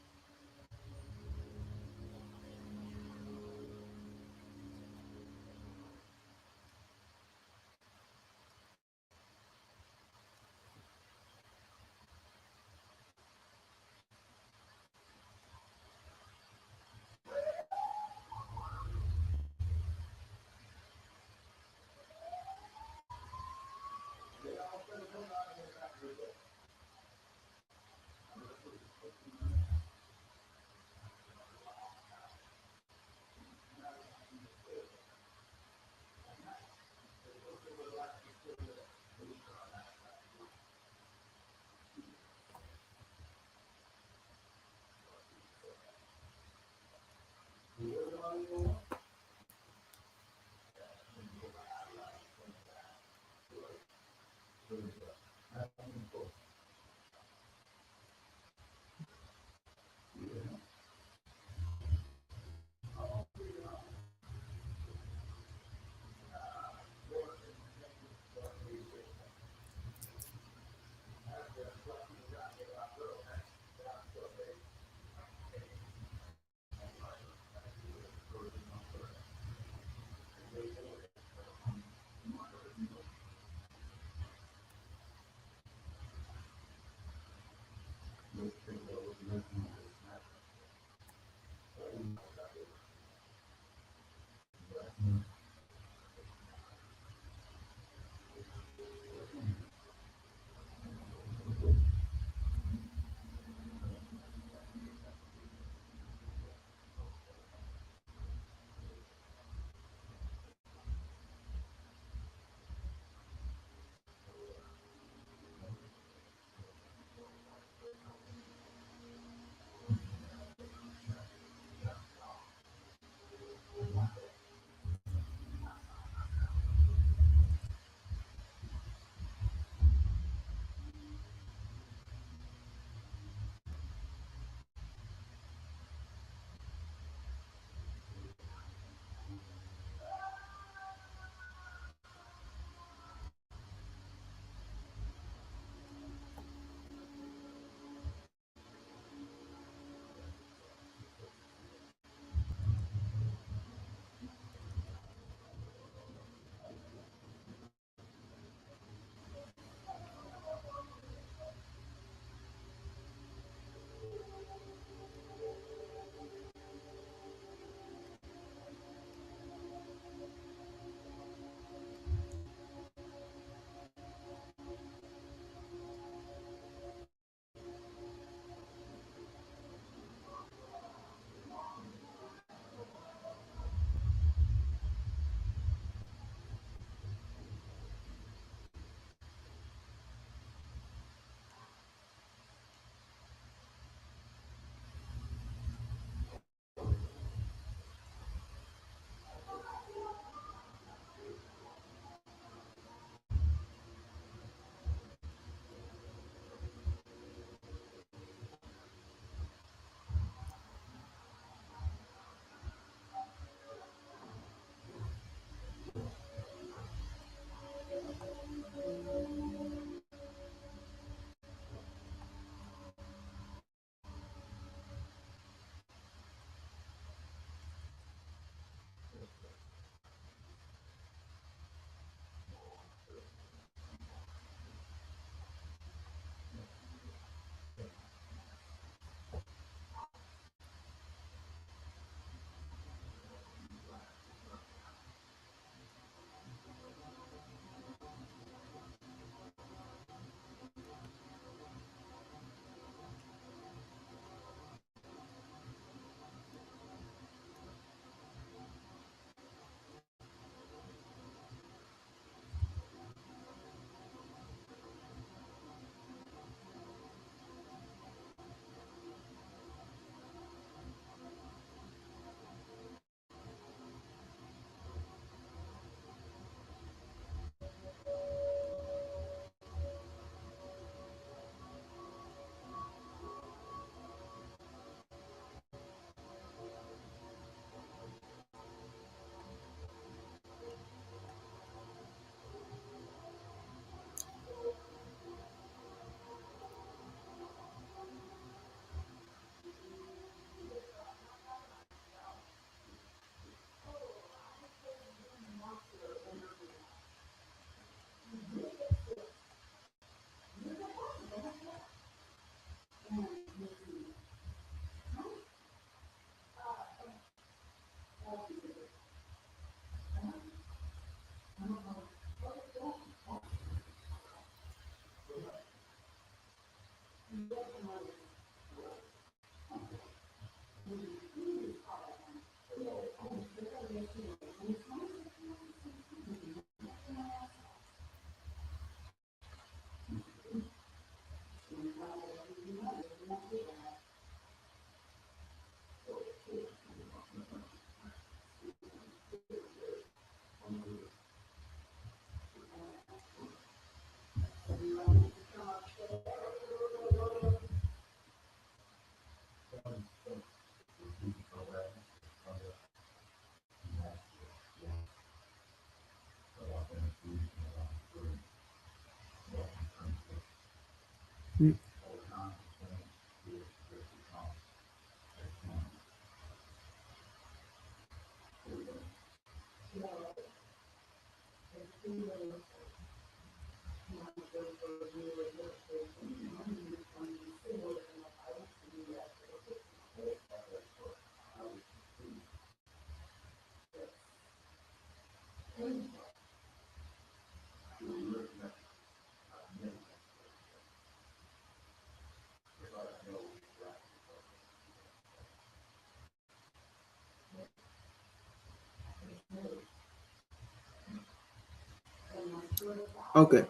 Okay.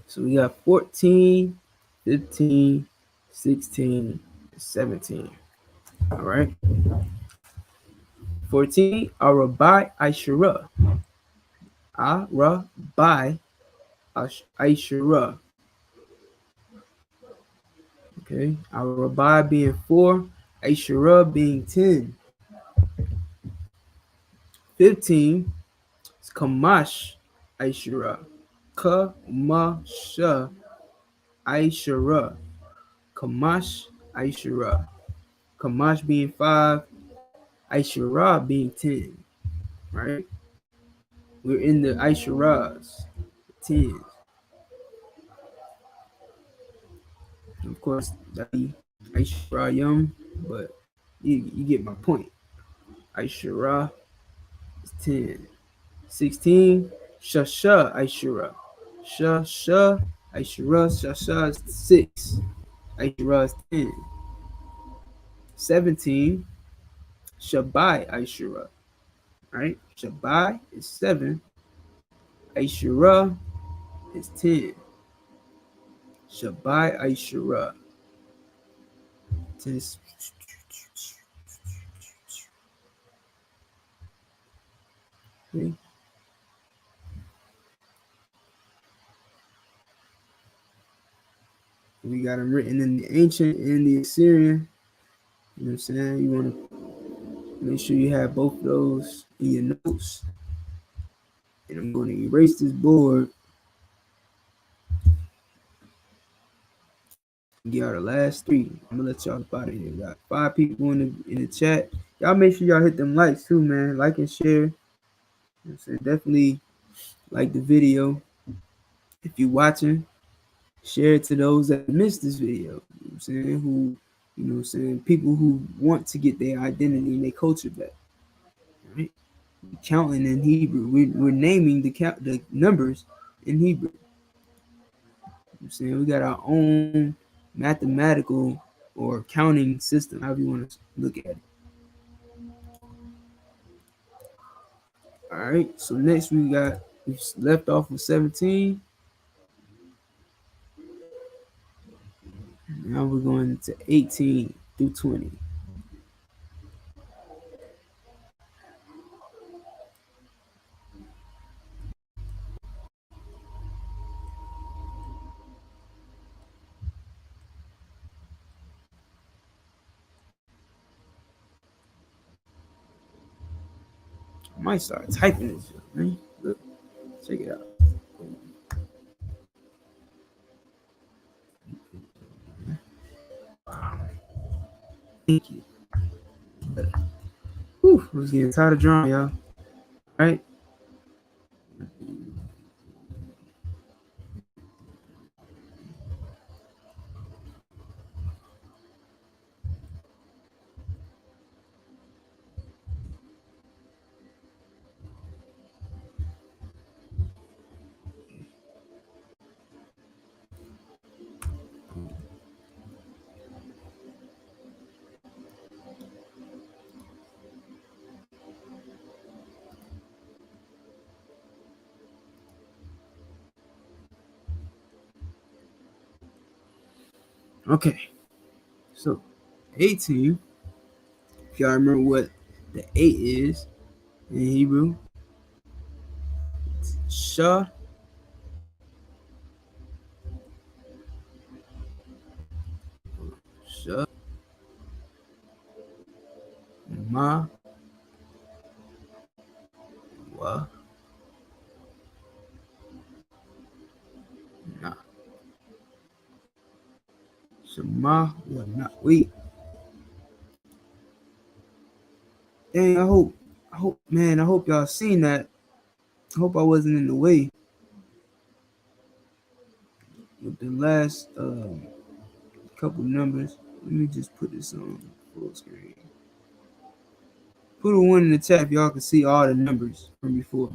So we got 14, 15, 16, 17. All right. 14, Arabai Aishara. Arabai Aishara. Okay. Arabai being 4, Aishara being 10. 15 is Kamash Aishara. Kamasha Aishara. Kamash Aishara. Kamash being 5, Aishara being 10. Right? We're in the Aisharas, 10. Of course, that be Aisharayam, but you get my point. Aishara is 10. 16, Shasha Aishara. Shasha Aishara, Shasha is 6. Aishara is 10. 17, Shabai Aishara. Right? Shabai is 7. Aishara is 10. Shabai Aishara. 10. Okay. We got them written in the ancient and the Assyrian. You know what I'm saying? You want to make sure you have both of those in your notes. And I'm going to erase this board. Get out the last 3. I'm gonna let y'all up out of here. Got 5 people in the chat. Y'all make sure y'all hit them likes too, man. Like and share. You know what I'm saying? Definitely like the video. If you're watching, share it to those that missed this video. You know what I'm saying? Who, you know what I'm saying? People who want to get their identity and their culture back. Right? Counting in Hebrew. We're naming the numbers in Hebrew. I'm saying we got our own mathematical or counting system, however you want to look at it. All right, so next we left off with 17. Now we're going to 18 through 20. I might start typing this, man. Look, check it out. Thank you. Whew, I was getting tired of drawing, y'all. All right. Okay. So 18. If y'all remember what the 8 is in Hebrew, Shah. Shah. Shema wa na. Shema wa na. Wait. Dang, I hope, man, I hope y'all seen that. I hope I wasn't in the way with the last couple numbers. Let me just put this on full screen. Put a one in the chat if y'all can see all the numbers from before.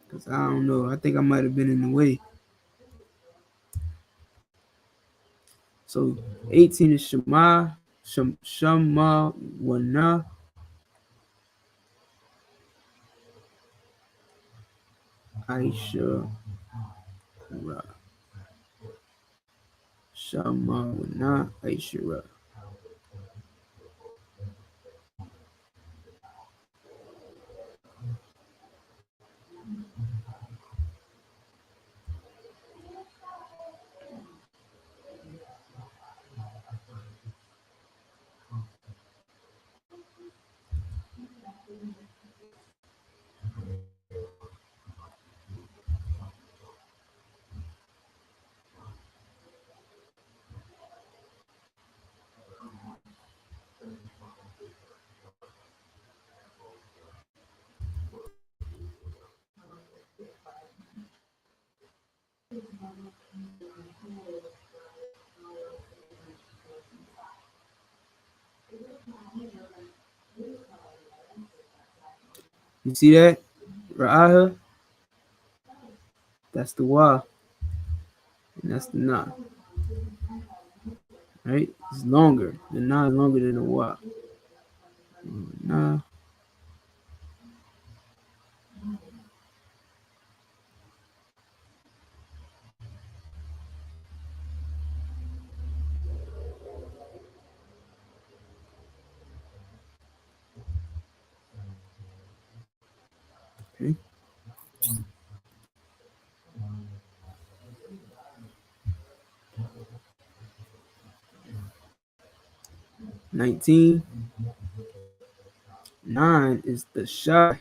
Because I don't know. I think I might have been in the way. So 18 is Shema, Shema Wana. Aisha Ra. Shema Wana Aisha Ra. You see that? Ra'aha? That's the Wa. And that's the Na. Right? It's longer. The Na is longer than the Wa. Na. Okay. 19. 9 is the Shy.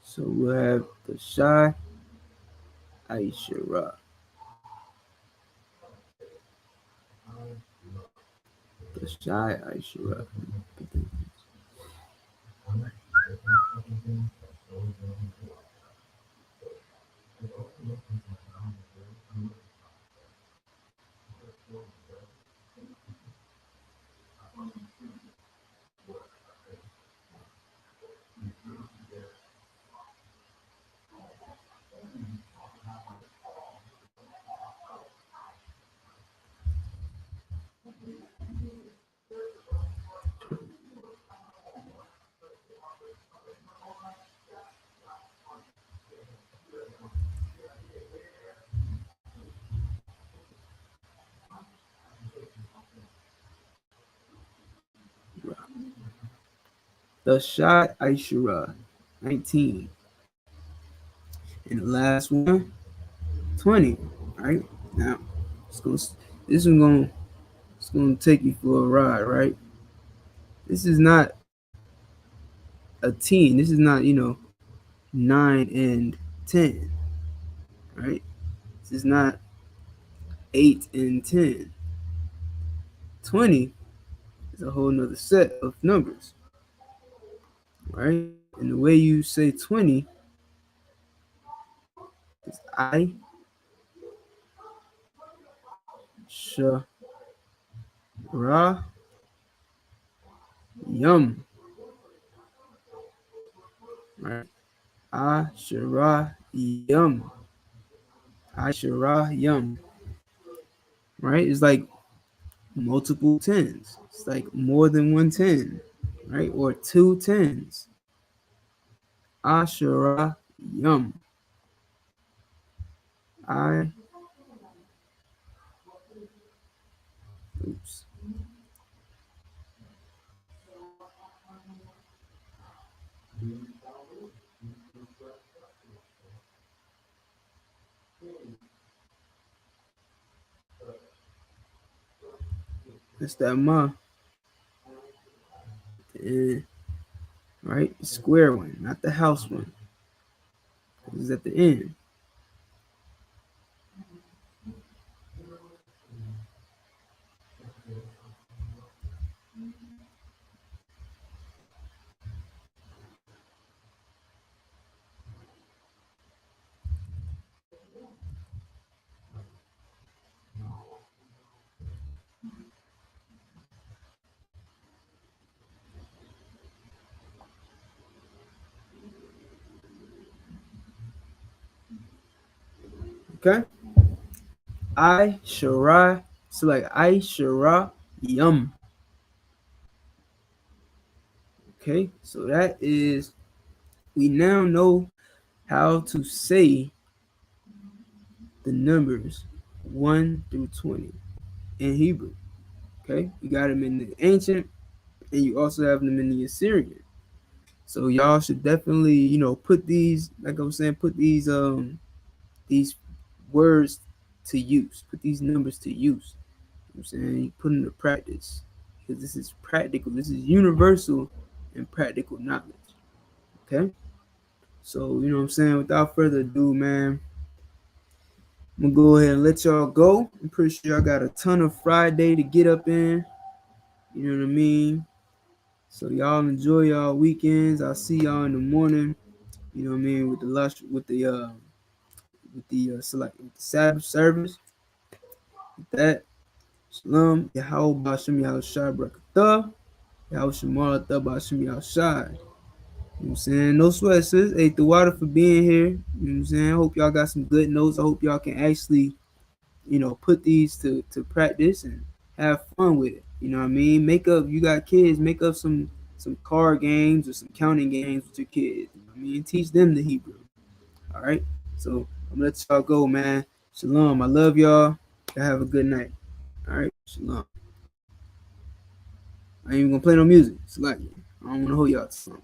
So we'll have the Shy Aisha Ra. The Shy Aisha Ra. The Shy Aisha Ra. 19. And the last one, 20. Right? Now, it's gonna take you for a ride, right? This is not a 10. This is not, 9 and 10. Right? This is not 8 and 10. 20 is a whole nother set of numbers. Right? And the way you say 20 is I Sha Ra Yum. Right? I Sha Ra Yum. I Sha Ra Yum. Right? It's like multiple tens. It's like more than one 10, right? Or two tens. Ashura Yum. I oops. That's that ma. And right, the square one, not the house one. This is at the end. Okay. I Shara. So like I Shara Yum. Okay, so that is, we now know how to say the numbers 1 through 20 in Hebrew. Okay, you got them in the ancient, and you also have them in the Assyrian. So y'all should definitely, put these, like I was saying, put these words to use, put these numbers to use. You know what I'm saying, put them to practice, because this is practical. This is universal and practical knowledge. Okay. So, you know what I'm saying? Without further ado, man, I'm going to go ahead and let y'all go. I'm pretty sure y'all got a ton of Friday to get up in. You know what I mean? So y'all enjoy y'all weekends. I'll see y'all in the morning. You know what I mean? With the Sabbath service. With that, Shalom, Yahweh Bashem Yahushua Brakatah, Yahweh Shemar Atah Bashem Yahushua. You know what I'm saying? No sweat, sis. Hey, the water for being here. You know what I'm saying? I hope y'all got some good notes. I hope y'all can actually, put these to practice and have fun with it. You know what I mean? Make up, you got kids, make up some card games or some counting games with your kids. You know what I mean? Teach them the Hebrew. All right? So I'm gonna let y'all go, man. Shalom. I love y'all. Y'all have a good night. All right? Shalom. I ain't even gonna play no music. It's like, I don't wanna hold y'all to something.